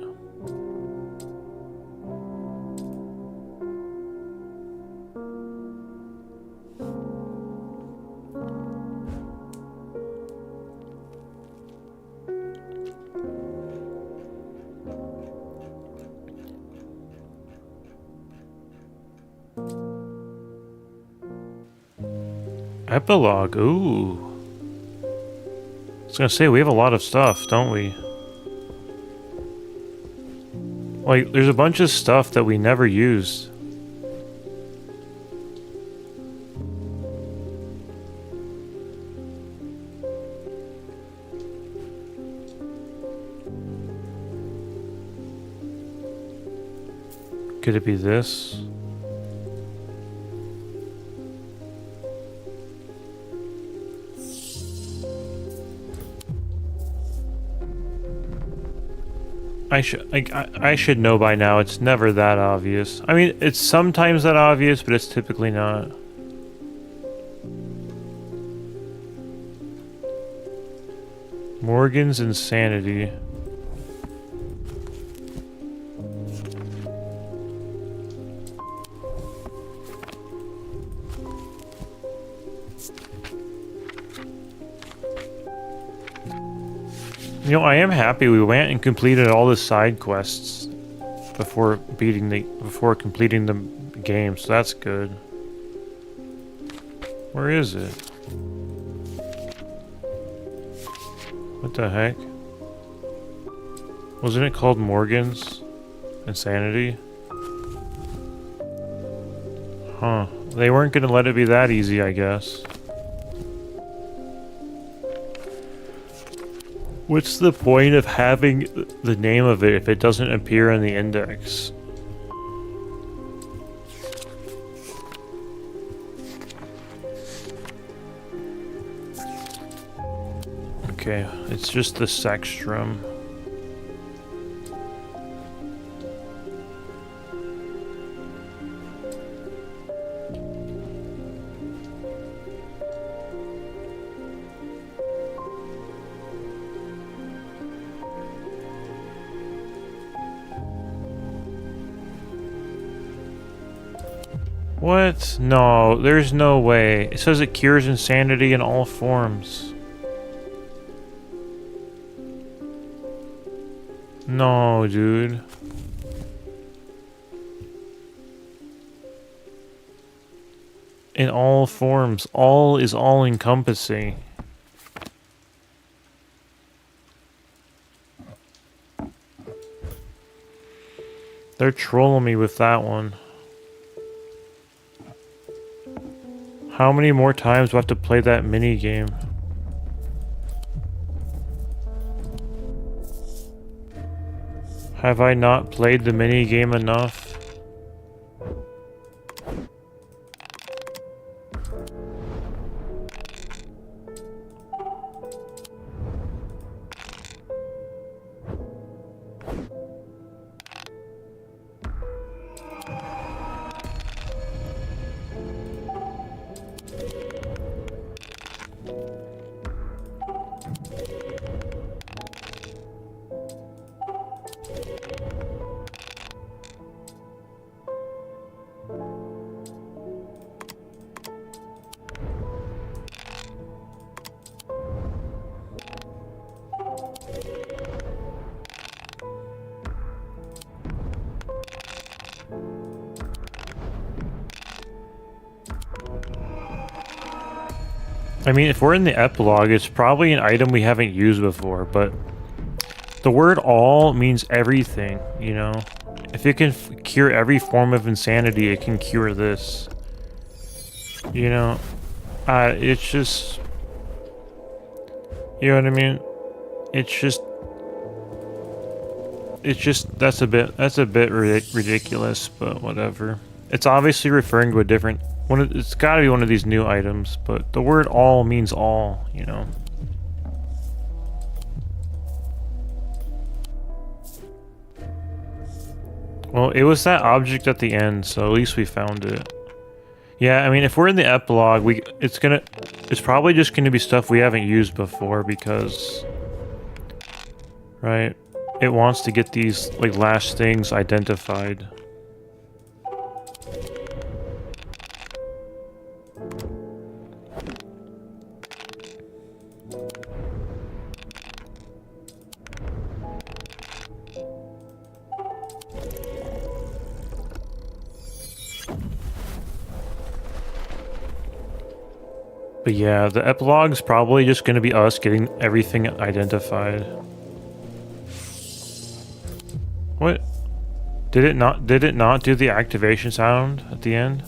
Epilogue, ooh. I was gonna say, we have a lot of stuff, don't we? Like, there's a bunch of stuff that we never used. Could it be this? I should know by now. It's never that obvious. I mean, it's sometimes that obvious, but it's typically not. Morgan's Insanity. You know, I am happy we went and completed all the side quests before completing the game, so that's good. Where is it? What the heck? Wasn't it called Morgan's Insanity? Huh. They weren't gonna let it be that easy, I guess. What's the point of having the name of it if it doesn't appear in the index? Okay, it's just the Sextrum. What? No, there's no way. It says it cures insanity in all forms. No, dude. In all forms. All is all-encompassing. They're trolling me with that one. How many more times do I have to play that mini game? Have I not played the mini game enough? I mean, if we're in the epilogue, it's probably an item we haven't used before, but the word all means everything, you know? If it can cure every form of insanity, it can cure this. You know? It's just... You know what I mean? It's just... that's a bit ridiculous, but whatever. It's obviously referring to a different... it's gotta be one of these new items, but the word all means all, you know? Well, it was that object at the end, so at least we found it. Yeah, I mean, if we're in the epilogue, it's probably just gonna be stuff we haven't used before because... Right? It wants to get these, like, last things identified. But yeah, the epilogue's probably just gonna be us getting everything identified. What? Did it not do the activation sound at the end?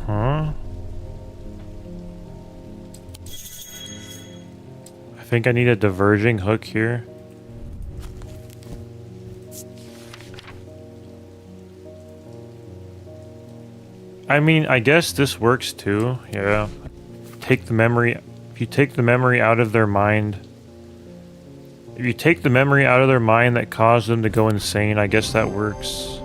Huh? I think I need a diverging hook here. I mean, I guess this works too, yeah. Take the memory... If you take the memory out of their mind... If you take the memory out of their mind that caused them to go insane, I guess that works.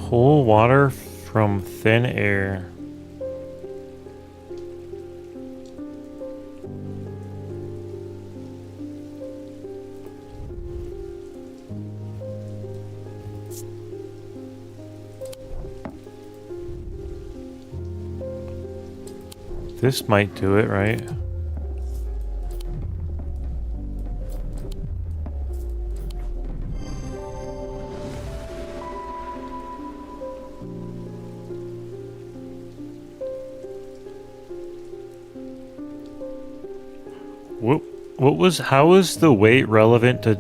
Pull water from thin air. This might do it, right? How was the weight relevant to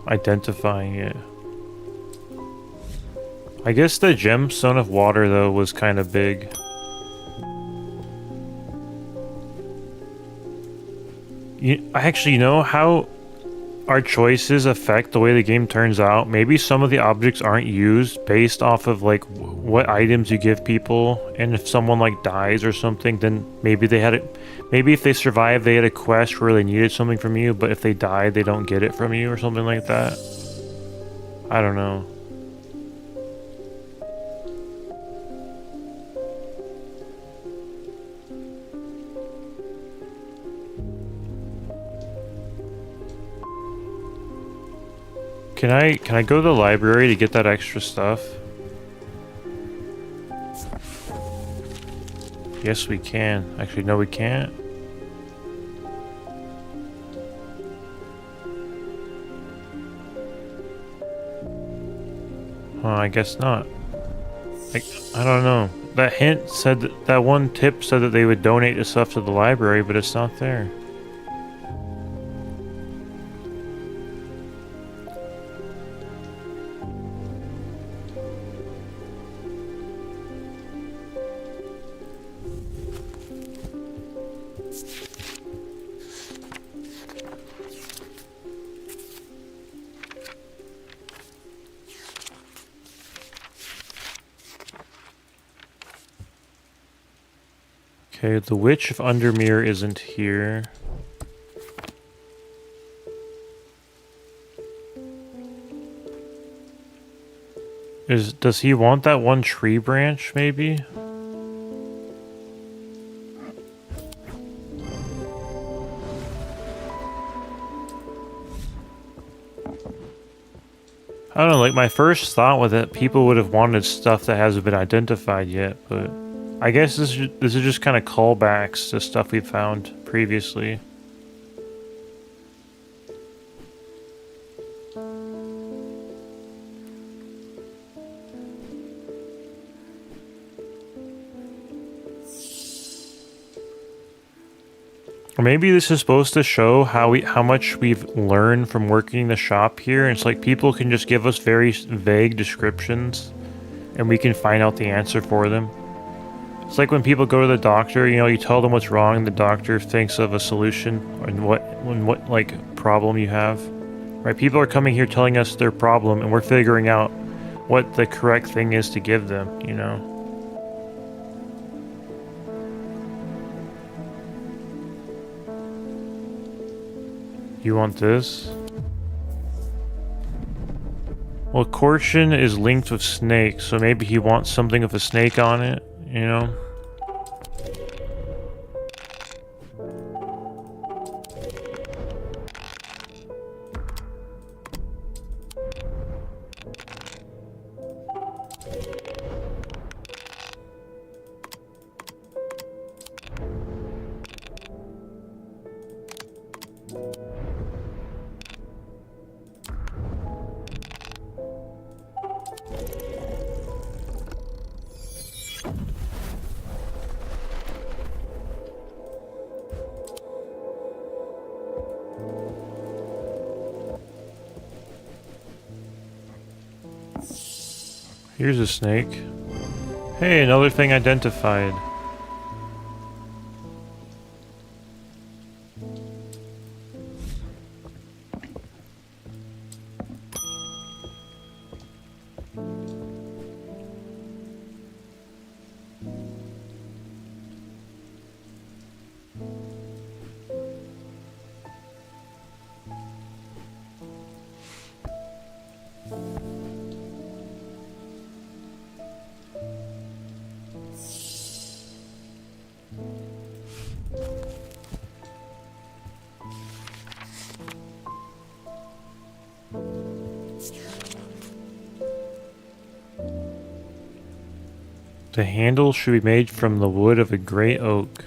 identifying it? I guess the gemstone of water though was kind of big. I actually know how our choices affect the way the game turns out. Maybe some of the objects aren't used based off of like what items you give people, and if someone like dies or something, then maybe they had it. Maybe if they survive, they had a quest where they needed something from you, but if they die, they don't get it from you or something like that. I don't know. Can I go to the library to get that extra stuff? Yes, we can. Actually, no, we can't. I guess not. Like, I don't know. That hint said that one tip said that they would donate the stuff to the library, but it's not there. Okay, the Witch of Undermere isn't here. Does he want that one tree branch, maybe? I don't know, like my first thought was that people would have wanted stuff that hasn't been identified yet, but I guess this is just kind of callbacks to stuff we found previously. Or maybe this is supposed to show how much we've learned from working the shop here. It's like people can just give us very vague descriptions and we can find out the answer for them. It's like when people go to the doctor, you know, you tell them what's wrong and the doctor thinks of a solution and what like problem you have. Right? People are coming here telling us their problem and we're figuring out what the correct thing is to give them, you know. You want this? Well, Corchin is linked with snake, so maybe he wants something with a snake on it, you know? Here's a snake. Hey, another thing identified. The handle should be made from the wood of a great oak.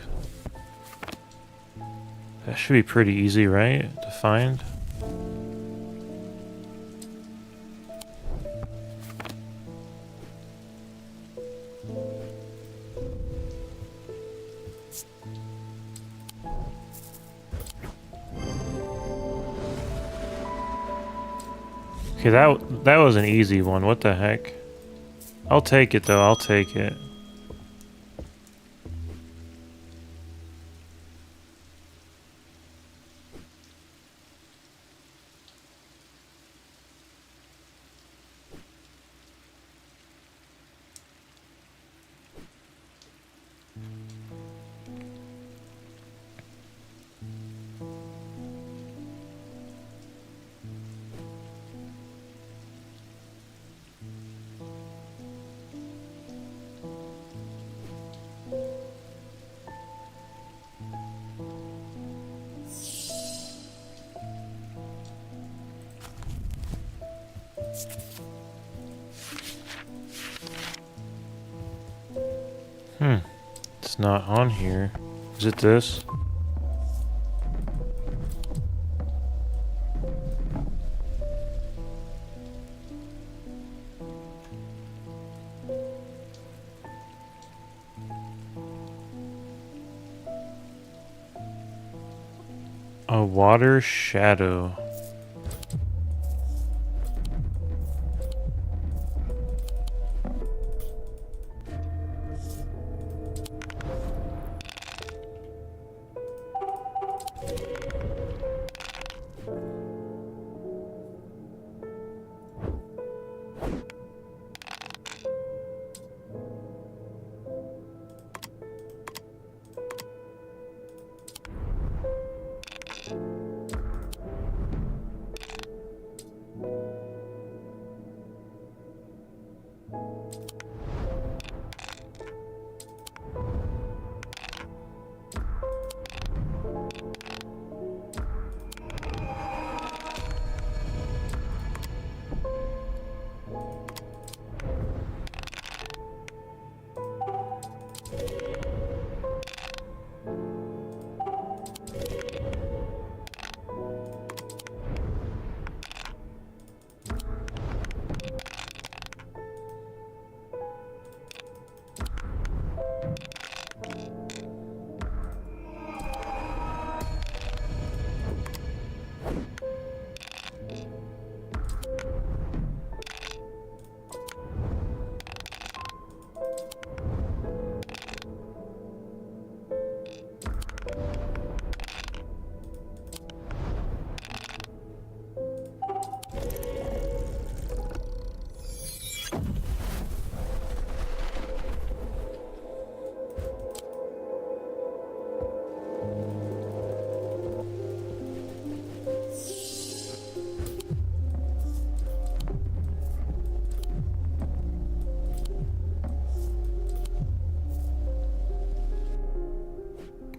That should be pretty easy, right? To find. Okay, that was an easy one. What the heck? I'll take it though, I'll take it. It's not on here. Is it this? A water shadow.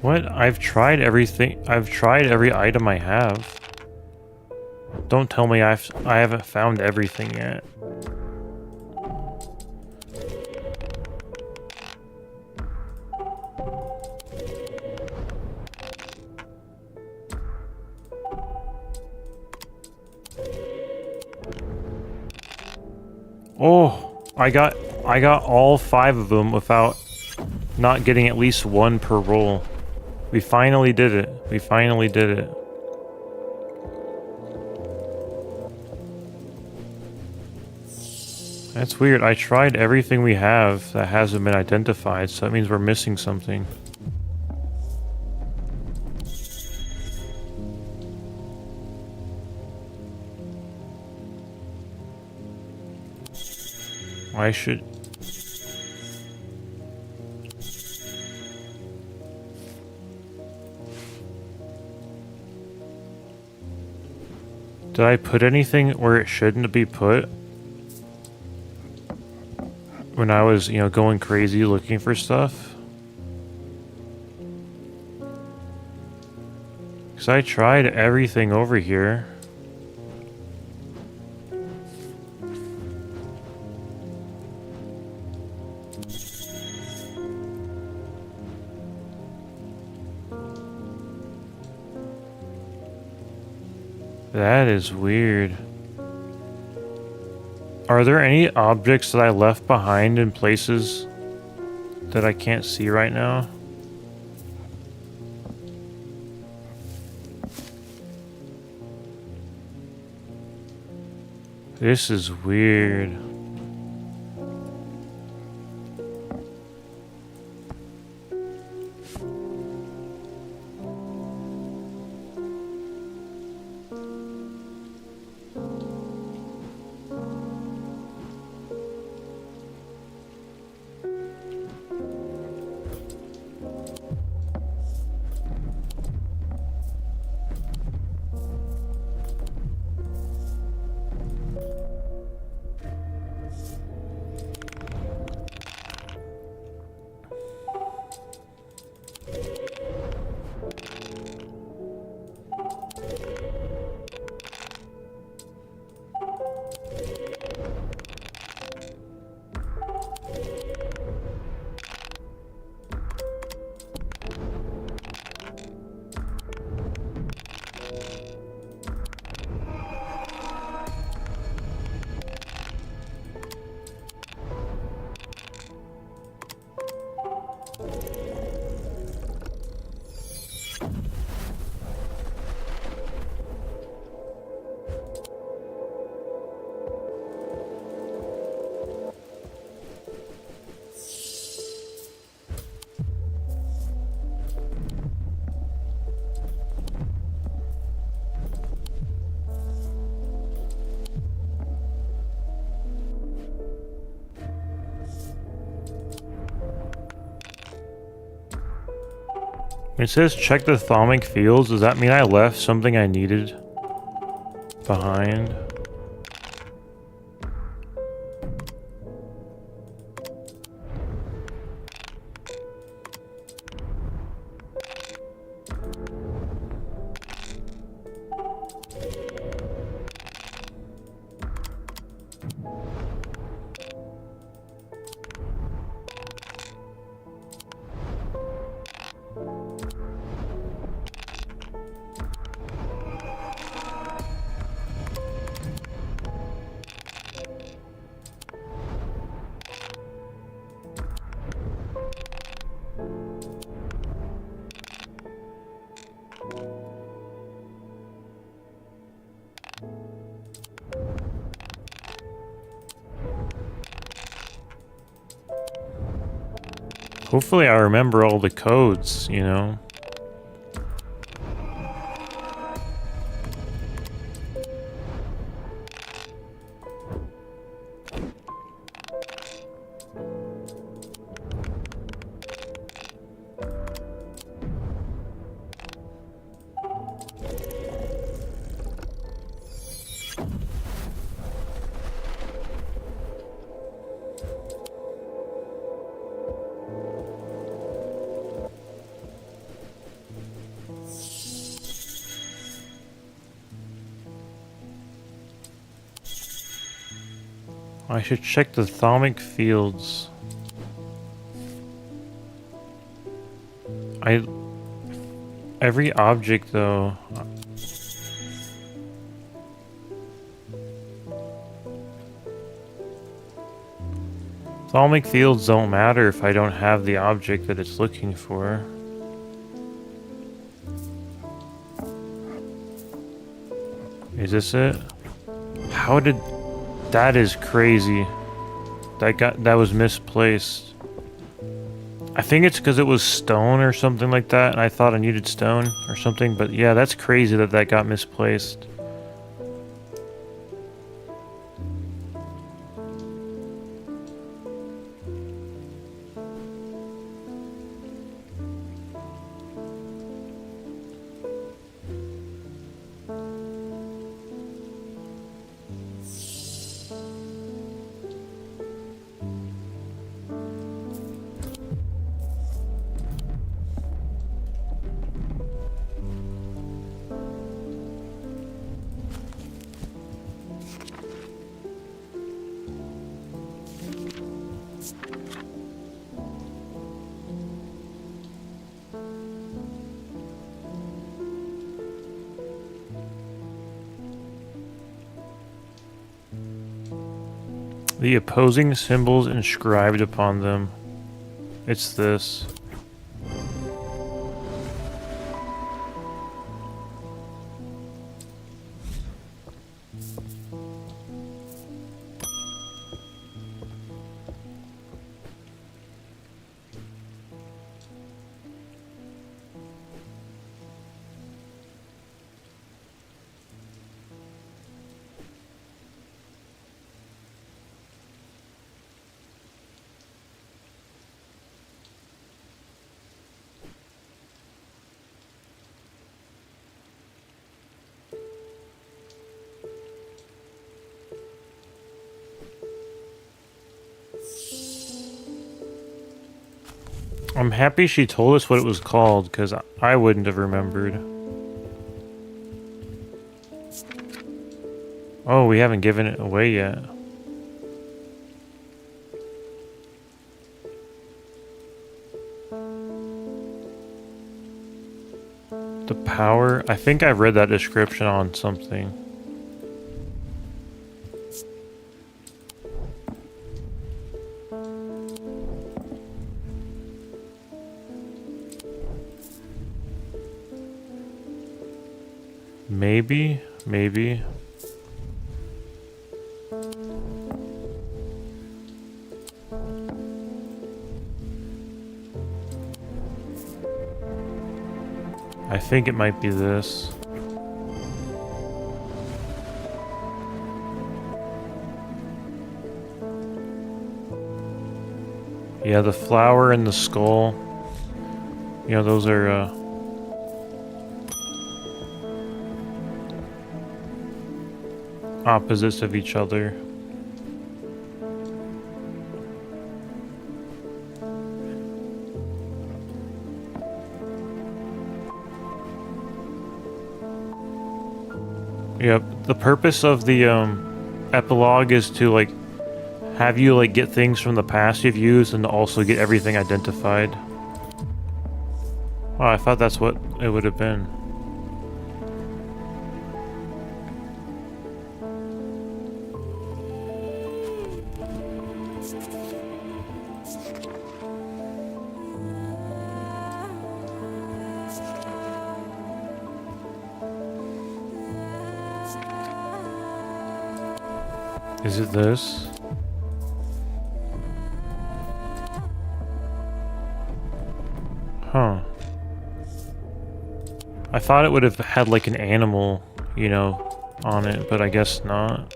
What? I've tried everything. I've tried every item I have. Don't tell me I haven't found everything yet. Oh, I got all 5 of them without not getting at least 1 per roll. We finally did it. We finally did it. That's weird. I tried everything we have that hasn't been identified, so that means we're missing something. Why should... Did I put anything where it shouldn't be put? When I was, you know, going crazy looking for stuff? Because I tried everything over here. That is weird. Are there any objects that I left behind in places that I can't see right now? This is weird. When it says check the thalamic fields, does that mean I left something I needed behind? Hopefully I remember all the codes, you know? I should check the thalamic fields. Every object though. Thalamic fields don't matter if I don't have the object that it's looking for. Is this it? How did... That is crazy. That was misplaced. I think it's because it was stone or something like that, and I thought I needed stone or something, but yeah, that's crazy that got misplaced. The opposing symbols inscribed upon them. It's this. I'm happy she told us what it was called, because I wouldn't have remembered. Oh, we haven't given it away yet. The power... I think I've read that description on something. Maybe. I think it might be this. Yeah, the flower and the skull. You know, those are, opposites of each other. Yep, the purpose of the epilogue is to like have you like get things from the past you've used and also get everything identified. Oh, I thought that's what it would have been. Is it this? Huh. I thought it would have had like an animal, you know, on it, but I guess not.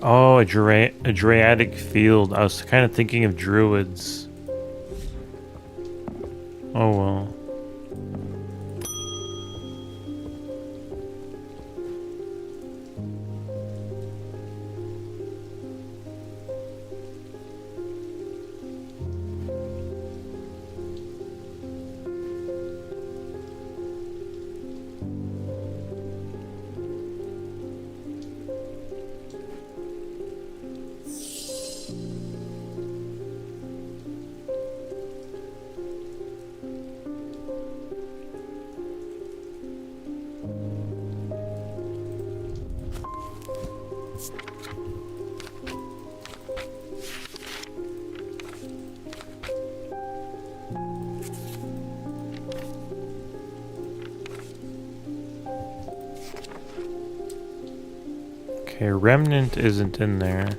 Oh, a Draiadic field. I was kind of thinking of druids. Oh well. Okay, Remnant isn't in there.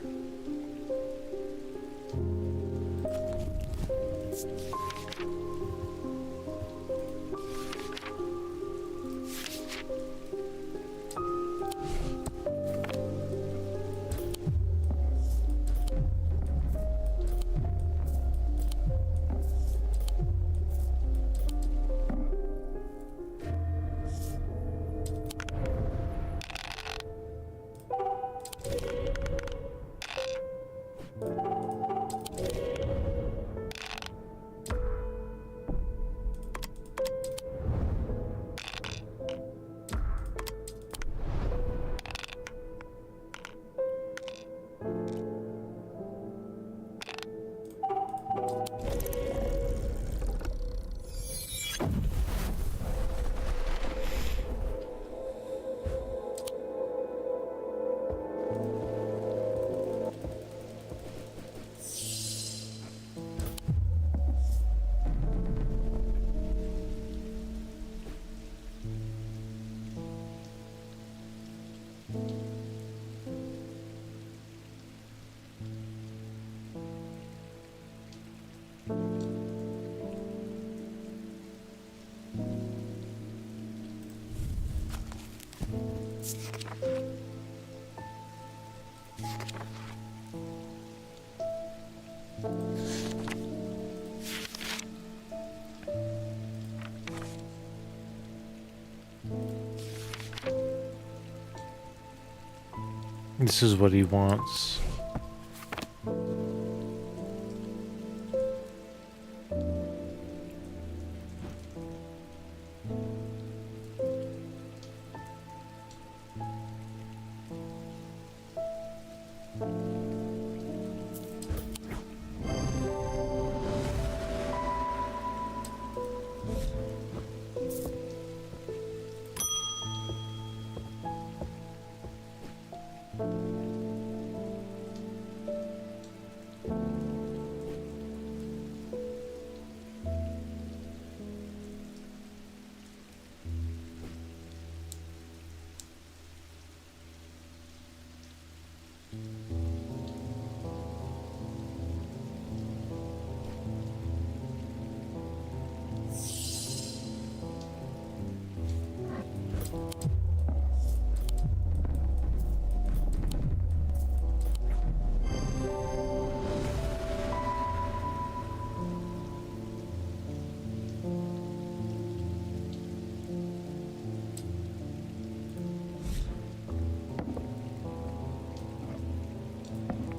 This is what he wants.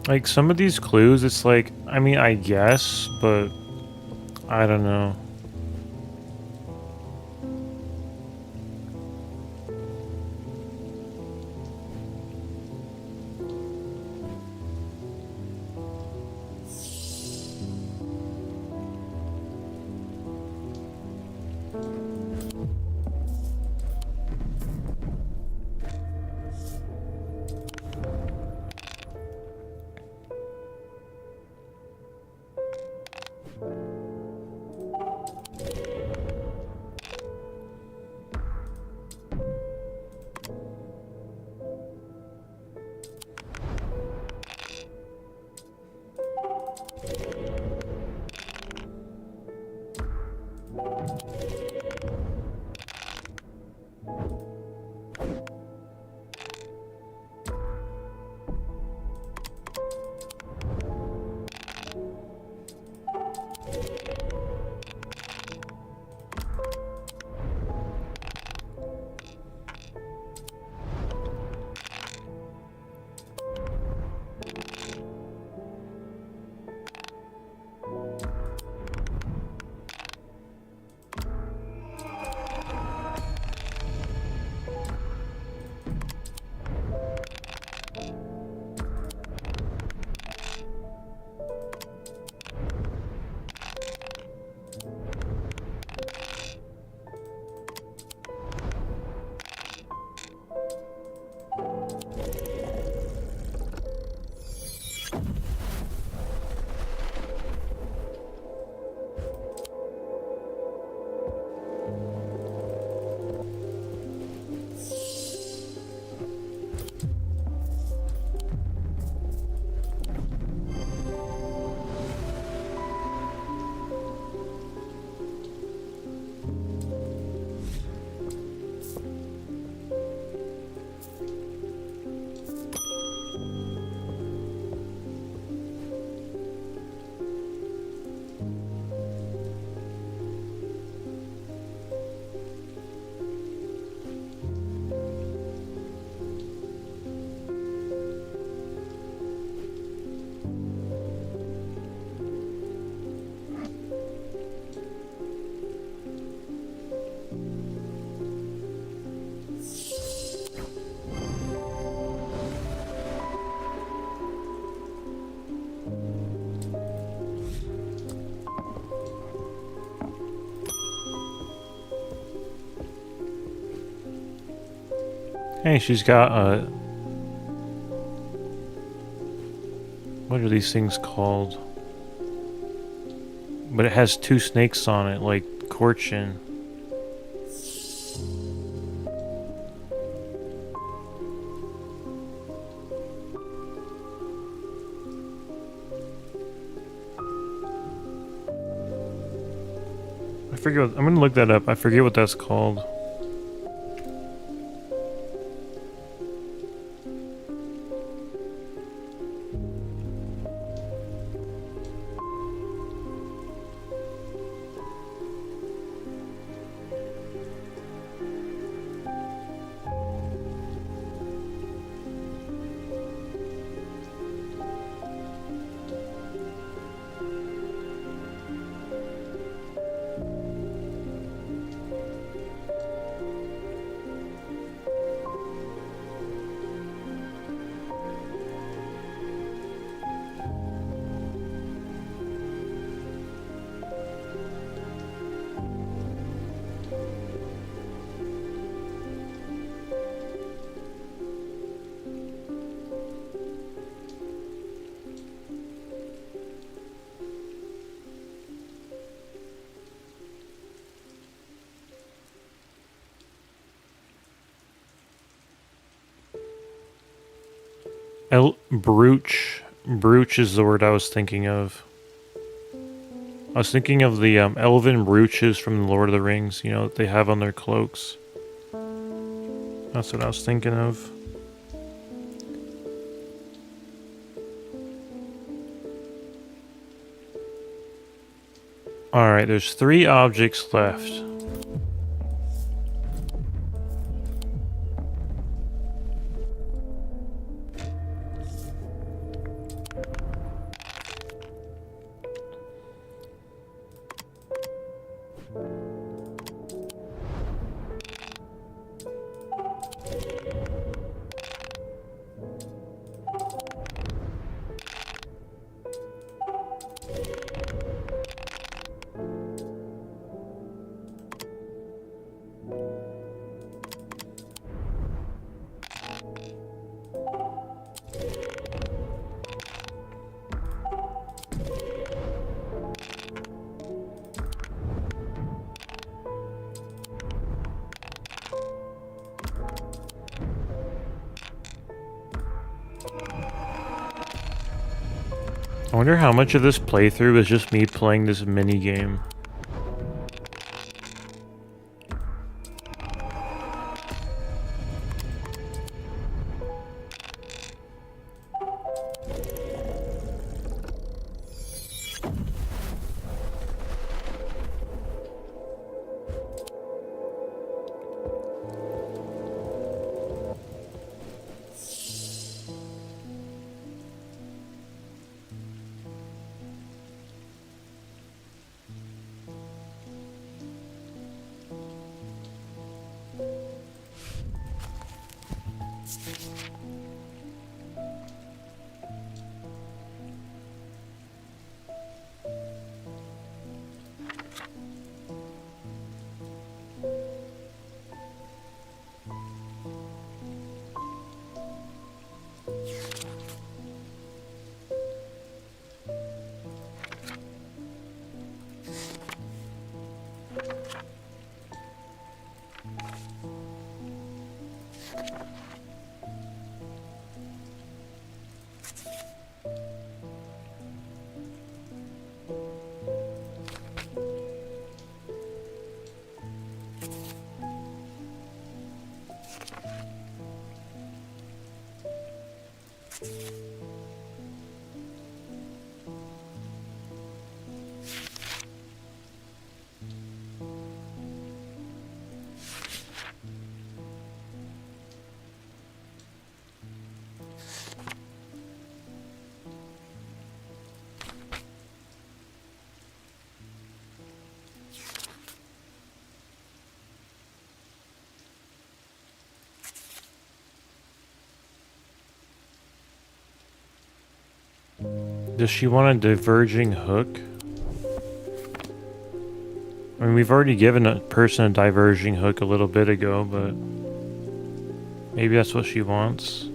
Like, some of these clues, it's like, I mean, I guess, but I don't know. Hey, she's got what are these things called? But it has two snakes on it, like Corchin. I forget what, I'm gonna look that up. I forget what that's called. Brooch. Brooch is the word I was thinking of. I was thinking of the elven brooches from the Lord of the Rings, you know, that they have on their cloaks. That's what I was thinking of. Alright, there's 3 objects left. I wonder how much of this playthrough is just me playing this mini game. Does she want a diverging hook? I mean, we've already given a person a diverging hook a little bit ago, but maybe that's what she wants.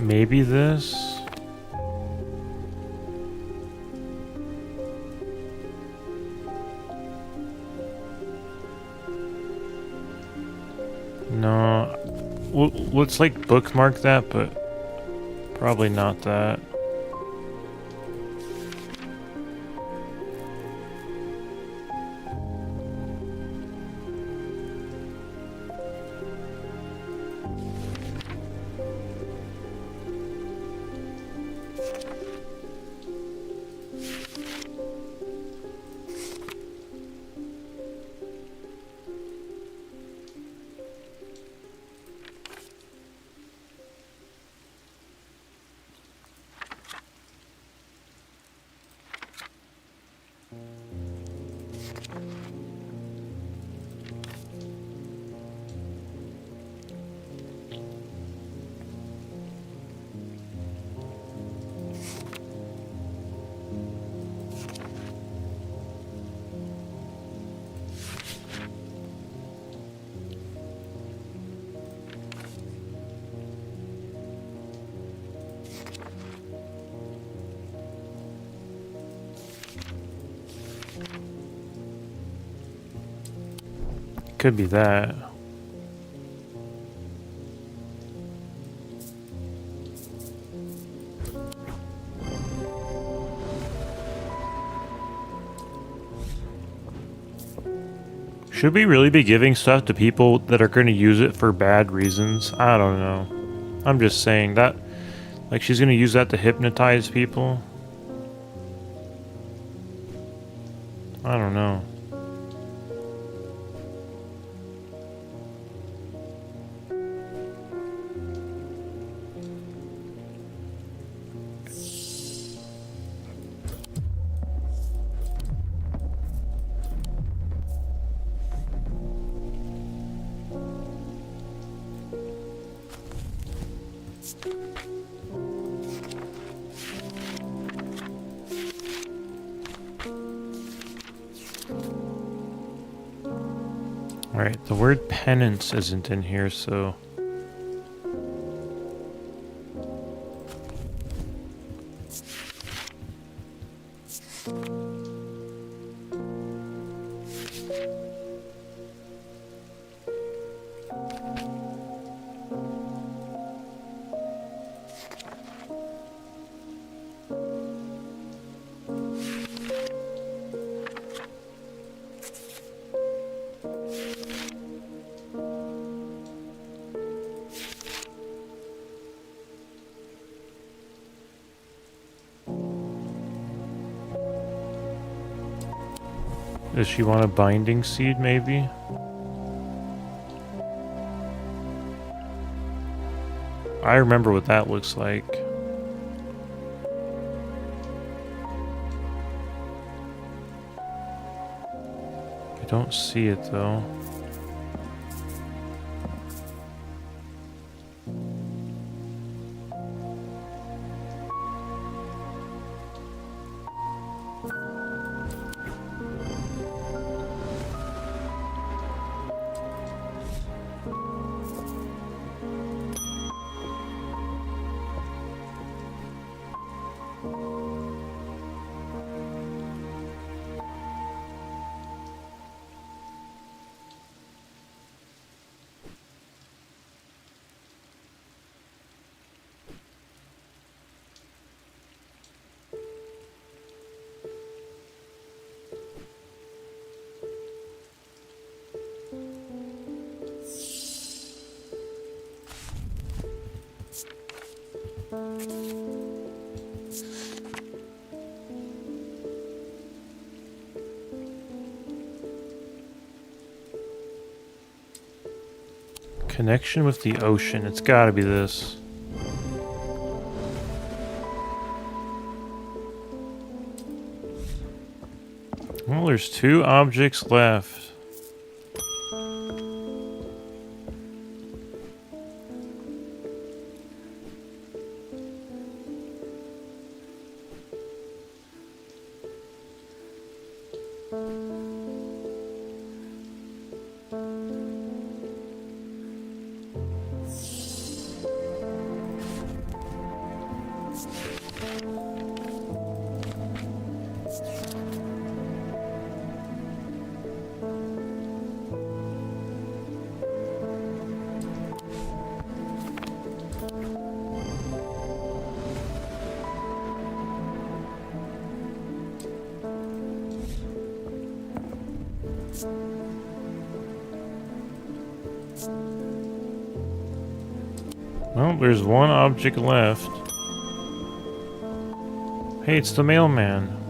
Maybe this? No. Let's like bookmark that, but probably not that. Could be that. Should we really be giving stuff to people that are going to use it for bad reasons? I don't know. I'm just saying that, like, she's going to use that to hypnotize people. I don't know. Alright, the word penance isn't in here, so... Does she want a binding seed, maybe? I remember what that looks like. I don't see it, though. Connection with the ocean. It's gotta be this. Well, there's 2 objects left. Well, there's one object left. Hey, it's the mailman.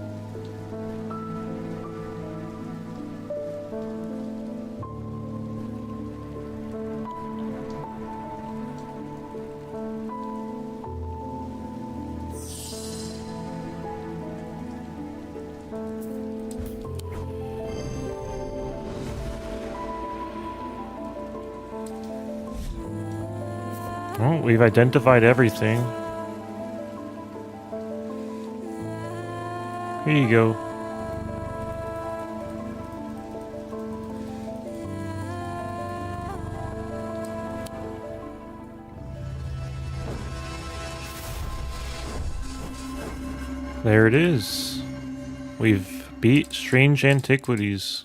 Well, we've identified everything. Here you go. There it is. We've beat Strange Antiquities.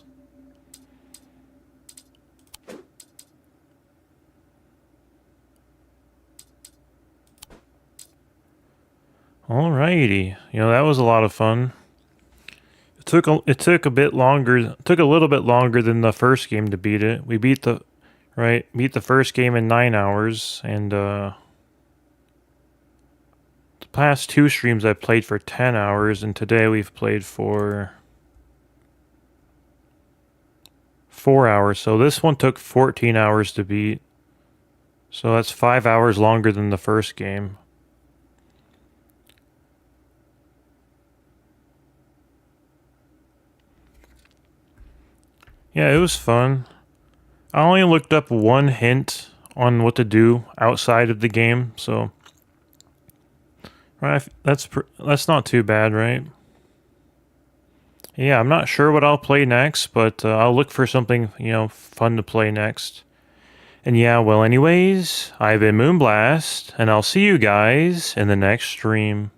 Alrighty. You know, that was a lot of fun. It took a little bit longer than the first game to beat it. We beat the first game in 9 hours, and the past 2 streams I played for 10 hours, and today we've played for 4 hours. So this one took 14 hours to beat. So that's 5 hours longer than the first game. Yeah, it was fun. I only looked up one hint on what to do outside of the game, so right, that's not too bad, right? Yeah, I'm not sure what I'll play next, but I'll look for something, you know, fun to play next. And yeah, well anyways, I've been Moonblast, and I'll see you guys in the next stream.